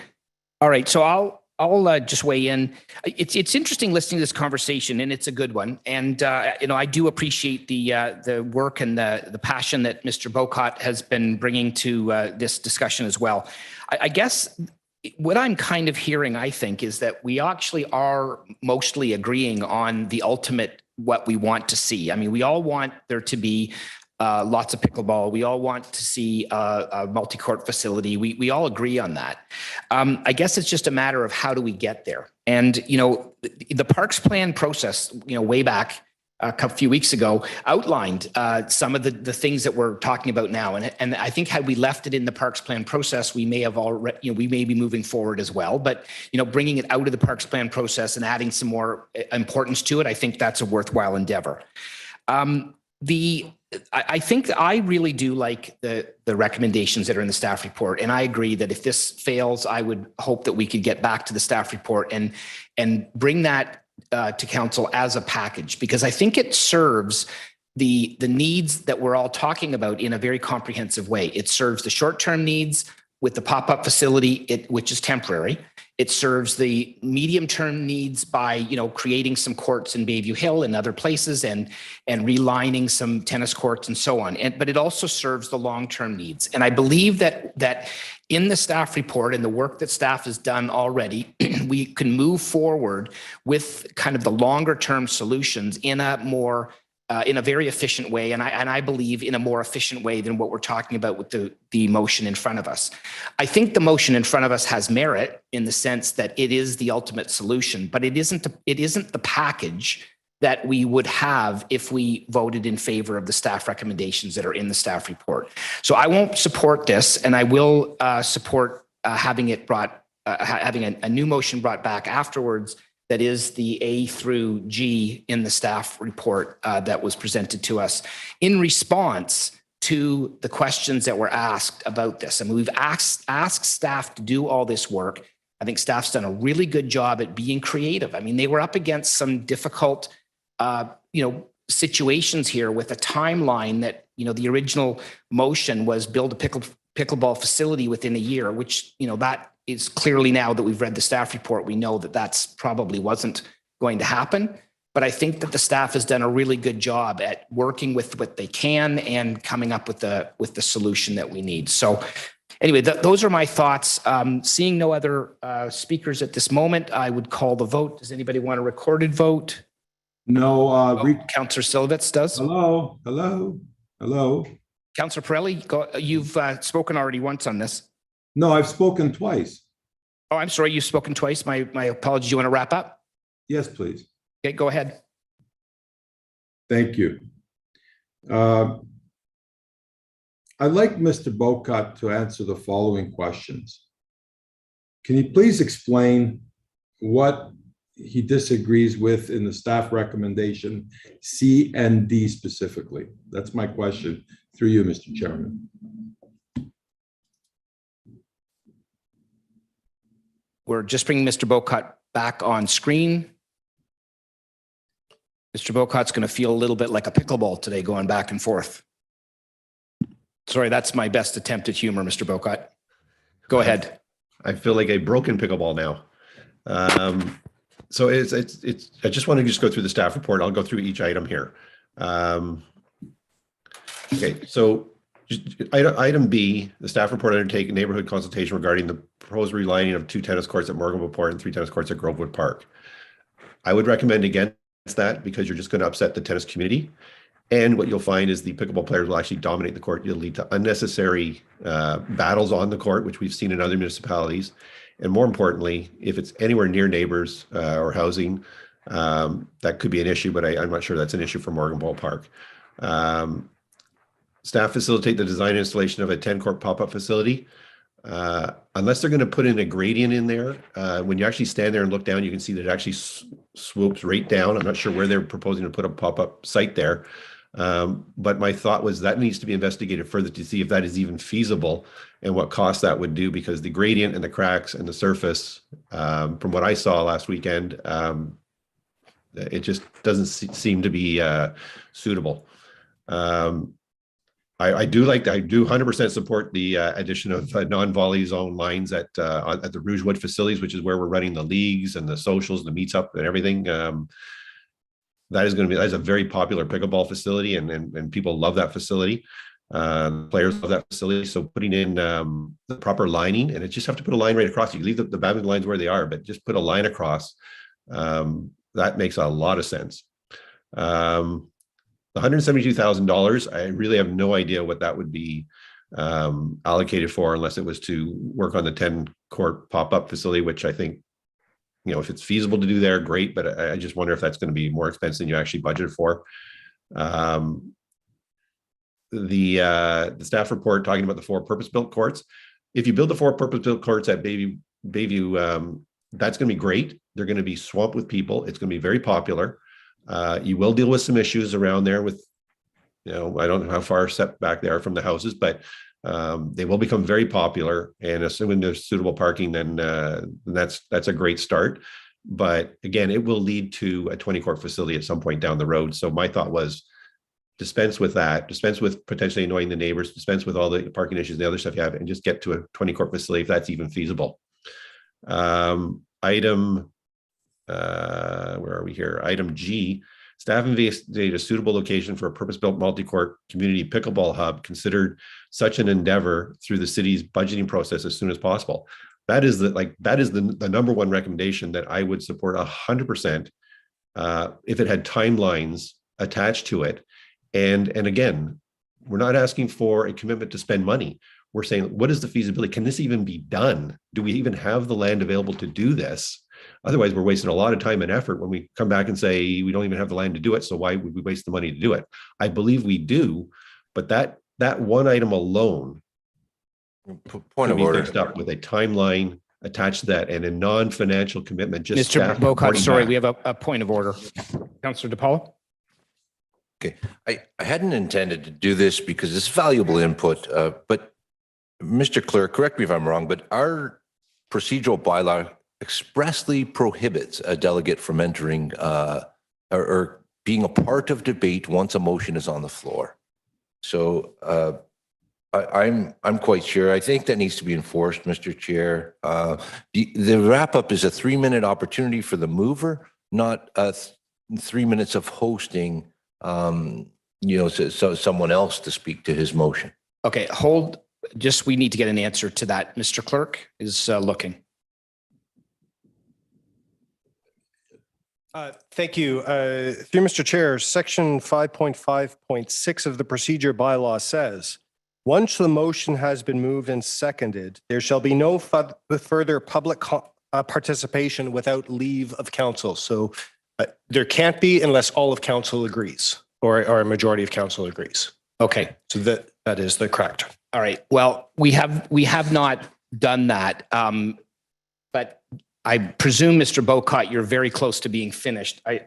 All right, so I'll just weigh in. It's interesting listening to this conversation, and it's a good one. And I do appreciate the work and the passion that Mr. Bocott has been bringing to this discussion as well. I guess what I'm kind of hearing, I think, is that we actually are mostly agreeing on the ultimate what we want to see. I mean, we all want there to be lots of pickleball. We all want to see a multi-court facility. We all agree on that. I guess it's just a matter of how do we get there. And, the parks plan process, way back a few weeks ago outlined some of the things that we're talking about now. And I think had we left it in the parks plan process, we may have already, we may be moving forward as well. But, bringing it out of the parks plan process and adding some more importance to it, I think that's a worthwhile endeavor. I think I really do like the recommendations that are in the staff report. And I agree that if this fails, I would hope that we could get back to the staff report and bring that to council as a package, because I think it serves the needs that we're all talking about in a very comprehensive way. It serves the short-term needs with the pop-up facility, which is temporary. It serves the medium-term needs by, creating some courts in Bayview Hill and other places and relining some tennis courts and so on. But it also serves the long-term needs. And I believe that in the staff report and the work that staff has done already, we can move forward with kind of the longer-term solutions in a very efficient way, and I believe in a more efficient way than what we're talking about with the motion in front of us. I think the motion in front of us has merit in the sense that it is the ultimate solution, but it isn't the package that we would have if we voted in favor of the staff recommendations that are in the staff report. So I won't support this, and I will support having a new motion brought back afterwards. That is the A through G in the staff report that was presented to us in response to the questions that were asked about this. I mean, we've asked staff to do all this work. I think staff's done a really good job at being creative. I mean, they were up against some difficult, situations here with a timeline that, the original motion was build a pickleball facility within a year, which, that is clearly, now that we've read the staff report, we know that that's probably wasn't going to happen. But I think that the staff has done a really good job at working with what they can and coming up with the solution that we need. So anyway, those are my thoughts. Seeing no other speakers at this moment, I would call the vote. Does anybody want a recorded vote? No. Councillor Silovitz does. Hello. Councillor Pirelli, you've spoken already once on this. No, I've spoken twice. Oh, I'm sorry. You've spoken twice. My apologies. You want to wrap up? Yes, please. Okay, go ahead. Thank you. I'd like Mr. Bocott to answer the following questions. Can you please explain what he disagrees with in the staff recommendation C and D specifically? That's my question through you, Mr. Chairman. we're just bringing Mr. Bocott back on screen. Mr. Bocott's going to feel a little bit like a pickleball today, going back and forth. Sorry, that's my best attempt at humor, Mr. Bocott. Go ahead. I feel like a broken pickleball now. So it's, I just want to just go through the staff report. I'll go through each item here. Okay, so item B, the staff report undertake a neighborhood consultation regarding the proposed relining of 2 tennis courts at Morganville Port and 3 tennis courts at Grovewood Park. I would recommend against that because you're just going to upset the tennis community. And what you'll find is the pickleball players will actually dominate the court. You'll lead to unnecessary battles on the court, which we've seen in other municipalities. And more importantly, if it's anywhere near neighbors or housing, that could be an issue, but I'm not sure that's an issue for Morganville Park. Staff facilitate the design and installation of a 10-court pop-up facility. Unless they're going to put in a gradient in there, when you actually stand there and look down, you can see that it actually swoops right down. I'm not sure where they're proposing to put a pop-up site there. But my thought was that needs to be investigated further to see if that is even feasible and what cost that would do, because the gradient and the cracks and the surface, from what I saw last weekend, it just doesn't seem to be suitable. I do 100% support the addition of non-volley zone lines at the Rougewood facilities, which is where we're running the leagues and the socials, the meets up and everything. That's a very popular pickleball facility, and people love that facility. Players love that facility. So putting in the proper lining, and it just have to put a line right across. You can leave the badminton lines where they are, but just put a line across. That makes a lot of sense. The $172,000, I really have no idea what that would be allocated for, unless it was to work on the 10-court pop-up facility, which I think, if it's feasible to do there, great. But I just wonder if that's going to be more expensive than you actually budgeted for. The staff report talking about the 4 purpose-built courts. If you build the 4 purpose-built courts at Bayview, that's going to be great. They're going to be swamped with people. It's going to be very popular. You will deal with some issues around there with, I don't know how far set back they are from the houses, but they will become very popular. And assuming there's suitable parking, then that's a great start. But again, it will lead to a 20-court facility at some point down the road. So my thought was dispense with that, dispense with potentially annoying the neighbors, dispense with all the parking issues, the other stuff you have, and just get to a 20-court facility if that's even feasible. Where are we here? Item G, staff investigate a suitable location for a purpose-built multi-court community pickleball hub, considered such an endeavor through the city's budgeting process as soon as possible. That is the number one recommendation that I would support 100% if it had timelines attached to it. And again, we're not asking for a commitment to spend money. We're saying, what is the feasibility? Can this even be done? Do we even have the land available to do this? Otherwise, we're wasting a lot of time and effort when we come back and say we don't even have the land to do it. So why would we waste the money to do it? I believe we do, but that one item alone point of order, fixed up with a timeline attached to that and a non-financial commitment. Just Mr. Bocott, sorry, we have a point of order. Councillor DePaulo. Okay, I hadn't intended to do this because it's valuable input, but Mr. Clerk, correct me if I'm wrong, but our procedural bylaw expressly prohibits a delegate from entering or being a part of debate once a motion is on the floor. So I'm quite sure. I think that needs to be enforced, Mr. Chair. The wrap up is a 3-minute opportunity for the mover, not 3 minutes of hosting. So someone else to speak to his motion. Okay, hold. Just we need to get an answer to that. Mr. Clerk is looking. Thank you. Through Mr. Chair, section 5.5.6 of the procedure bylaw says, once the motion has been moved and seconded, there shall be no further public participation without leave of council. So there can't be unless all of council agrees or a majority of council agrees. Okay. So that is the correct. All right. Well, we have not done that. But I presume, Mr. Bocott, you're very close to being finished. I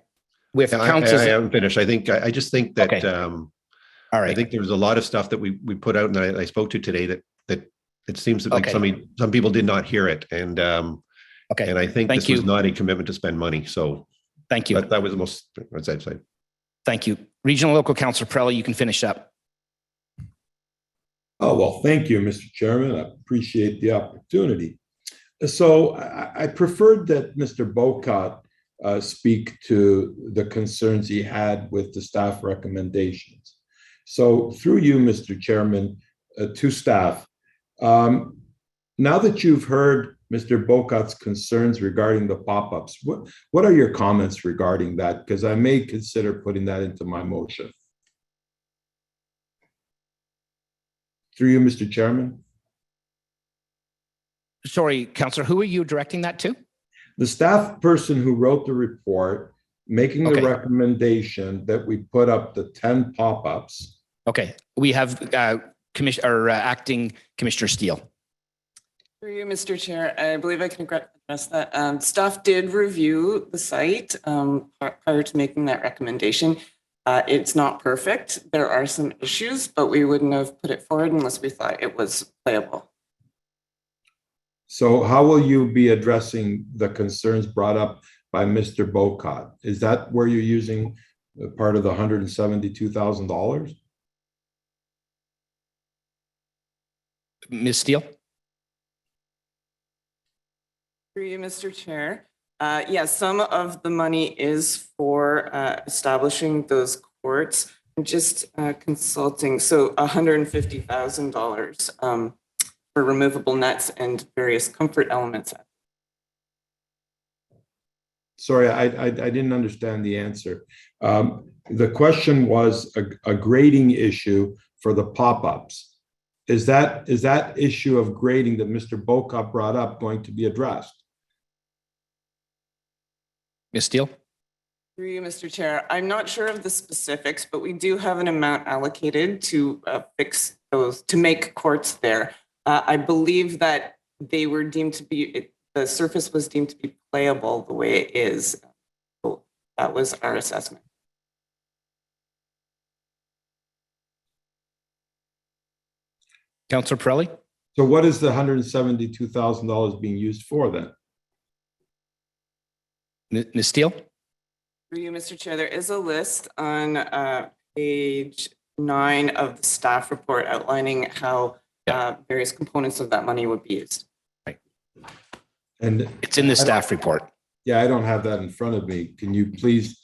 haven't finished. I just think that, okay. All right. I think there was a lot of stuff that we put out and I spoke to today that it seems like some people did not hear it. And Okay. And I think Thank this was you. not a commitment to spend money. So Thank you. that was the most, what I'd say. Thank you. Regional Local Councillor Pirelli, you can finish up. Oh, well, thank you, Mr. Chairman. I appreciate the opportunity. So I preferred that Mr. Bocott speak to the concerns he had with the staff recommendations. So through you, Mr. Chairman, to staff, now that you've heard Mr. Bocott's concerns regarding the pop-ups, what are your comments regarding that? Because I may consider putting that into my motion. Through you, Mr. Chairman. Sorry, Councillor, who are you directing that to? The staff person who wrote the report, making the Okay. recommendation that we put up the 10 pop-ups. Okay, we have Acting Commissioner Steele. Through you, Mr. Chair, I believe I can address that. Staff did review the site prior to making that recommendation. It's not perfect. There are some issues, but we wouldn't have put it forward unless we thought it was playable. So how will you be addressing the concerns brought up by Mr. Bocott? Is that where you're using part of the $172,000? Ms. Steele? Through you, Mr. Chair. Yes, some of the money is for establishing those courts and just consulting. So $150,000 for removable nets and various comfort elements. Sorry, I didn't understand the answer. The question was a grading issue for the pop-ups. Is that issue of grading that Mr. Bocott brought up going to be addressed? Ms. Steele? Through you, Mr. Chair. I'm not sure of the specifics, but we do have an amount allocated to fix those, to make courts there. I believe that they were deemed to be, the surface was deemed to be playable the way it is. So that was our assessment. Councillor Pirelli? So what is the $172,000 being used for then? Ms. Steele? Through you, Mr. Chair, there is a list on page 9 of the staff report outlining how various components of that money would be used. Right. And it's in the staff report. Yeah, I don't have that in front of me. Can you please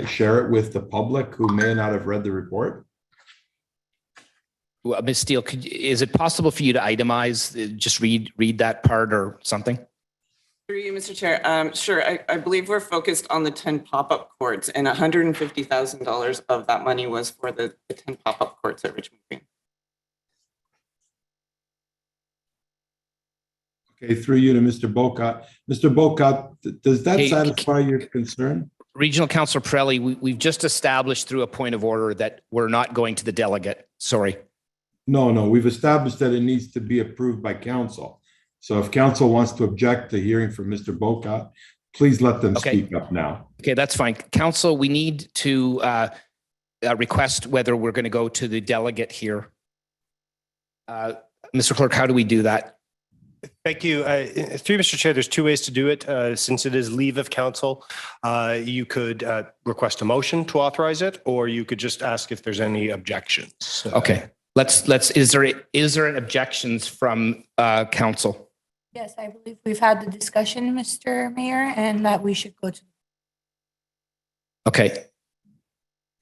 share it with the public who may not have read the report? Well, Ms. Steele, is it possible for you to itemize, just read that part or something? Through you, Mr. Chair. Sure. I believe we're focused on the 10 pop-up courts, and $150,000 of that money was for the 10 pop-up courts at Richmond Green. Okay, through you to Mr. Bocott. Mr. Bocott, does that satisfy your concern? Regional Councillor Pirelli, we've just established through a point of order that we're not going to the delegate. Sorry. No, we've established that it needs to be approved by council. So if council wants to object to hearing from Mr. Bocott, please let them speak up now. Okay, that's fine. Council, we need to request whether we're going to go to the delegate here. Mr. Clerk, how do we do that? Thank you. Through Mr. Chair, there's two ways to do it. Since it is leave of council, you could request a motion to authorize it, or you could just ask if there's any objections. Okay, is there an objections from council? Yes, I believe we've had the discussion, Mr. Mayor, and that we should go to. Okay.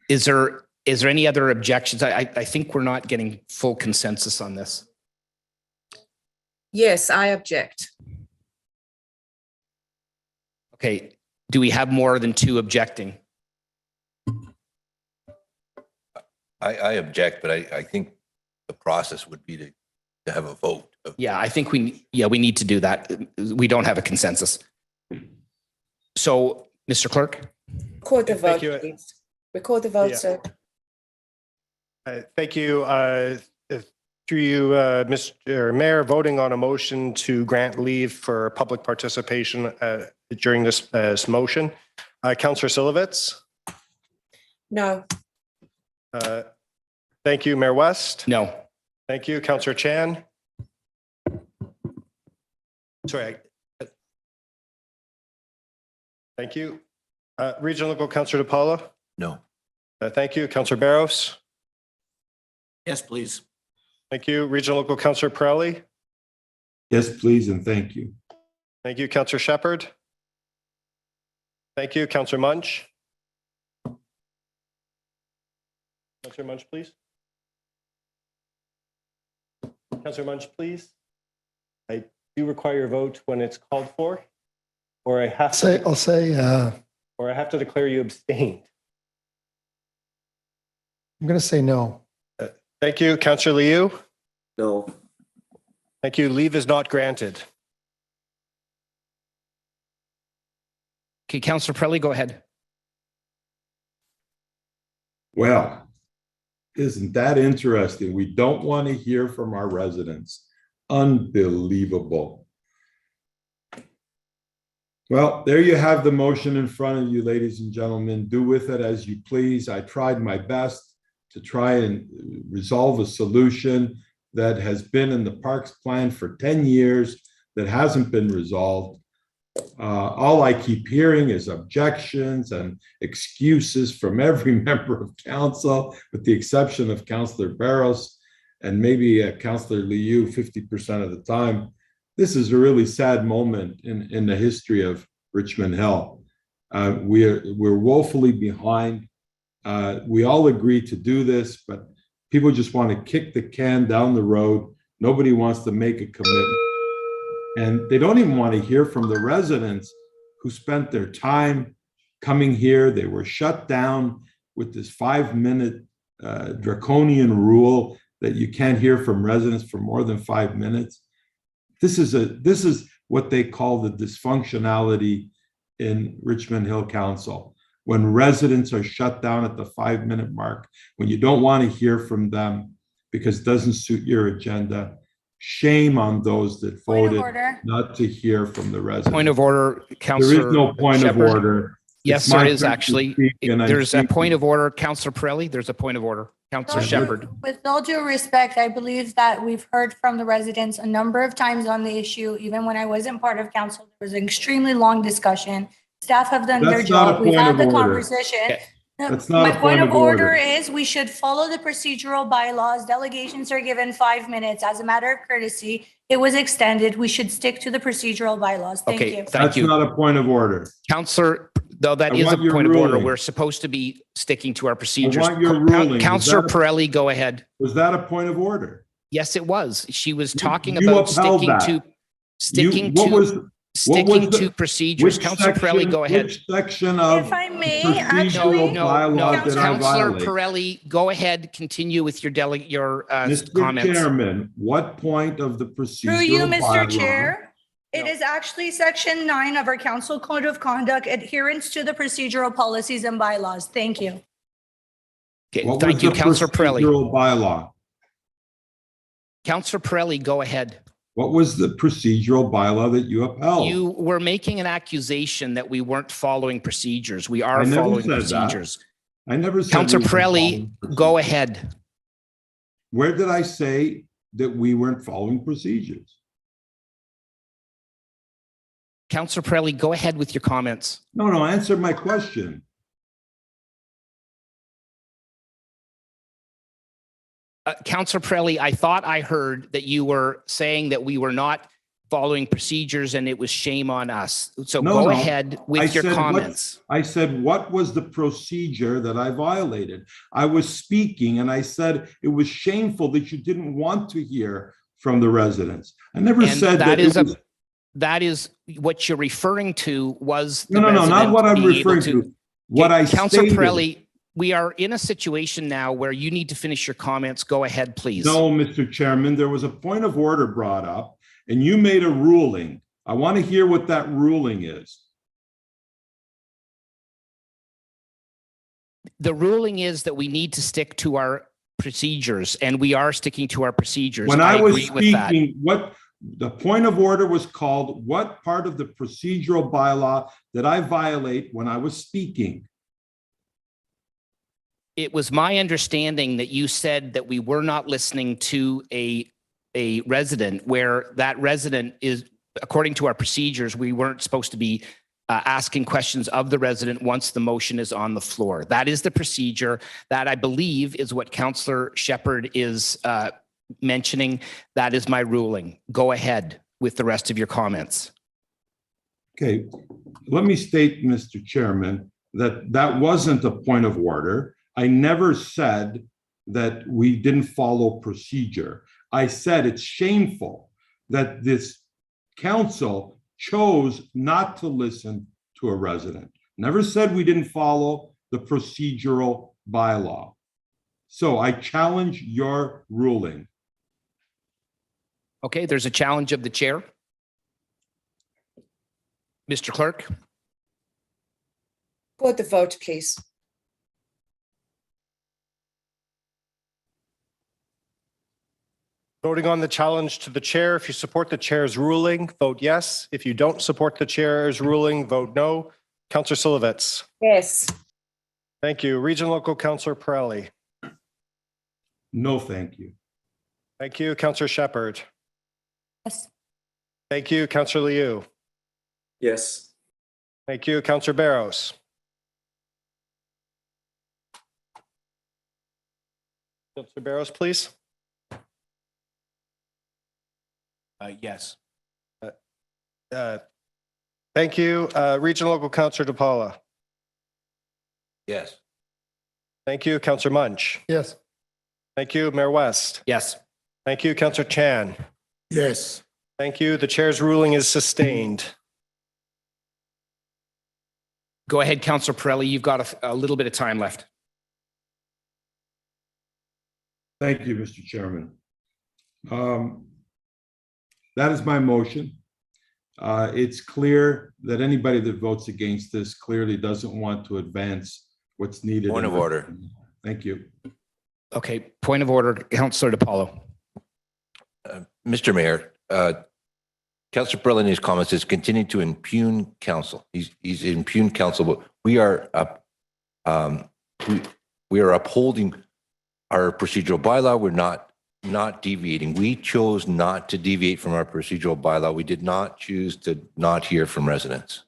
Is there any other objections? I think we're not getting full consensus on this. Yes, I object. Okay. Do we have more than two objecting? I object, but I think the process would be to have a vote. Yeah, I think we need to do that. We don't have a consensus. So, Mr. Clerk? Record the vote, please. Record the vote, sir. Thank you. Through you, Mr. Mayor, voting on a motion to grant leave for public participation during this motion. Councillor Silovitz? No. Thank you, Mayor West? No. Thank you, Councillor Chan? Sorry, Thank you. Regional Local Councillor DePaula. No. Thank you. Councillor Barros. Yes, please. Thank you. Regional Local Councillor Pirelli. Yes, please, and thank you. Thank you. Councillor Shepherd. Thank you. Councillor Munch. Councillor Munch, please. Councillor Munch, please. I do require your vote when it's called for, or I have to. I'll say, Or I have to declare you abstained. I'm going to say no. Thank you. Councillor Liu. No. Thank you. Leave is not granted. Okay, Councillor Pirelli, go ahead. Well, isn't that interesting? We don't want to hear from our residents. Unbelievable. Well, there you have the motion in front of you, ladies and gentlemen. Do with it as you please. I tried my best to try and resolve a solution that has been in the parks plan for 10 years that hasn't been resolved. All I keep hearing is objections and excuses from every member of council, with the exception of Councillor Barros and maybe Councillor Liu 50% of the time. This is a really sad moment in the history of Richmond Hill. We're woefully behind. We all agree to do this, but people just want to kick the can down the road. Nobody wants to make a commitment. And they don't even want to hear from the residents who spent their time coming here. They were shut down with this 5-minute draconian rule that you can't hear from residents for more than 5 minutes. This is what they call the dysfunctionality in Richmond Hill Council. When residents are shut down at the 5-minute mark, when you don't want to hear from them because it doesn't suit your agenda. Shame on those that voted not to hear from the residents. Point of order, Councillor There is no point Shepherd. of order. Yes, It's my there is turn to actually. speak, and I'm There's a speaking. point of order, Councillor Pirelli. There's a point of order. Councillor Shepherd. With all due respect, I believe that we've heard from the residents a number of times on the issue. Even when I wasn't part of council, there was an extremely long discussion. Staff have done their That's not a job. We've point had of the order. conversation. Okay. That's not My a point of order order. is we should follow the procedural bylaws. Delegations are given 5 minutes. As a matter of courtesy, it was extended. We should stick to the procedural bylaws. Thank Okay, you. thank you. That's not a point of order. Councillor, though that I is a want your point of order, ruling. we're supposed to be sticking to our procedures. want your ruling. Councillor Was that Pirelli, go ahead. Was that a point of order? Yes, it was. She was talking you about upheld sticking that. to procedures. Which Councillor Pirelli, go ahead. Which section of If I may, procedural bylaw did I Councillor violate? Pirelli, go ahead, continue with your Mr. comments. Chairman, what point of the procedural Through you, Mr. bylaw- Chair. It is actually section 9 of our council code of conduct, adherence to the procedural policies and bylaws. Thank you. Okay, What thank was you, the Councillor Pirelli. procedural bylaw? Councillor Pirelli, go ahead. What was the procedural bylaw that you upheld? You were making an accusation that we weren't following procedures. We I are never following said that. procedures. I never said. Councillor we were Pirelli, following procedures. go ahead. Where did I say that we weren't following procedures? Councillor Pirelli, go ahead with your comments. No, answer my question. Councillor Pirelli, I thought I heard that you were saying that we were not following procedures and it was shame on us. So go ahead with your I said, comments. I said, what was the procedure that I violated? I was speaking and I said it was shameful that you didn't want to hear from the residents. I never And said that. that is what you're referring to was No, not what I'm referring to. What I Councillor stated. Pirelli, we are in a situation now where you need to finish your comments. Go ahead, please. No, Mr. Chairman, there was a point of order brought up and you made a ruling. I want to hear what that ruling is. The ruling is that we need to stick to our procedures, and we are sticking to our procedures. When I was agree with that. speaking, what the point of order was called, what part of the procedural bylaw did I violate when I was speaking? It was my understanding that you said that we were not listening to a resident, where that resident is, according to our procedures, we weren't supposed to be asking questions of the resident once the motion is on the floor. That is the procedure. That, I believe, is what Councillor Shepherd is mentioning. That is my ruling. Go ahead with the rest of your comments. Okay, let me state, Mr. Chairman, that that wasn't a point of order. I never said that we didn't follow procedure. I said it's shameful that this council chose not to listen to a resident. Never said we didn't follow the procedural bylaw. So I challenge your ruling. Okay, there's a challenge of the chair. Mr. Clerk? Record the vote, please. Voting on the challenge to the chair. If you support the chair's ruling, vote yes. If you don't support the chair's ruling, vote no. Councillor Silovitz. Yes. Thank you. Regional Local Councillor Pirelli. No, thank you. Thank you. Councillor Shepherd. Yes. Thank you. Councillor Liu. Yes. Thank you. Councillor Barros. Councillor Barros, please. Yes. Thank you. Regional Local Councillor DePaula. Yes. Thank you. Councillor Munch. Yes. Thank you. Mayor West. Yes. Thank you. Councillor Chan. Yes. Thank you. The chair's ruling is sustained. Go ahead, Councillor Pirelli. You've got a little bit of time left. Thank you, Mr. Chairman. That is my motion. It's clear that anybody that votes against this clearly doesn't want to advance what's needed. Point of order. Thank you. Okay, point of order, Councillor DePaulo. Mr. Mayor, Councillor Pirelli in his comments is continuing to impugn council. He's impugned council, but we are upholding our procedural bylaw. We're not deviating. We chose not to deviate from our procedural bylaw. We did not choose to not hear from residents.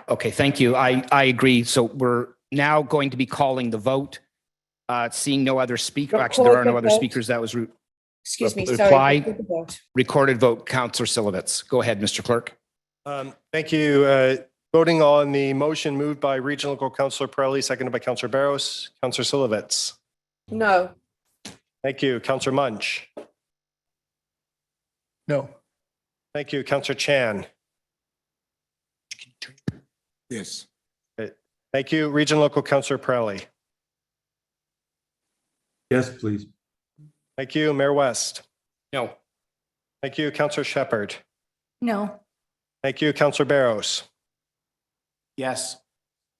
Okay, thank you. I agree. So we're now going to be calling the vote. Seeing no other speaker. Actually, there are no other speakers. That was Excuse me. reply. Sorry. Recorded vote. Councillor Silovitz. Go ahead, Mr. Clerk. Thank you. Voting on the motion moved by Regional Local Councillor Pirelli, seconded by Councillor Barros. Councillor Silovitz. No. Thank you. Councillor Munch. No. Thank you. Councillor Chan. Yes. Thank you. Regional Local Councillor Pirelli. Yes, please. Thank you. Mayor West. No. Thank you. Councillor Shepherd. No. Thank you. Councillor Barros. Yes.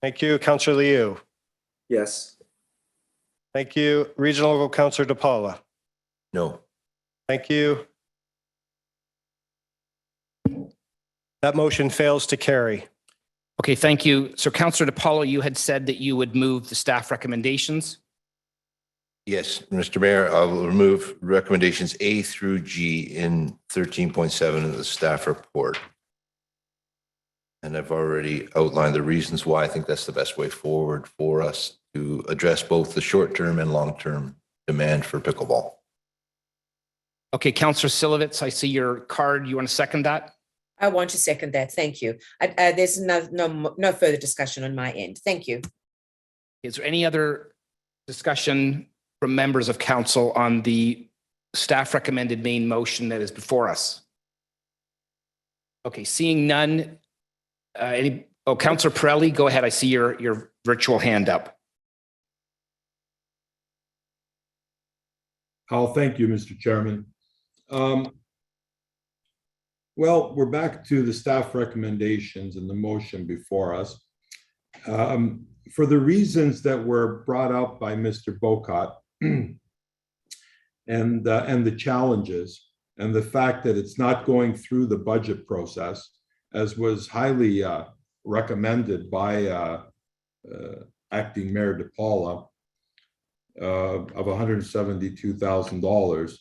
Thank you. Councillor Liu. Yes. Thank you. Regional Local Councillor DePaula. No. Thank you. That motion fails to carry. Okay, thank you. So Councillor DePaulo, you had said that you would move the staff recommendations. Yes, Mr. Mayor, I will remove recommendations A through G in 13.7 of the staff report. And I've already outlined the reasons why I think that's the best way forward for us to address both the short-term and long-term demand for pickleball. Okay, Councillor Silovitz, I see your card. You want to second that? I want to second that. Thank you. There's no further discussion on my end. Thank you. Is there any other discussion from members of council on the staff recommended main motion that is before us? Okay, seeing none. Councillor Pirelli, go ahead. I see your virtual hand up. Thank you, Mr. Chairman. Well, we're back to the staff recommendations and the motion before us. For the reasons that were brought up by Mr. Bocat and the challenges and the fact that it's not going through the budget process, as was highly recommended by Acting Mayor DePaula, of $172,000,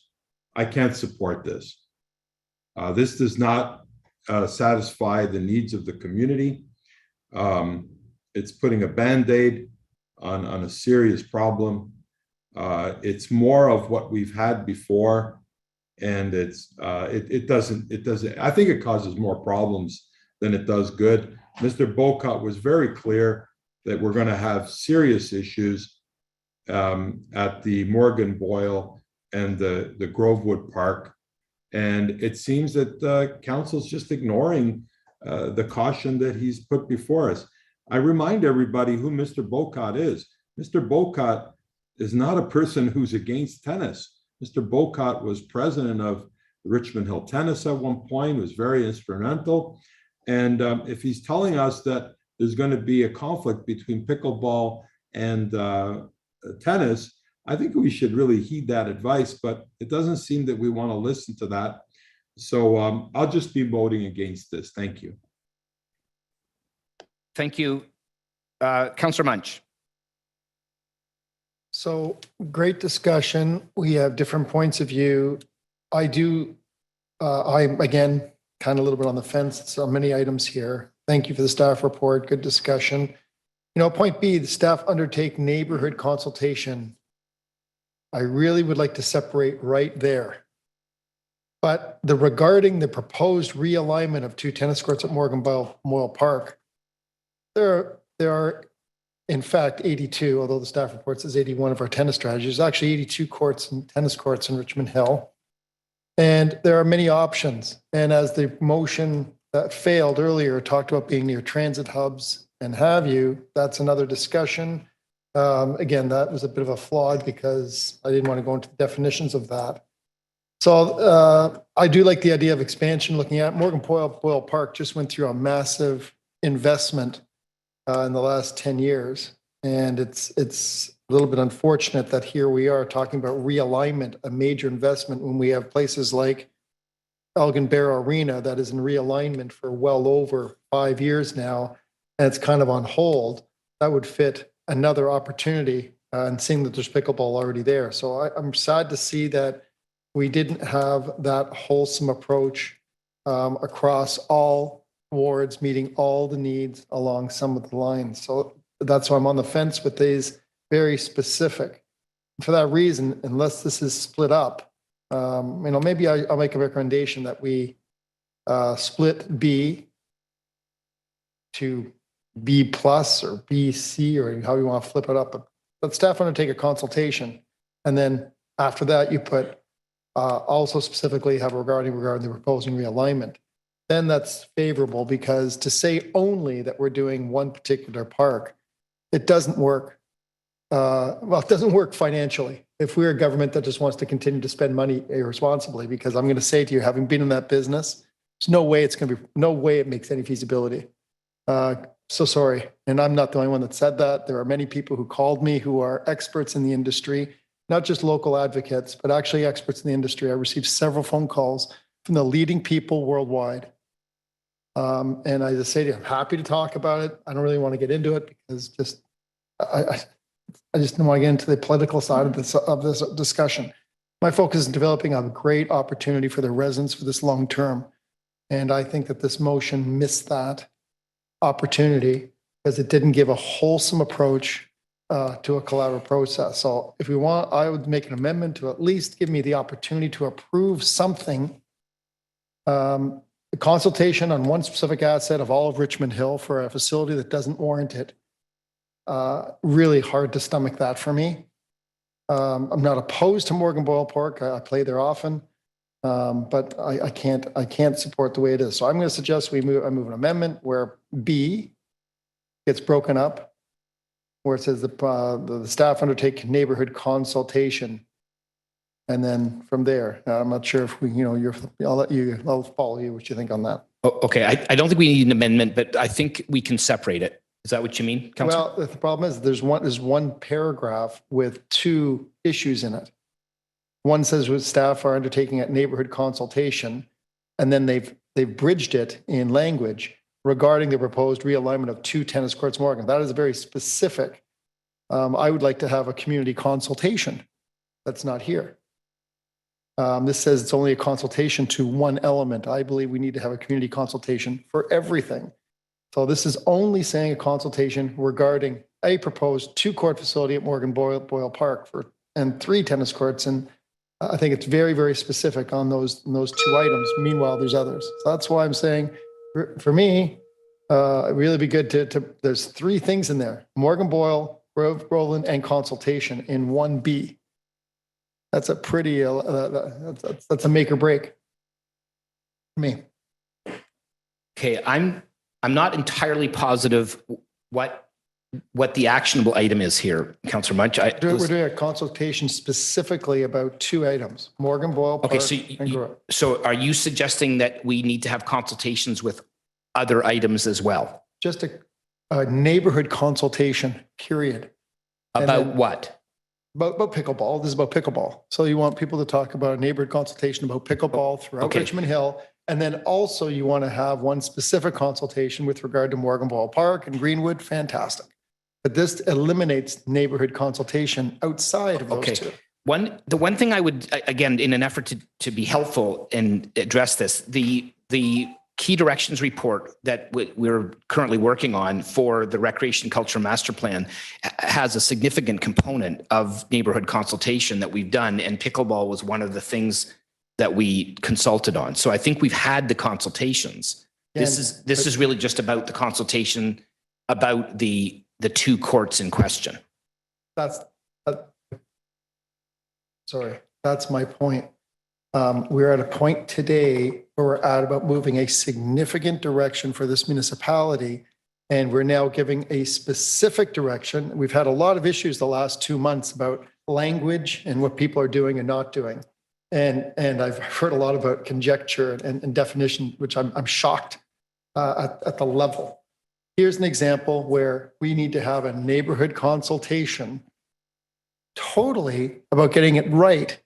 I can't support this. This does not satisfy the needs of the community. It's putting a Band-Aid on a serious problem. It's more of what we've had before, and it doesn't, I think it causes more problems than it does good. Mr. Bocat was very clear that we're going to have serious issues at the Morgan Boyle and the Grovewood Park. And it seems that council's just ignoring the caution that he's put before us. I remind everybody who Mr. Bocat is. Mr. Bocat is not a person who's against tennis. Mr. Bocat was president of Richmond Hill Tennis at one point, was very instrumental. And if he's telling us that there's going to be a conflict between pickleball and tennis, I think we should really heed that advice, but it doesn't seem that we want to listen to that. So I'll just be voting against this. Thank you. Thank you. Councillor Munch. So great discussion. We have different points of view. I'm again, kind of a little bit on the fence. So many items here. Thank you for the staff report. Good discussion. You know, point B, the staff undertake neighborhood consultation. I really would like to separate right there. But regarding the proposed realignment of 2 tennis courts at Morgan Boyle Park, there are in fact 82, although the staff report says 81 of our tennis strategies, actually 82 courts and tennis courts in Richmond Hill. And there are many options. And as the motion that failed earlier talked about being near transit hubs and have you, that's another discussion. Again, that was a bit of a flawed because I didn't want to go into the definitions of that. So I do like the idea of expansion. Looking at Morgan Boyle Park just went through a massive investment in the last 10 years. And it's a little bit unfortunate that here we are talking about realignment, a major investment, when we have places like Elgin Barrow Arena that is in realignment for well over 5 years now, and it's kind of on hold. That would fit another opportunity, and seeing that there's pickleball already there. So I'm sad to see that we didn't have that wholesome approach across all wards, meeting all the needs along some of the lines. So that's why I'm on the fence with these very specific. For that reason, unless this is split up, maybe I'll make a recommendation that we split B to B plus or BC or how you want to flip it up. But staff undertake a consultation, and then after that you put also specifically have regarding the proposing realignment. Then that's favorable, because to say only that we're doing one particular park, it doesn't work. It doesn't work financially if we're a government that just wants to continue to spend money irresponsibly, because I'm going to say to you, having been in that business, there's no way it makes any feasibility. So sorry. And I'm not the only one that said that. There are many people who called me who are experts in the industry, not just local advocates, but actually experts in the industry. I received several phone calls from the leading people worldwide. And I just say to you, I'm happy to talk about it. I don't really want to get into it because I just don't want to get into the political side of this discussion. My focus is developing a great opportunity for the residents for this long term. And I think that this motion missed that opportunity because it didn't give a wholesome approach to a collaborative process. So if we want, I would make an amendment to at least give me the opportunity to approve something. A consultation on one specific asset of all of Richmond Hill for a facility that doesn't warrant it. Really hard to stomach that for me. I'm not opposed to Morgan Boyle Park. I play there often, but I can't support the way it is. So I'm going to suggest I move an amendment where B gets broken up, where it says the staff undertake neighborhood consultation, and then from there, I'm not sure if I'll follow you what you think on that. Oh, okay, I don't think we need an amendment, but I think we can separate it. Is that what you mean, Councillor? Well, the problem is there's one paragraph with 2 issues in it. One says with staff are undertaking a neighborhood consultation, and then they've bridged it in language regarding the proposed realignment of 2 tennis courts Morgan. That is very specific. I would like to have a community consultation. That's not here. This says it's only a consultation to one element. I believe we need to have a community consultation for everything. So this is only saying a consultation regarding a proposed 2-court facility at Morgan Boyle Park and 3 tennis courts. And I think it's very, very specific on those 2 items. Meanwhile, there's others. So that's why I'm saying, for me, it'd really be good to there's 3 things in there: Morgan Boyle, Roland, and consultation in 1B. That's a pretty, that's a make or break for me. Okay, I'm not entirely positive what the actionable item is here, Councillor Munch. We're doing a consultation specifically about 2 items: Morgan Boyle Park and Grove. So are you suggesting that we need to have consultations with other items as well? Just a neighborhood consultation, period. About what? About pickleball. This is about pickleball. So you want people to talk about a neighborhood consultation about pickleball throughout Richmond Hill. And then also you want to have one specific consultation with regard to Morgan Boyle Park and Greenwood. Fantastic. But this eliminates neighborhood consultation outside of those 2. The one thing I would, again, in an effort to be helpful and address this, the key directions report that we're currently working on for the Recreation Culture Master Plan has a significant component of neighborhood consultation that we've done, and pickleball was one of the things that we consulted on. So I think we've had the consultations. This is really just about the consultation about the 2 courts in question. Sorry, that's my point. We're at a point today where we're at about moving a significant direction for this municipality, and we're now giving a specific direction. We've had a lot of issues the last 2 months about language and what people are doing and not doing. And I've heard a lot about conjecture and definition, which I'm shocked at the level. Here's an example where we need to have a neighborhood consultation totally about getting it right.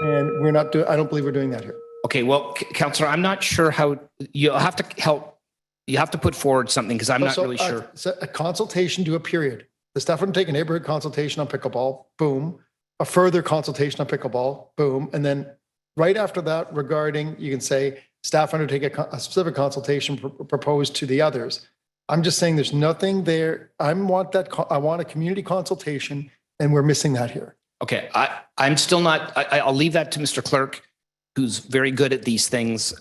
And we're not doing, I don't believe we're doing that here. Okay, well, Councillor, I'm not sure how, you'll have to help, you have to put forward something because I'm not really sure. So a consultation to a period. The staff would take a neighborhood consultation on pickleball, boom. A further consultation on pickleball, boom. And then right after that, regarding, you can say, staff undertake a specific consultation proposed to the others. I'm just saying there's nothing there. I want a community consultation, and we're missing that here. Okay, I'm still not, I'll leave that to Mr. Clerk, who's very good at these things.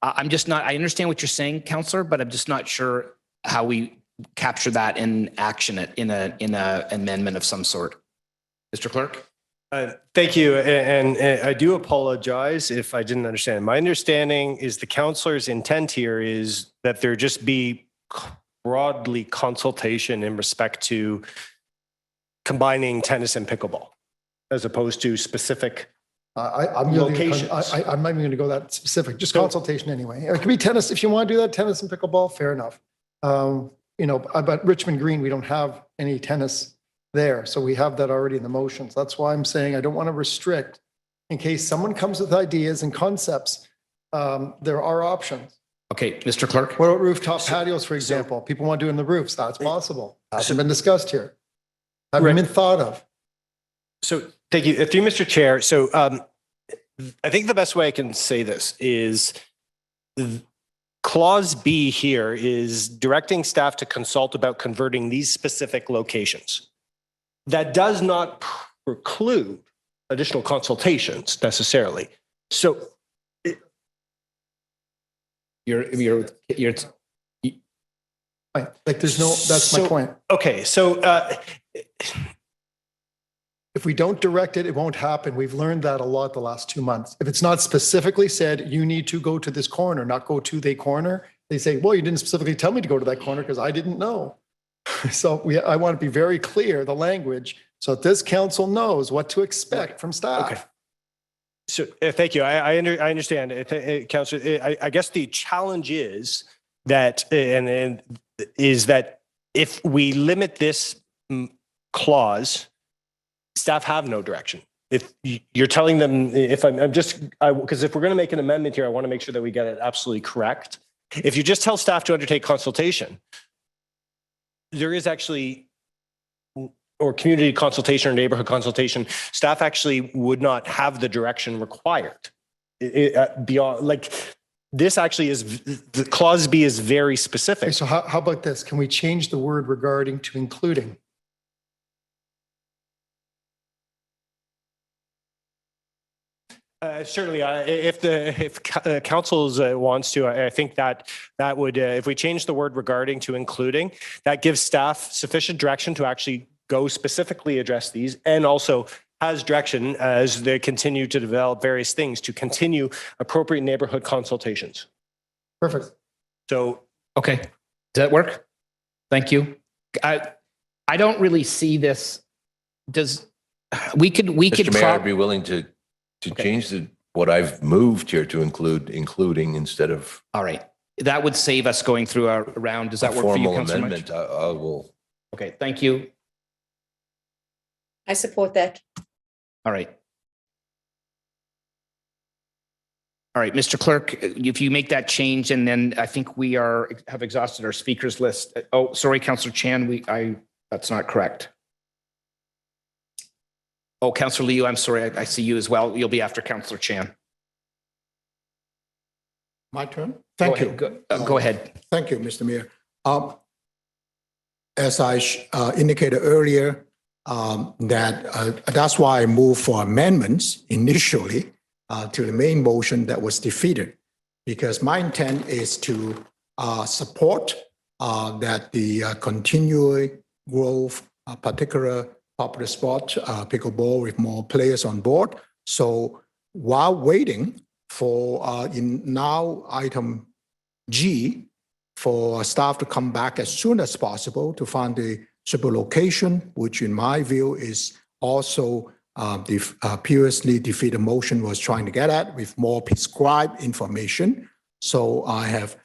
I'm just not, I understand what you're saying, Councillor, but I'm just not sure how we capture that and action it in a amendment of some sort. Mr. Clerk? Thank you. And I do apologize if I didn't understand. My understanding is the councillor's intent here is that there just be broadly consultation in respect to combining tennis and pickleball, as opposed to specific locations. I'm not even going to go that specific, just consultation anyway. It could be tennis. If you want to do that, tennis and pickleball, fair enough. But Richmond Green, we don't have any tennis there. So we have that already in the motions. That's why I'm saying I don't want to restrict in case someone comes with ideas and concepts. There are options. Okay, Mr. Clerk. What about rooftop patios, for example? People want to do in the roofs. That's possible. Hasn't been discussed here. Haven't been thought of. So thank you. Through Mr. Chair. So I think the best way I can say this is Clause B here is directing staff to consult about converting these specific locations. That does not preclude additional consultations necessarily. So like there's no, that's my point. Okay. So if we don't direct it, it won't happen. We've learned that a lot the last 2 months. If it's not specifically said, you need to go to this corner, not go to the corner. They say, well, you didn't specifically tell me to go to that corner because I didn't know. So I want to be very clear, the language, so that this council knows what to expect from staff. Okay. So thank you. I understand, Councillor. I guess the challenge is that, is that if we limit this clause, staff have no direction. If you're telling them, if because if we're going to make an amendment here, I want to make sure that we get it absolutely correct. If you just tell staff to undertake consultation, there is actually, or community consultation or neighborhood consultation, staff actually would not have the direction required. Beyond, like, this actually is, the clause B is very specific. Okay, so how about this? Can we change the word regarding to including? Certainly, if councils wants to, I think that would, if we change the word regarding to including, that gives staff sufficient direction to actually go specifically address these, and also has direction as they continue to develop various things to continue appropriate neighborhood consultations. Perfect. So, okay, does that work? Thank you. I don't really see this. Does we could Mr. Mayor, I'd be willing to change what I've moved here to include including instead of. All right, that would save us going through a round. Does that work for you, Formal Councillor amendment. I will. Okay, thank you. I support that. All right. All right, Mr. Clerk, if you make that change, and then I think we have exhausted our speakers list. Oh, sorry, Councillor Chan, that's not correct. Oh, Councillor Liu, I'm sorry, I see you as well. You'll be after Councillor Chan. My turn? Thank you. Go ahead. Thank you, Mr. Mayor. As I indicated earlier, that's why I moved for amendments initially to the main motion that was defeated, because my intent is to support that the continuing growth, particular popular sport, pickleball, with more players on board. So while waiting for in now item G, for staff to come back as soon as possible to find the super location, which in my view is also the previously defeated motion was trying to get at, with more prescribed information. So I have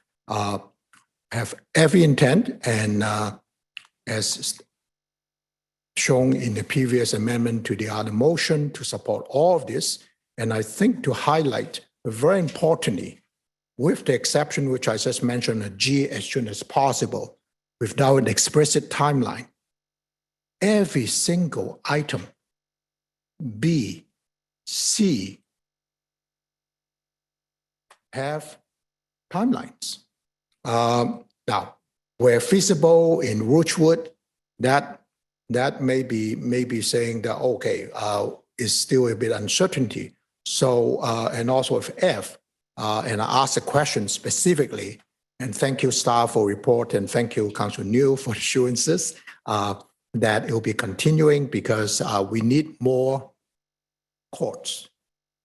every intent, and as shown in the previous amendment to the other motion, to support all of this. And I think to highlight very importantly, with the exception which I just mentioned, a G as soon as possible, without an explicit timeline, every single item, B, C, have timelines. Now, where feasible in Rougewood, that may be saying that, okay, is still a bit uncertainty. So, and also with F, and I asked a question specifically, and thank you staff for report, and thank you Councillor New for assurances that it will be continuing, because we need more courts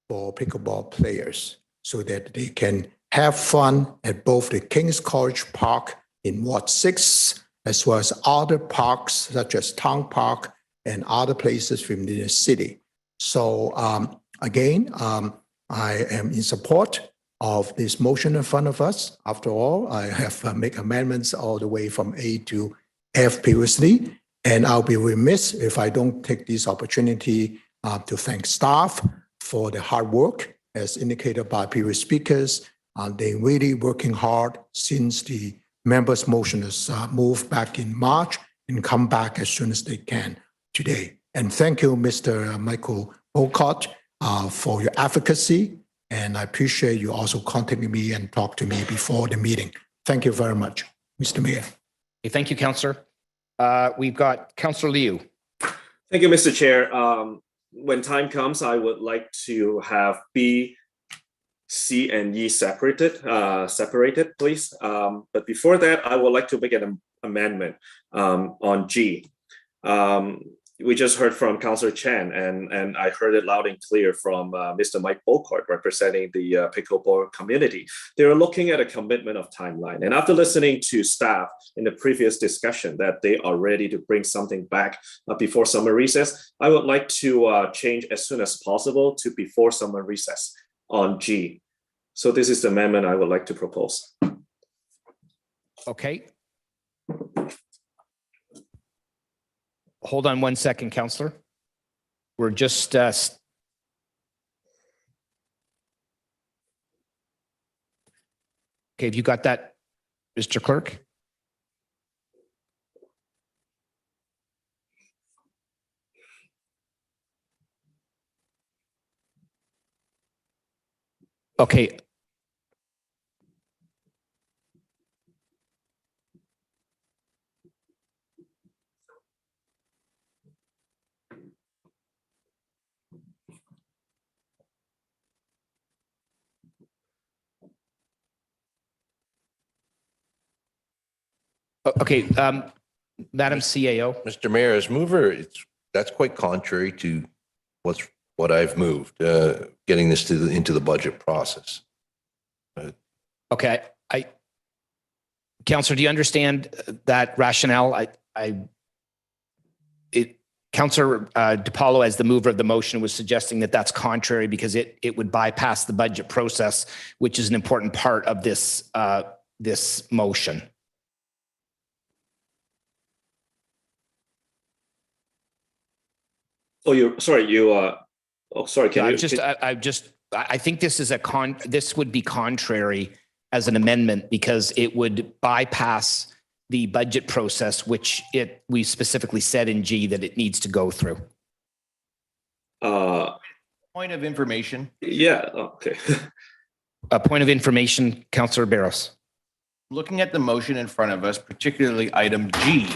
for pickleball players so that they can have fun at both the King's College Park in Ward 6, as well as other parks such as Town Park and other places within the city. So again, I am in support of this motion in front of us. After all, I have made amendments all the way from A to F previously, and I'll be remiss if I don't take this opportunity to thank staff for the hard work, as indicated by previous speakers. They're really working hard since the members' motion is moved back in March and come back as soon as they can today. And thank you, Mr. Michael Olcott, for your advocacy. And I appreciate you also contacting me and talk to me before the meeting. Thank you very much, Mr. Mayor. Okay, thank you, Councillor. We've got Councillor Liu. Thank you, Mr. Chair. When time comes, I would like to have B, C, and E separated, please. But before that, I would like to make an amendment on G. We just heard from Councillor Chan, and I heard it loud and clear from Mr. Mike Bolcourt, representing the pickleball community. They're looking at a commitment of timeline. And after listening to staff in the previous discussion that they are ready to bring something back before summer recess, I would like to change as soon as possible to before summer recess on G. So this is the amendment I would like to propose. Okay. Hold on one second, Councillor. We're just okay, have you got that, Mr. Clerk? Okay. Okay, Madam CAO. Mr. Mayor, as mover, that's quite contrary to what I've moved, getting this into the budget process. Okay, Councillor, do you understand that rationale? Councillor DiPaolo, as the mover of the motion, was suggesting that that's contrary because it would bypass the budget process, which is an important part of this this motion. Oh, sorry. I think this is this would be contrary as an amendment because it would bypass the budget process, which we specifically said in G that it needs to go through. Point of information. Yeah, okay. A point of information, Councillor Barros. Looking at the motion in front of us, particularly item G,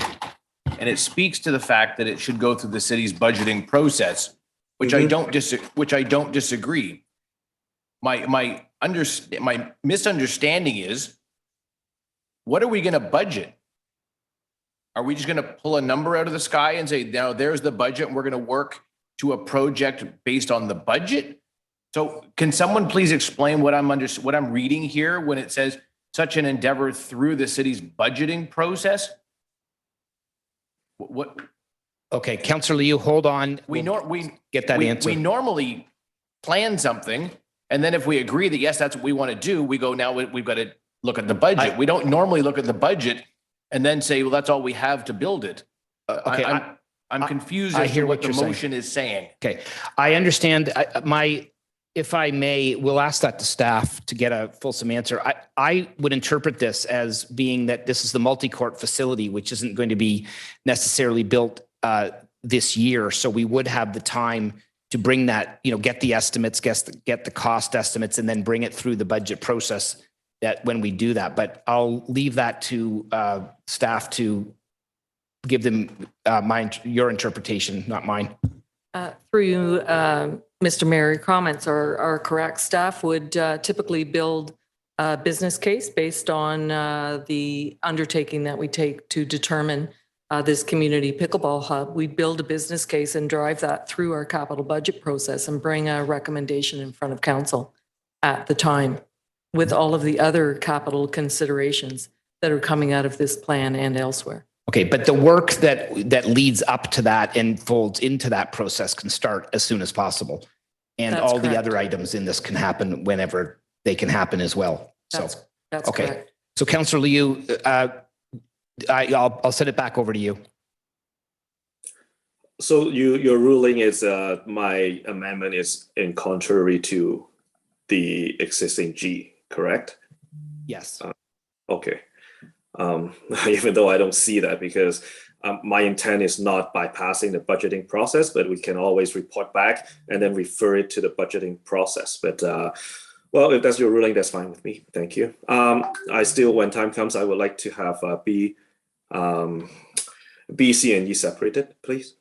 and it speaks to the fact that it should go through the city's budgeting process, which I don't disagree. My misunderstanding is, what are we going to budget? Are we just going to pull a number out of the sky and say, now there's the budget and we're going to work to a project based on the budget? So can someone please explain what I'm reading here when it says such an endeavor through the city's budgeting process? What? Okay, Councillor Liu, hold on. We get that answer. We normally plan something, and then if we agree that yes, that's what we want to do, we go, now we've got to look at the budget. We don't normally look at the budget and then say, well, that's all we have to build it. Okay, I'm confused I as to hear what what the you're motion is saying. Okay, I understand. If I may, we'll ask that to staff to get a fulsome answer. I would interpret this as being that this is the multi-court facility, which isn't going to be necessarily built this year. So we would have the time to bring that, get the estimates, get the cost estimates, and then bring it through the budget process that when we do that. But I'll leave that to staff to give them your interpretation, not mine. Through you, Mr. Mayor, your comments are correct. Staff would typically build a business case based on the undertaking that we take to determine this community pickleball hub. We build a business case and drive that through our capital budget process and bring a recommendation in front of council at the time with all of the other capital considerations that are coming out of this plan and elsewhere. Okay, but the work that leads up to that and folds into that process can start as soon as possible. And That's all correct. the other items in this can happen whenever they can happen as well. That's okay. correct. So Councillor Liu, I'll send it back over to you. So your ruling is my amendment is in contrary to the existing G, correct? Yes. Okay. Even though I don't see that, because my intent is not bypassing the budgeting process, but we can always report back and then refer it to the budgeting process. But well, if that's your ruling, that's fine with me. Thank you. I still, when time comes, I would like to have B, C, and E separated, please.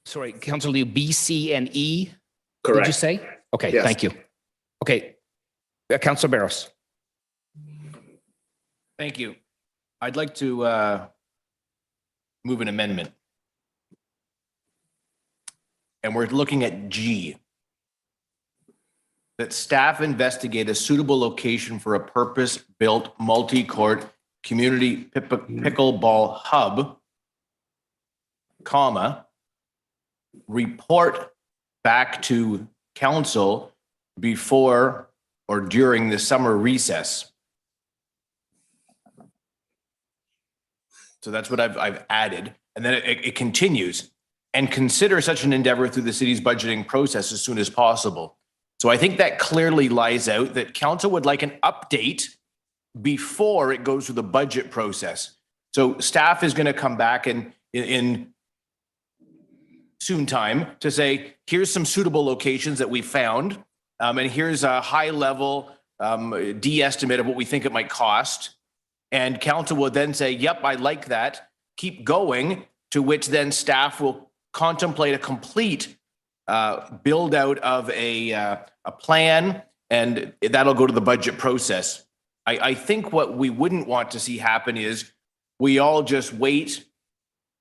Sorry, Councillor Liu, B, C, and E? Correct. Did you say? Okay, Yes. Thank you. Okay, Councillor Barros. Thank you. I'd like to move an amendment. And we're looking at G. That staff investigate a suitable location for a purpose-built multi-court community pickleball hub, comma, report back to council before or during the summer recess. So that's what I've added. And then it continues, and consider such an endeavor through the city's budgeting process as soon as possible. So I think that clearly lies out that council would like an update before it goes through the budget process. So staff is going to come back in soon time to say, here's some suitable locations that we found. and here's a high level de-estimate of what we think it might cost. And council will then say, yep, I like that. Keep going, to which then staff will contemplate a complete build out of a plan, and that'll go to the budget process. I think what we wouldn't want to see happen is we all just wait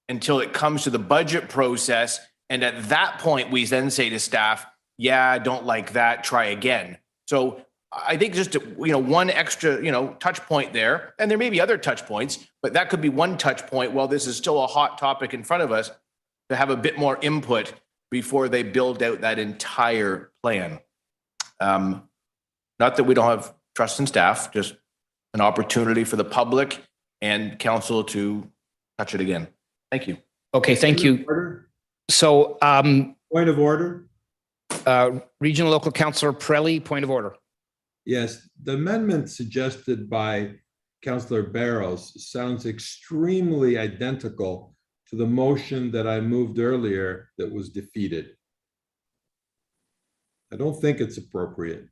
until it comes to the budget process. And at that point, we then say to staff, yeah, I don't like that, try again. So I think just, one extra, touch point there, and there may be other touch points, but that could be one touch point while this is still a hot topic in front of us, to have a bit more input before they build out that entire plan. Not that we don't have trust in staff, just an opportunity for the public and council to touch it again. Thank you. Okay, thank you. So, Point of order? Regional Local Councillor Pirelli, point of order. Yes, the amendment suggested by Councillor Barros sounds extremely identical to the motion that I moved earlier that was defeated. I don't think it's appropriate.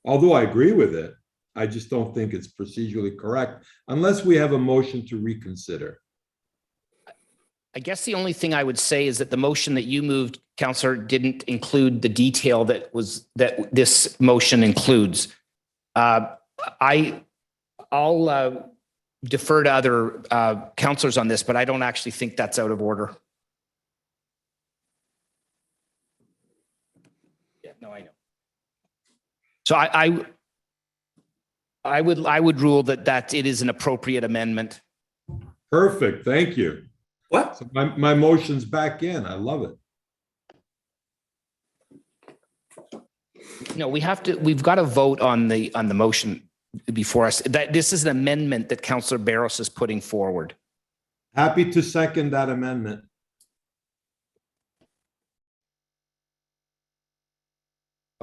Although I agree with it, I just don't think it's procedurally correct unless we have a motion to reconsider. I guess the only thing I would say is that the motion that you moved, Councillor, didn't include the detail that this motion includes. I'll defer to other councillors on this, but I don't actually think that's out of order. Yeah, no, I know. So I would rule that it is an appropriate amendment. Perfect, thank you. What? So my motion's back in. I love it. No, we've got to vote on the motion before us. This is an amendment that Councillor Barros is putting forward. Happy to second that amendment.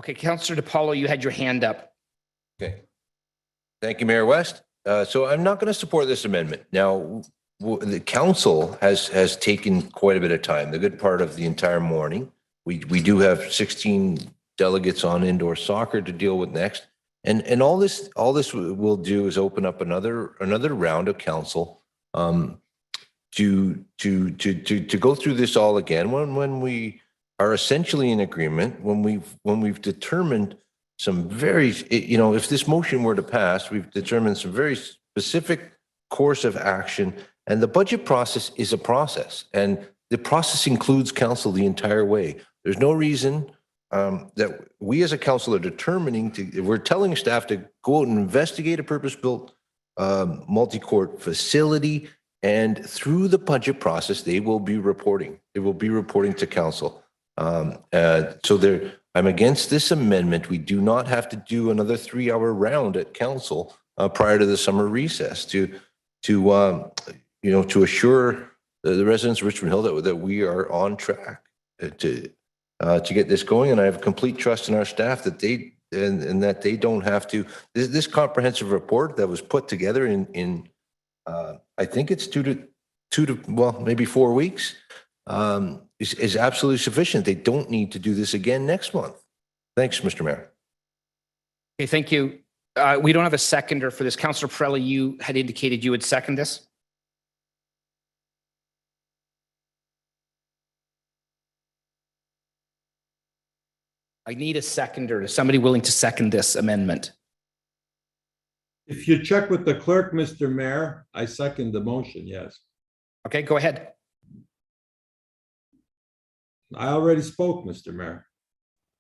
Okay, Councillor DiPaolo, you had your hand up. Okay. Thank you, Mayor West. So I'm not going to support this amendment. Now, the council has taken quite a bit of time, the good part of the entire morning. We do have 16 delegates on indoor soccer to deal with next. And all this will do is open up another round of council to go through this all again when we are essentially in agreement, when we've determined some very, if this motion were to pass, we've determined some very specific course of action. And the budget process is a process, and the process includes council the entire way. There's no reason that we as a council are we're telling staff to go out and investigate a purpose-built multi-court facility, and through the budget process, they will be reporting. They will be reporting to council. So I'm against this amendment. We do not have to do another 3-hour round at council prior to the summer recess to assure the residents of Richmond Hill that we are on track to get this going. And I have complete trust in our staff that they don't have to. This comprehensive report that was put together in I think it's 2 to maybe 4 weeks is absolutely sufficient. They don't need to do this again next month. Thanks, Mr. Mayor. Okay, thank you. We don't have a seconder for this. Councillor Pirelli, you had indicated you would second this. I need a seconder, somebody willing to second this amendment. If you check with the clerk, Mr. Mayor, I second the motion, yes. Okay, go ahead. I already spoke, Mr. Mayor.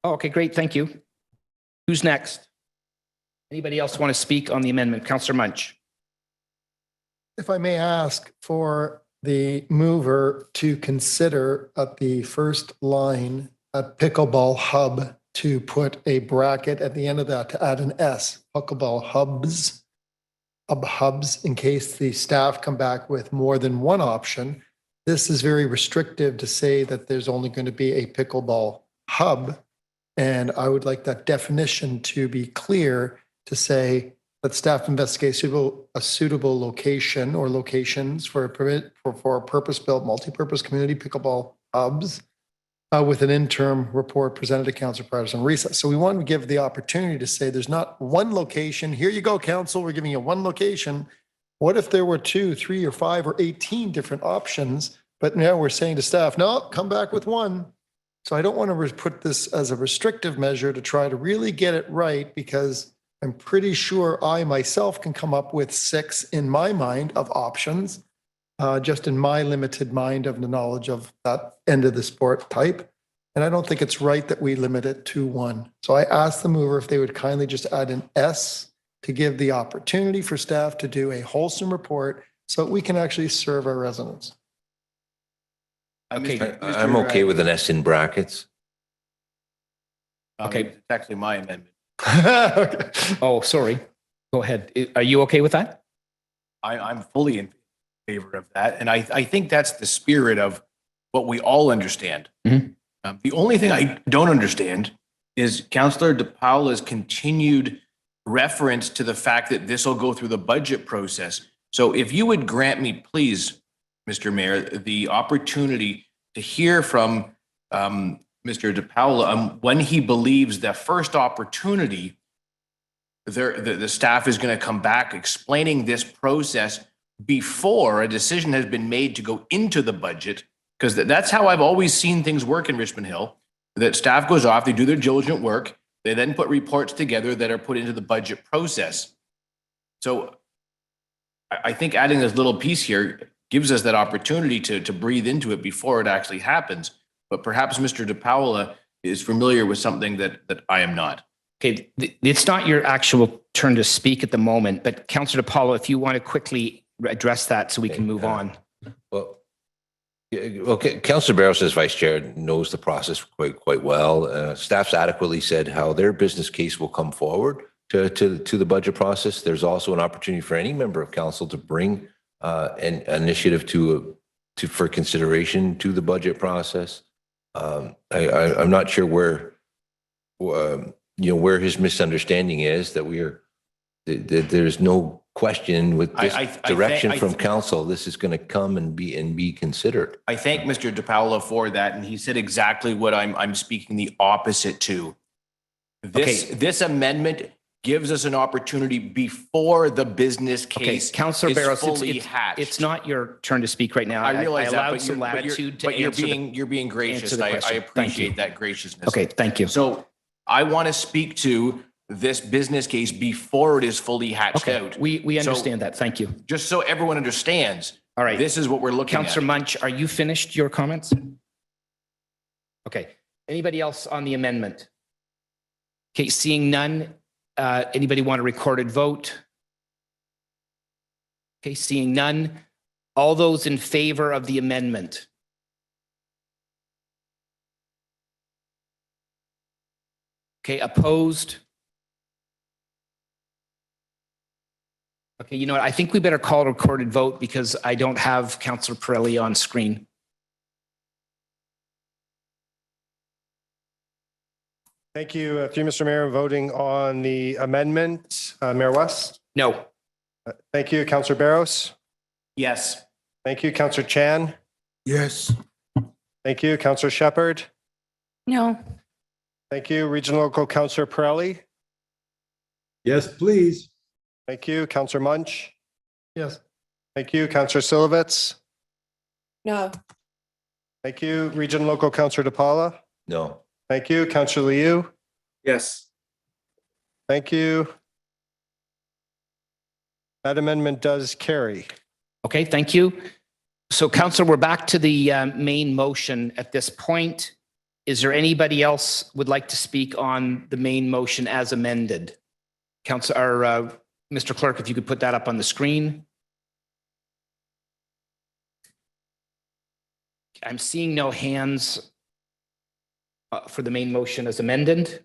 Oh, okay, great, thank you. Who's next? Anybody else want to speak on the amendment? Councillor Munch. If I may ask for the mover to consider at the first line a pickleball hub, to put a bracket at the end of that to add an S, pickleball hubs, in case the staff come back with more than one option. This is very restrictive to say that there's only going to be a pickleball hub. And I would like that definition to be clear to say that staff investigate a suitable location or locations for a purpose-built multi-purpose community pickleball hubs with an interim report presented to council prior to some recess. So we wanted to give the opportunity to say there's not one location. Here you go, council. We're giving you one location. What if there were 2, 3, or 5, or 18 different options? But now we're saying to staff, no, come back with one. So I don't want to put this as a restrictive measure to try to really get it right, because I'm pretty sure I myself can come up with 6 in my mind of options, just in my limited mind of the knowledge of that end of the sport type. And I don't think it's right that we limit it to 1. So I asked the mover if they would kindly just add an S to give the opportunity for staff to do a wholesome report so that we can actually serve our residents. Okay. I'm okay with an S in brackets. Okay. It's actually my amendment. Okay. Oh, sorry. Go ahead. Are you okay with that? I'm fully in favor of that. And I think that's the spirit of what we all understand. Mhm. The only thing I don't understand is Councillor DePaula's continued reference to the fact that this will go through the budget process. So if you would grant me, please, Mr. Mayor, the opportunity to hear from Mr. DePaula when he believes the first opportunity the staff is going to come back explaining this process before a decision has been made to go into the budget, because that's how I've always seen things work in Richmond Hill, that staff goes off, they do their diligent work, they then put reports together that are put into the budget process. So I think adding this little piece here gives us that opportunity to breathe into it before it actually happens. But perhaps Mr. DePaula is familiar with something that I am not. Okay, it's not your actual turn to speak at the moment, but Councillor DePaula, if you want to quickly address that so we can move on. Well, okay, Councillor Barros as vice chair knows the process quite well. Staff's adequately said how their business case will come forward to the budget process. There's also an opportunity for any member of council to bring an initiative for consideration to the budget process. I'm not sure where his misunderstanding is, that there's no question with this direction from council. This is going to come and be considered. I thank Mr. DePaula for that, and he said exactly what I'm speaking the opposite to. This amendment gives us an opportunity before the business case Councillor Barros, fully hatched. it's not your turn to speak right now. I realize that, allowed but some latitude to you're being gracious. answer the I question. appreciate that graciousness. Okay, thank you. So I want to speak to this business case before it is fully hatched out. We understand that. Thank you. Just so everyone understands. All right. This is what we're looking Councillor at. Munch, are you finished your comments? Okay. Anybody else on the amendment? Okay, seeing none. Anybody want a recorded vote? Okay, seeing none. All those in favor of the amendment? Okay, opposed? Okay, you know what? I think we better call a recorded vote because I don't have Councillor Pirelli on screen. Thank you. Through Mr. Mayor, voting on the amendment. Mayor West? No. Thank you. Councillor Barros? Yes. Thank you. Councillor Chan? Yes. Thank you. Councillor Shepherd? No. Thank you. Regional Local Councillor Pirelli? Yes, please. Thank you. Councillor Munch? Yes. Thank you. Councillor Silovitz? No. Thank you. Regional Local Councillor DePaula? No. Thank you. Councillor Liu? Yes. Thank you. That amendment does carry. Okay, thank you. So Councillor, we're back to the main motion at this point. Is there anybody else would like to speak on the main motion as amended? Councillor, Mr. Clerk, if you could put that up on the screen. I'm seeing no hands for the main motion as amended.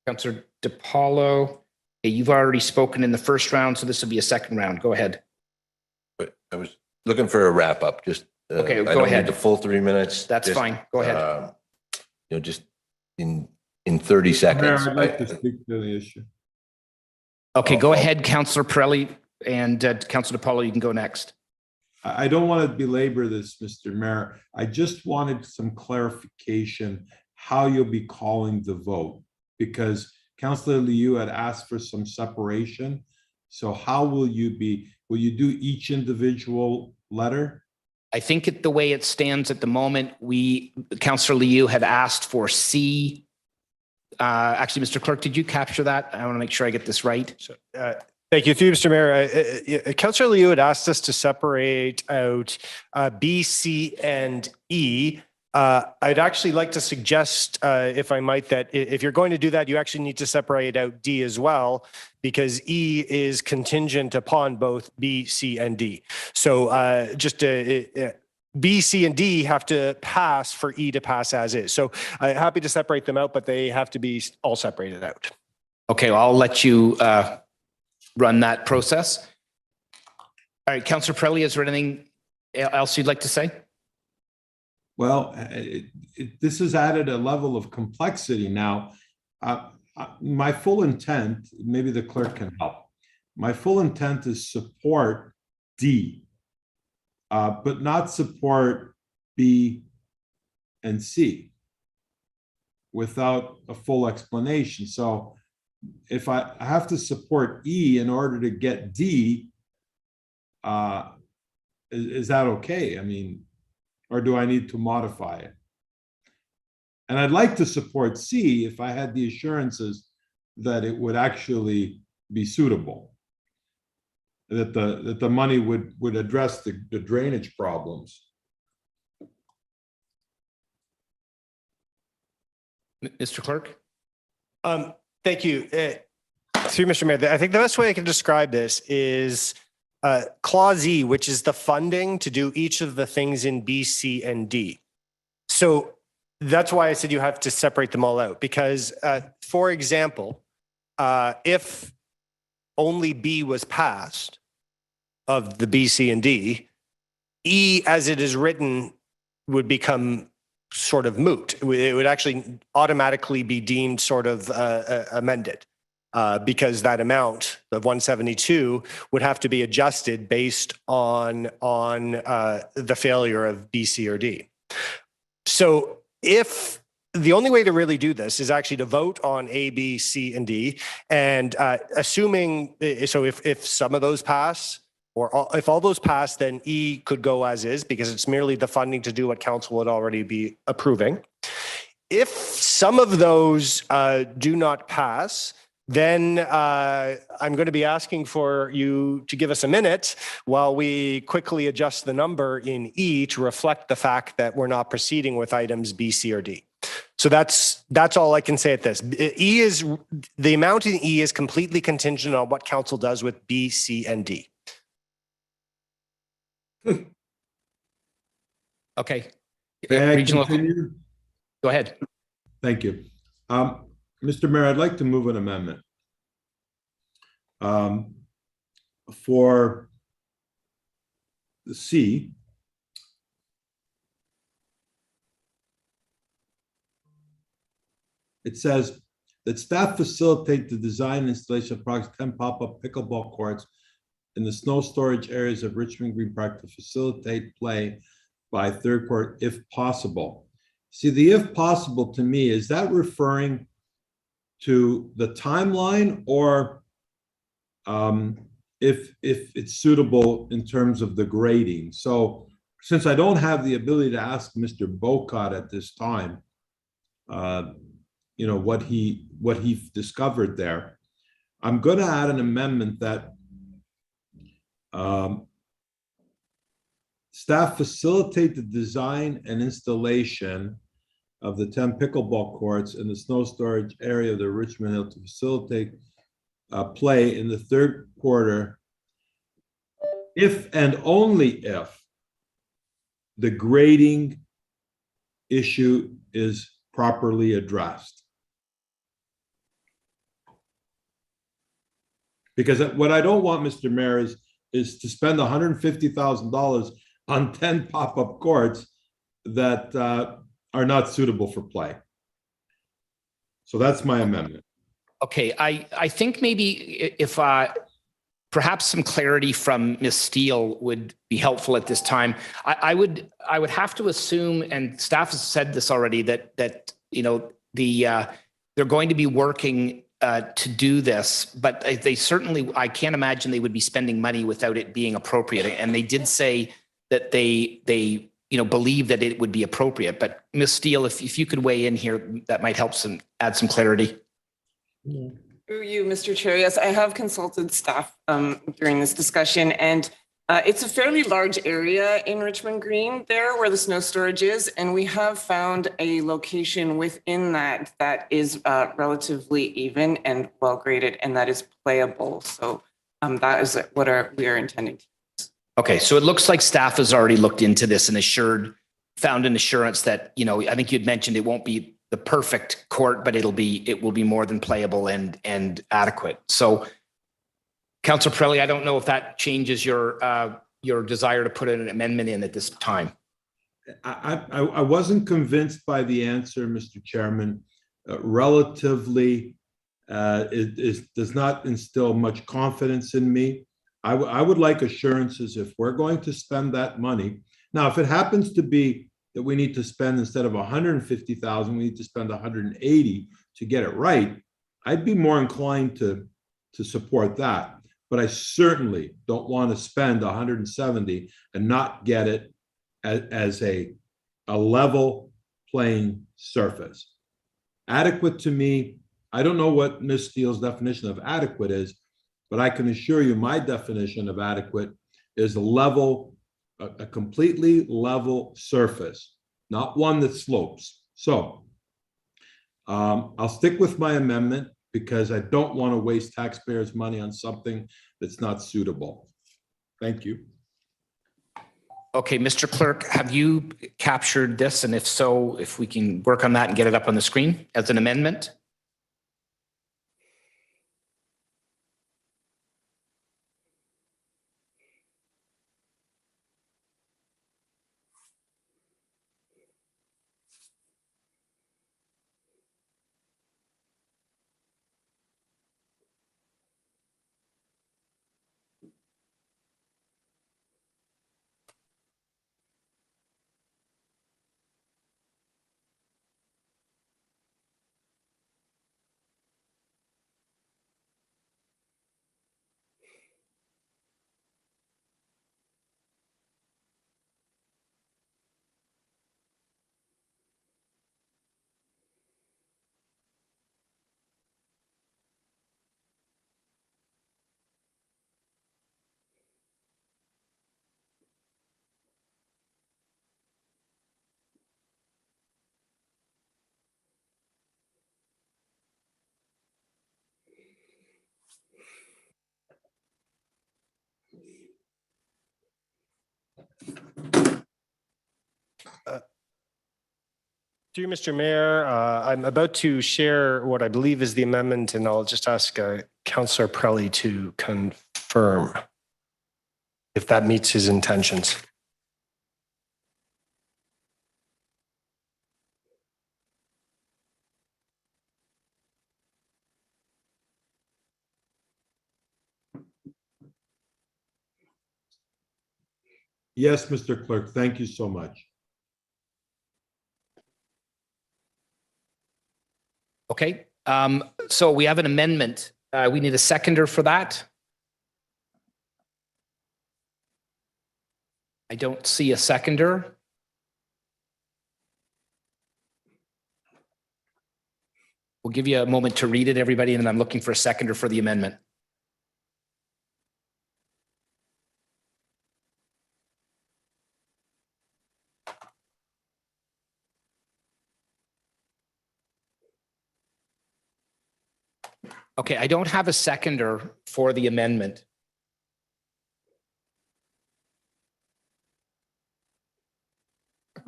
Councillor DePaulo, you've already spoken in the first round, so this will be a second round. Go ahead. But I was looking for a wrap up. Just okay, I go don't ahead. need the full 3 minutes. That's just, fine. Go ahead. Just in 30 seconds. Mayor, I'd like to speak to the issue. Okay, go ahead, Councillor Pirelli, and Councillor DePaulo, you can go next. I don't want to belabor this, Mr. Mayor. I just wanted some clarification how you'll be calling the vote, because Councillor Liu had asked for some separation. So how will you do each individual letter? I think the way it stands at the moment, Councillor Liu had asked for C. Actually, Mr. Clerk, did you capture that? I want to make sure I get this right. So, thank you, through you, Mr. Mayor. Councillor Liu had asked us to separate out B, C, and E. I'd actually like to suggest, if I might, that if you're going to do that, you actually need to separate out D as well, because E is contingent upon both B, C, and D. So B, C, and D have to pass for E to pass as is. So I'm happy to separate them out, but they have to be all separated out. Okay, well, I'll let you run that process. All right, Councillor Pirelli, is there anything else you'd like to say? Well, this has added a level of complexity now. My full intent, maybe the clerk can help. My full intent is support D, but not support B and C without a full explanation. So if I have to support E in order to get D, is that okay? I mean, or do I need to modify it? And I'd like to support C if I had the assurances that it would actually be suitable, that the money would address the drainage problems. Mr. Clerk? Thank you. Through Mr. Mayor, I think the best way I can describe this is Clause E, which is the funding to do each of the things in B, C, and D. So that's why I said you have to separate them all out, because, for example, if only B was passed of the B, C, and D, E, as it is written, would become sort of moot. It would actually automatically be deemed sort of amended. Because that amount of 172 would have to be adjusted based on the failure of B, C, or D. So if the only way to really do this is actually to vote on A, B, C, and D, and assuming, so if some of those pass, or if all those pass, then E could go as is, because it's merely the funding to do what council would already be approving. If some of those do not pass, then I'm going to be asking for you to give us a minute while we quickly adjust the number in E to reflect the fact that we're not proceeding with items B, C, or D. So that's all I can say at this. The amount in E is completely contingent on what council does with B, C, and D. Okay. May I Regional. continue? Go ahead. Thank you. Mr. Mayor, I'd like to move an amendment for the C. It says that staff facilitate the design and installation of approximately 10 pop-up pickleball courts in the snow storage areas of Richmond Green Park to facilitate play by third quarter if possible. See, the if possible to me, is that referring to the timeline, or if it's suitable in terms of the grading? So since I don't have the ability to ask Mr. Bocott at this time, what he discovered there, I'm going to add an amendment that staff facilitate the design and installation of the 10 pickleball courts in the snow storage area of the Richmond Hill to facilitate play in the third quarter if and only if the grading issue is properly addressed. Because what I don't want, Mr. Mayor, is to spend $150,000 on 10 pop-up courts that are not suitable for play. So that's my amendment. Okay, I think maybe if perhaps some clarity from Ms. Steele would be helpful at this time. I would have to assume, and staff has said this already, that you know, they're going to be working to do this, but they certainly, I can't imagine they would be spending money without it being appropriate. And they did say that they you know, believe that it would be appropriate. But Ms. Steele, if you could weigh in here, that might help add some clarity. Through you, Mr. Chair. Yes, I have consulted staff during this discussion, and it's a fairly large area in Richmond Green there where the snow storage is, and we have found a location within that is relatively even and well graded, and that is playable. So that is what we are intending to. Okay, so it looks like staff has already looked into this and found an assurance that, you know, I think you'd mentioned it won't be the perfect court, but it will be more than playable and adequate. So, Councillor Pirelli, I don't know if that changes your desire to put an amendment in at this time. I wasn't convinced by the answer, Mr. Chairman. Relatively, it does not instill much confidence in me. I would like assurances if we're going to spend that money. Now, if it happens to be that we need to spend, instead of 150,000, we need to spend 180 to get it right, I'd be more inclined to support that. But I certainly don't want to spend 170 and not get it as a level playing surface. Adequate to me, I don't know what Ms. Steele's definition of adequate is, but I can assure you my definition of adequate is a completely level surface, not one that slopes. So I'll stick with my amendment because I don't want to waste taxpayers' money on something that's not suitable. Thank you. Okay, Mr. Clerk, have you captured this? And if so, if we can work on that and get it up on the screen as an amendment? Through Mr. Mayor, I'm about to share what I believe is the amendment, and I'll just ask Councillor Pirelli to confirm if that meets his intentions. Yes, Mr. Clerk, thank you so much. Okay, so we have an amendment. We need a seconder for that. I don't see a seconder. We'll give you a moment to read it, everybody, and then I'm looking for a seconder for the amendment. Okay, I don't have a seconder for the amendment.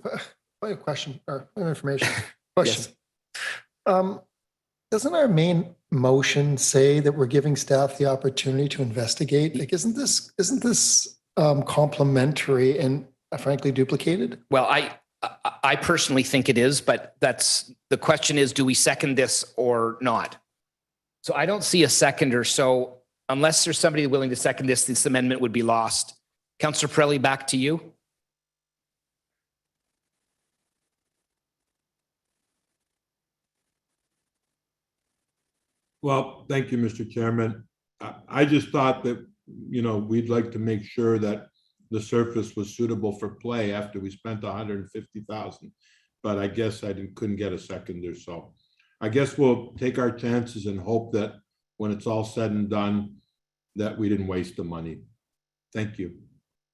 I have a question or information. Question. Doesn't our main motion say that we're giving staff the opportunity to investigate? Like, isn't this complementary and frankly duplicated? Well, I personally think it is, but the question is, do we second this or not? So I don't see a seconder. So Unless there's somebody willing to second this amendment would be lost. Councillor Pirelli, back to you. Well, thank you, Mr. Chairman. I just thought that, we'd like to make sure that the surface was suitable for play after we spent 150,000. But I guess couldn't get a seconder. So I guess we'll take our chances and hope that when it's all said and done, that we didn't waste the money. Thank you.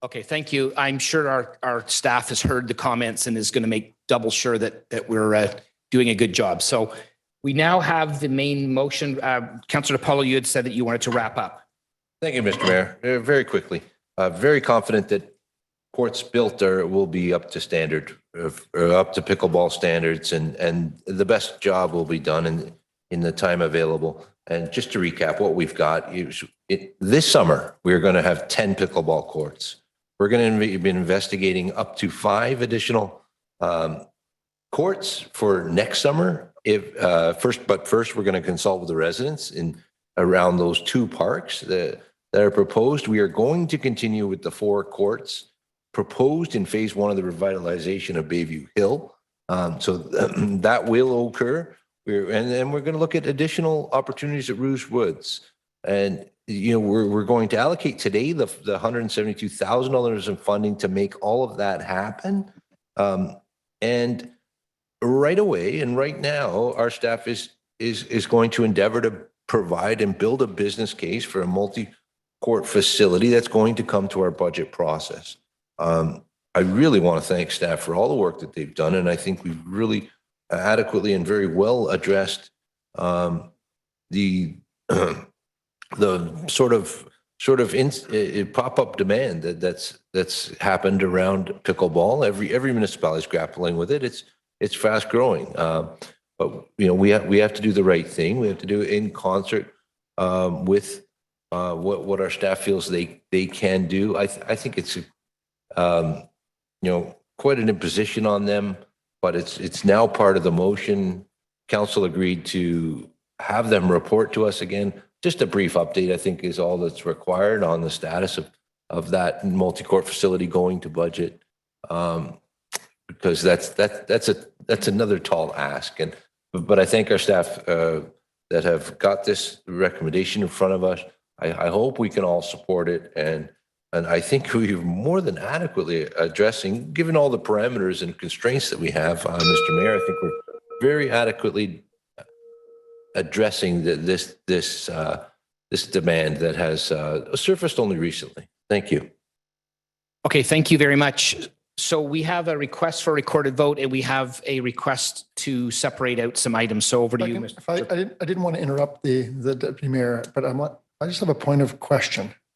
Okay, thank you. I'm sure our staff has heard the comments and is going to make double sure that we're doing a good job. So we now have the main motion. Councillor Apollo, you had said that you wanted to wrap up. Thank you, Mr. Mayor. Very quickly, very confident that courts built will be up to standard, up to pickleball standards, and the best job will be done in the time available. And just to recap what we've got, this summer, we're going to have 10 pickleball courts. We're going to be investigating up to 5 additional courts for next summer. First, we're going to consult with the residents around those 2 parks that are proposed. We are going to continue with the 4 courts proposed in phase 1 of the revitalization of Bayview Hill. So that will occur. And then we're going to look at additional opportunities at Rouge Woods. And, we're going to allocate today the $172,000 in funding to make all of that happen. And right away and right now, our staff is going to endeavor to provide and build a business case for a multi-court facility that's going to come to our budget process. I really want to thank staff for all the work that they've done, and I think we've really adequately and very well addressed the sort of pop-up demand that's happened around pickleball. Every municipality is grappling with it. It's fast growing, but we have to do the right thing. We have to do it in concert with what our staff feels they can do. I think it's quite an imposition on them, but it's now part of the motion. Council agreed to have them report to us again. Just a brief update, I think, is all that's required on the status of that multi-court facility going to budget, because that's another tall ask. But I thank our staff that have got this recommendation in front of us. I hope we can all support it, and I think we're more than adequately addressing, given all the parameters and constraints that we have, Mr. Mayor. I think we're very adequately addressing this demand that has surfaced only recently. Thank you. Okay, thank you very much. So we have a request for a recorded vote, and we have a request to separate out some items. So over to you, Mr. I didn't want to interrupt the Deputy Mayor, but I just have a point of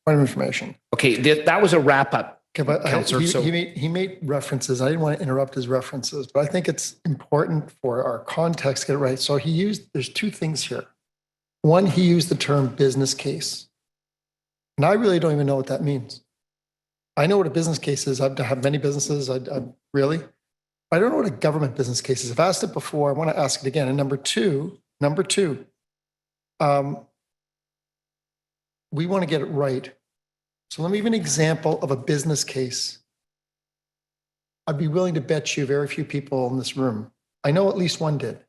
information. Okay, that was a wrap up. Okay, but Councillor, he made references. I didn't want to interrupt his references, but I think it's important for our context to get it right. So there's 2 things here. One, he used the term business case. And I really don't even know what that means. I know what a business case is. I've had many businesses. I don't know what a government business case is. I've asked it before. I want to ask it again. And number two, we want to get it right. So let me give an example of a business case. I'd be willing to bet you very few people in this room, I know at least one did.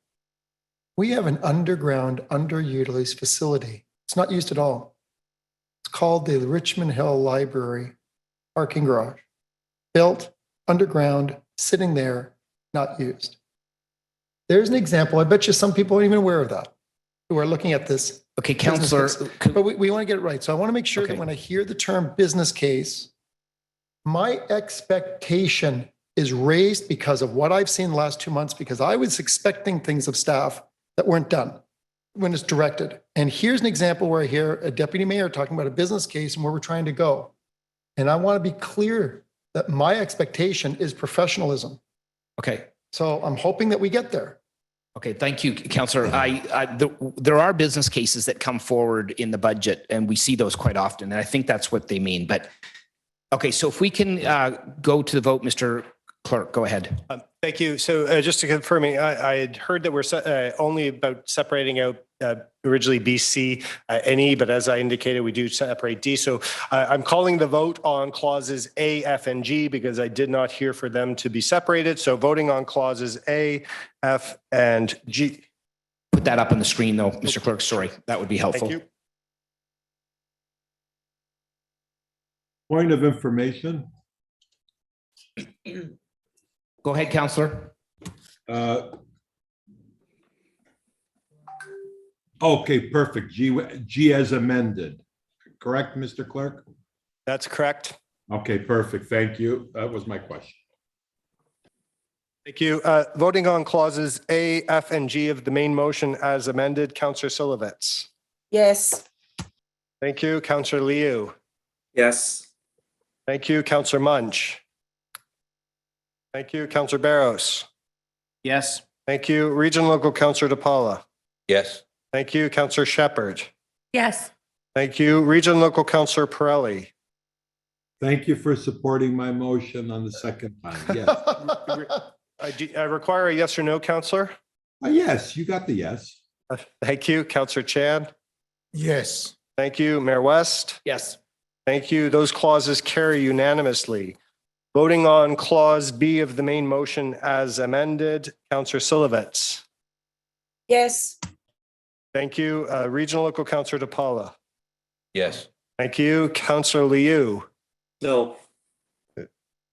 We have an underground, underutilized facility. It's not used at all. It's called the Richmond Hill Library parking garage. Built underground, sitting there, not used. There's an example. I bet you some people aren't even aware of that, who are looking at this. Okay, Councillor. But we want to get it right. So I want to make sure that when I hear the term business case, my expectation is raised because of what I've seen the last 2 months, because I was expecting things of staff that weren't done when it's directed. And here's an example where I hear a deputy mayor talking about a business case and where we're trying to go. And I want to be clear that my expectation is professionalism. Okay. So I'm hoping that we get there. Okay, thank you, Councillor. There are business cases that come forward in the budget, and we see those quite often, and I think that's what they mean. But okay, so if we can go to the vote, Mr. Clerk, go ahead. Thank you. So just to confirm, I had heard that we're only about separating out originally BC and E, but as I indicated, we do separate D. So I'm calling the vote on clauses A, F, and G because I did not hear for them to be separated. So voting on clauses A, F, and G. Put that up on the screen though, Mr. Clerk. Sorry, that would be helpful. Thank you. Point of information. Go ahead, Councillor. Okay, perfect. G as amended. Correct, Mr. Clerk? That's correct. Okay, perfect. Thank you. That was my question. Thank you. Voting on clauses A, F, and G of the main motion as amended, Councillor Silovitz. Yes. Thank you. Councillor Liu. Yes. Thank you. Councillor Munch. Thank you. Councillor Barros. Yes. Thank you. Region Local Councillor DePaula. Yes. Thank you. Councillor Shepherd. Yes. Thank you. Region Local Councillor Pirelli. Thank you for supporting my motion on the second time. Yes. I require a yes or no, Councillor. Yes, you got the yes. Thank you. Councillor Chan. Yes. Thank you. Mayor West. Yes. Thank you. Those clauses carry unanimously. Voting on clause B of the main motion as amended, Councillor Silovitz. Yes. Thank you. Regional Local Councillor DePaula. Yes. Thank you. Councillor Liu. No.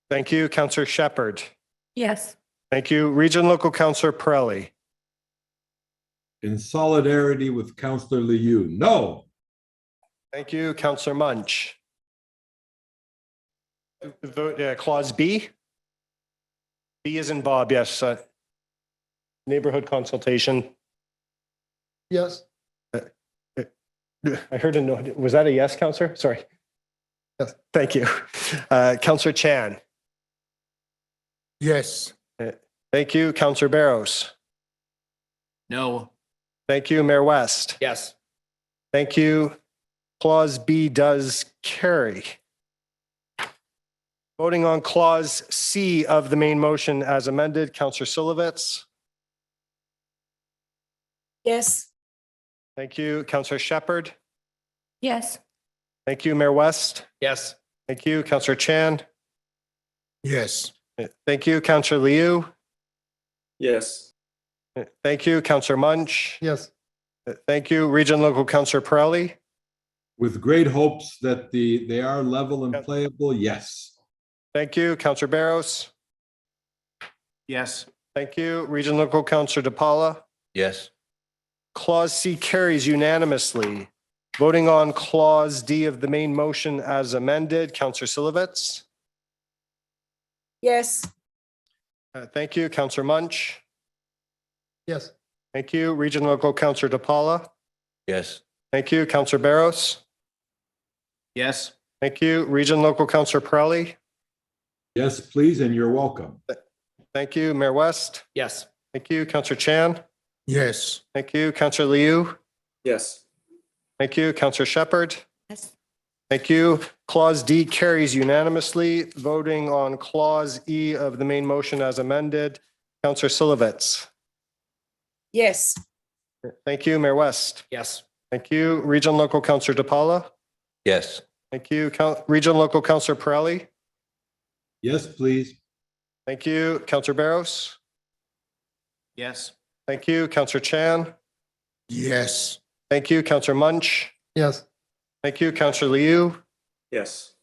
Thank you. Councillor Shepherd. Yes. Thank you. Region Local Councillor Pirelli. In solidarity with Councillor Liu. No. Thank you. Councillor Munch. Vote, clause B. B is in Bob. Yes. Neighborhood consultation. Yes. I heard a no. Was that a yes, Councillor? Sorry. Yes. Thank you. Councillor Chan. Yes. Thank you. Councillor Barros. No. Thank you. Mayor West. Yes. Thank you. Clause B does carry. Voting on clause C of the main motion as amended, Councillor Silovitz. Yes. Thank you. Councillor Shepherd. Yes. Thank you. Mayor West. Yes. Thank you. Councillor Chan. Yes. Thank you. Councillor Liu. Yes. Thank you. Councillor Munch. Yes. Thank you. Region Local Councillor Pirelli. With great hopes that they are level and playable. Yes. Thank you. Councillor Barros. Yes. Thank you. Region Local Councillor DePaula. Yes. Clause C carries unanimously. Voting on clause D of the main motion as amended, Councillor Silovitz. Yes. Thank you. Councillor Munch. Yes. Thank you. Region Local Councillor DePaula. Yes. Thank you. Councillor Barros. Yes. Thank you. Region Local Councillor Pirelli. Yes, please, and you're welcome. Thank you. Mayor West. Yes. Thank you. Councillor Chan. Yes. Thank you. Councillor Liu. Yes. Thank you. Councillor Shepherd. Yes. Thank you. Clause D carries unanimously. Voting on clause E of the main motion as amended, Councillor Silovitz. Yes. Thank you. Mayor West. Yes. Thank you. Region Local Councillor DePaula. Yes. Thank you. Region Local Councillor Pirelli. Yes, please. Thank you. Councillor Barros. Yes. Thank you. Councillor Chan. Yes. Thank you. Councillor Munch. Yes. Thank you. Councillor Liu. Yes.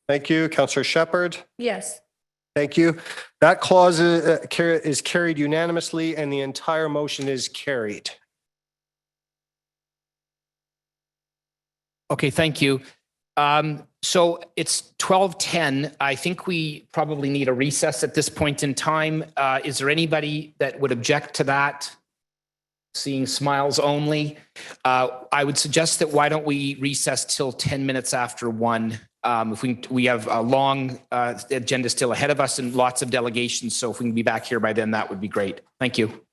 Thank you. Councillor Shepherd. Yes. Thank you. That clause is carried unanimously and the entire motion is carried. Okay, thank you. So it's 12:10. I think we probably need a recess at this point in time. Is there anybody that would object to that? Seeing smiles only. I would suggest that why don't we recess till 10 minutes after 1? If we have a long agenda still ahead of us and lots of delegations. So if we can be back here by then, that would be great. Thank you.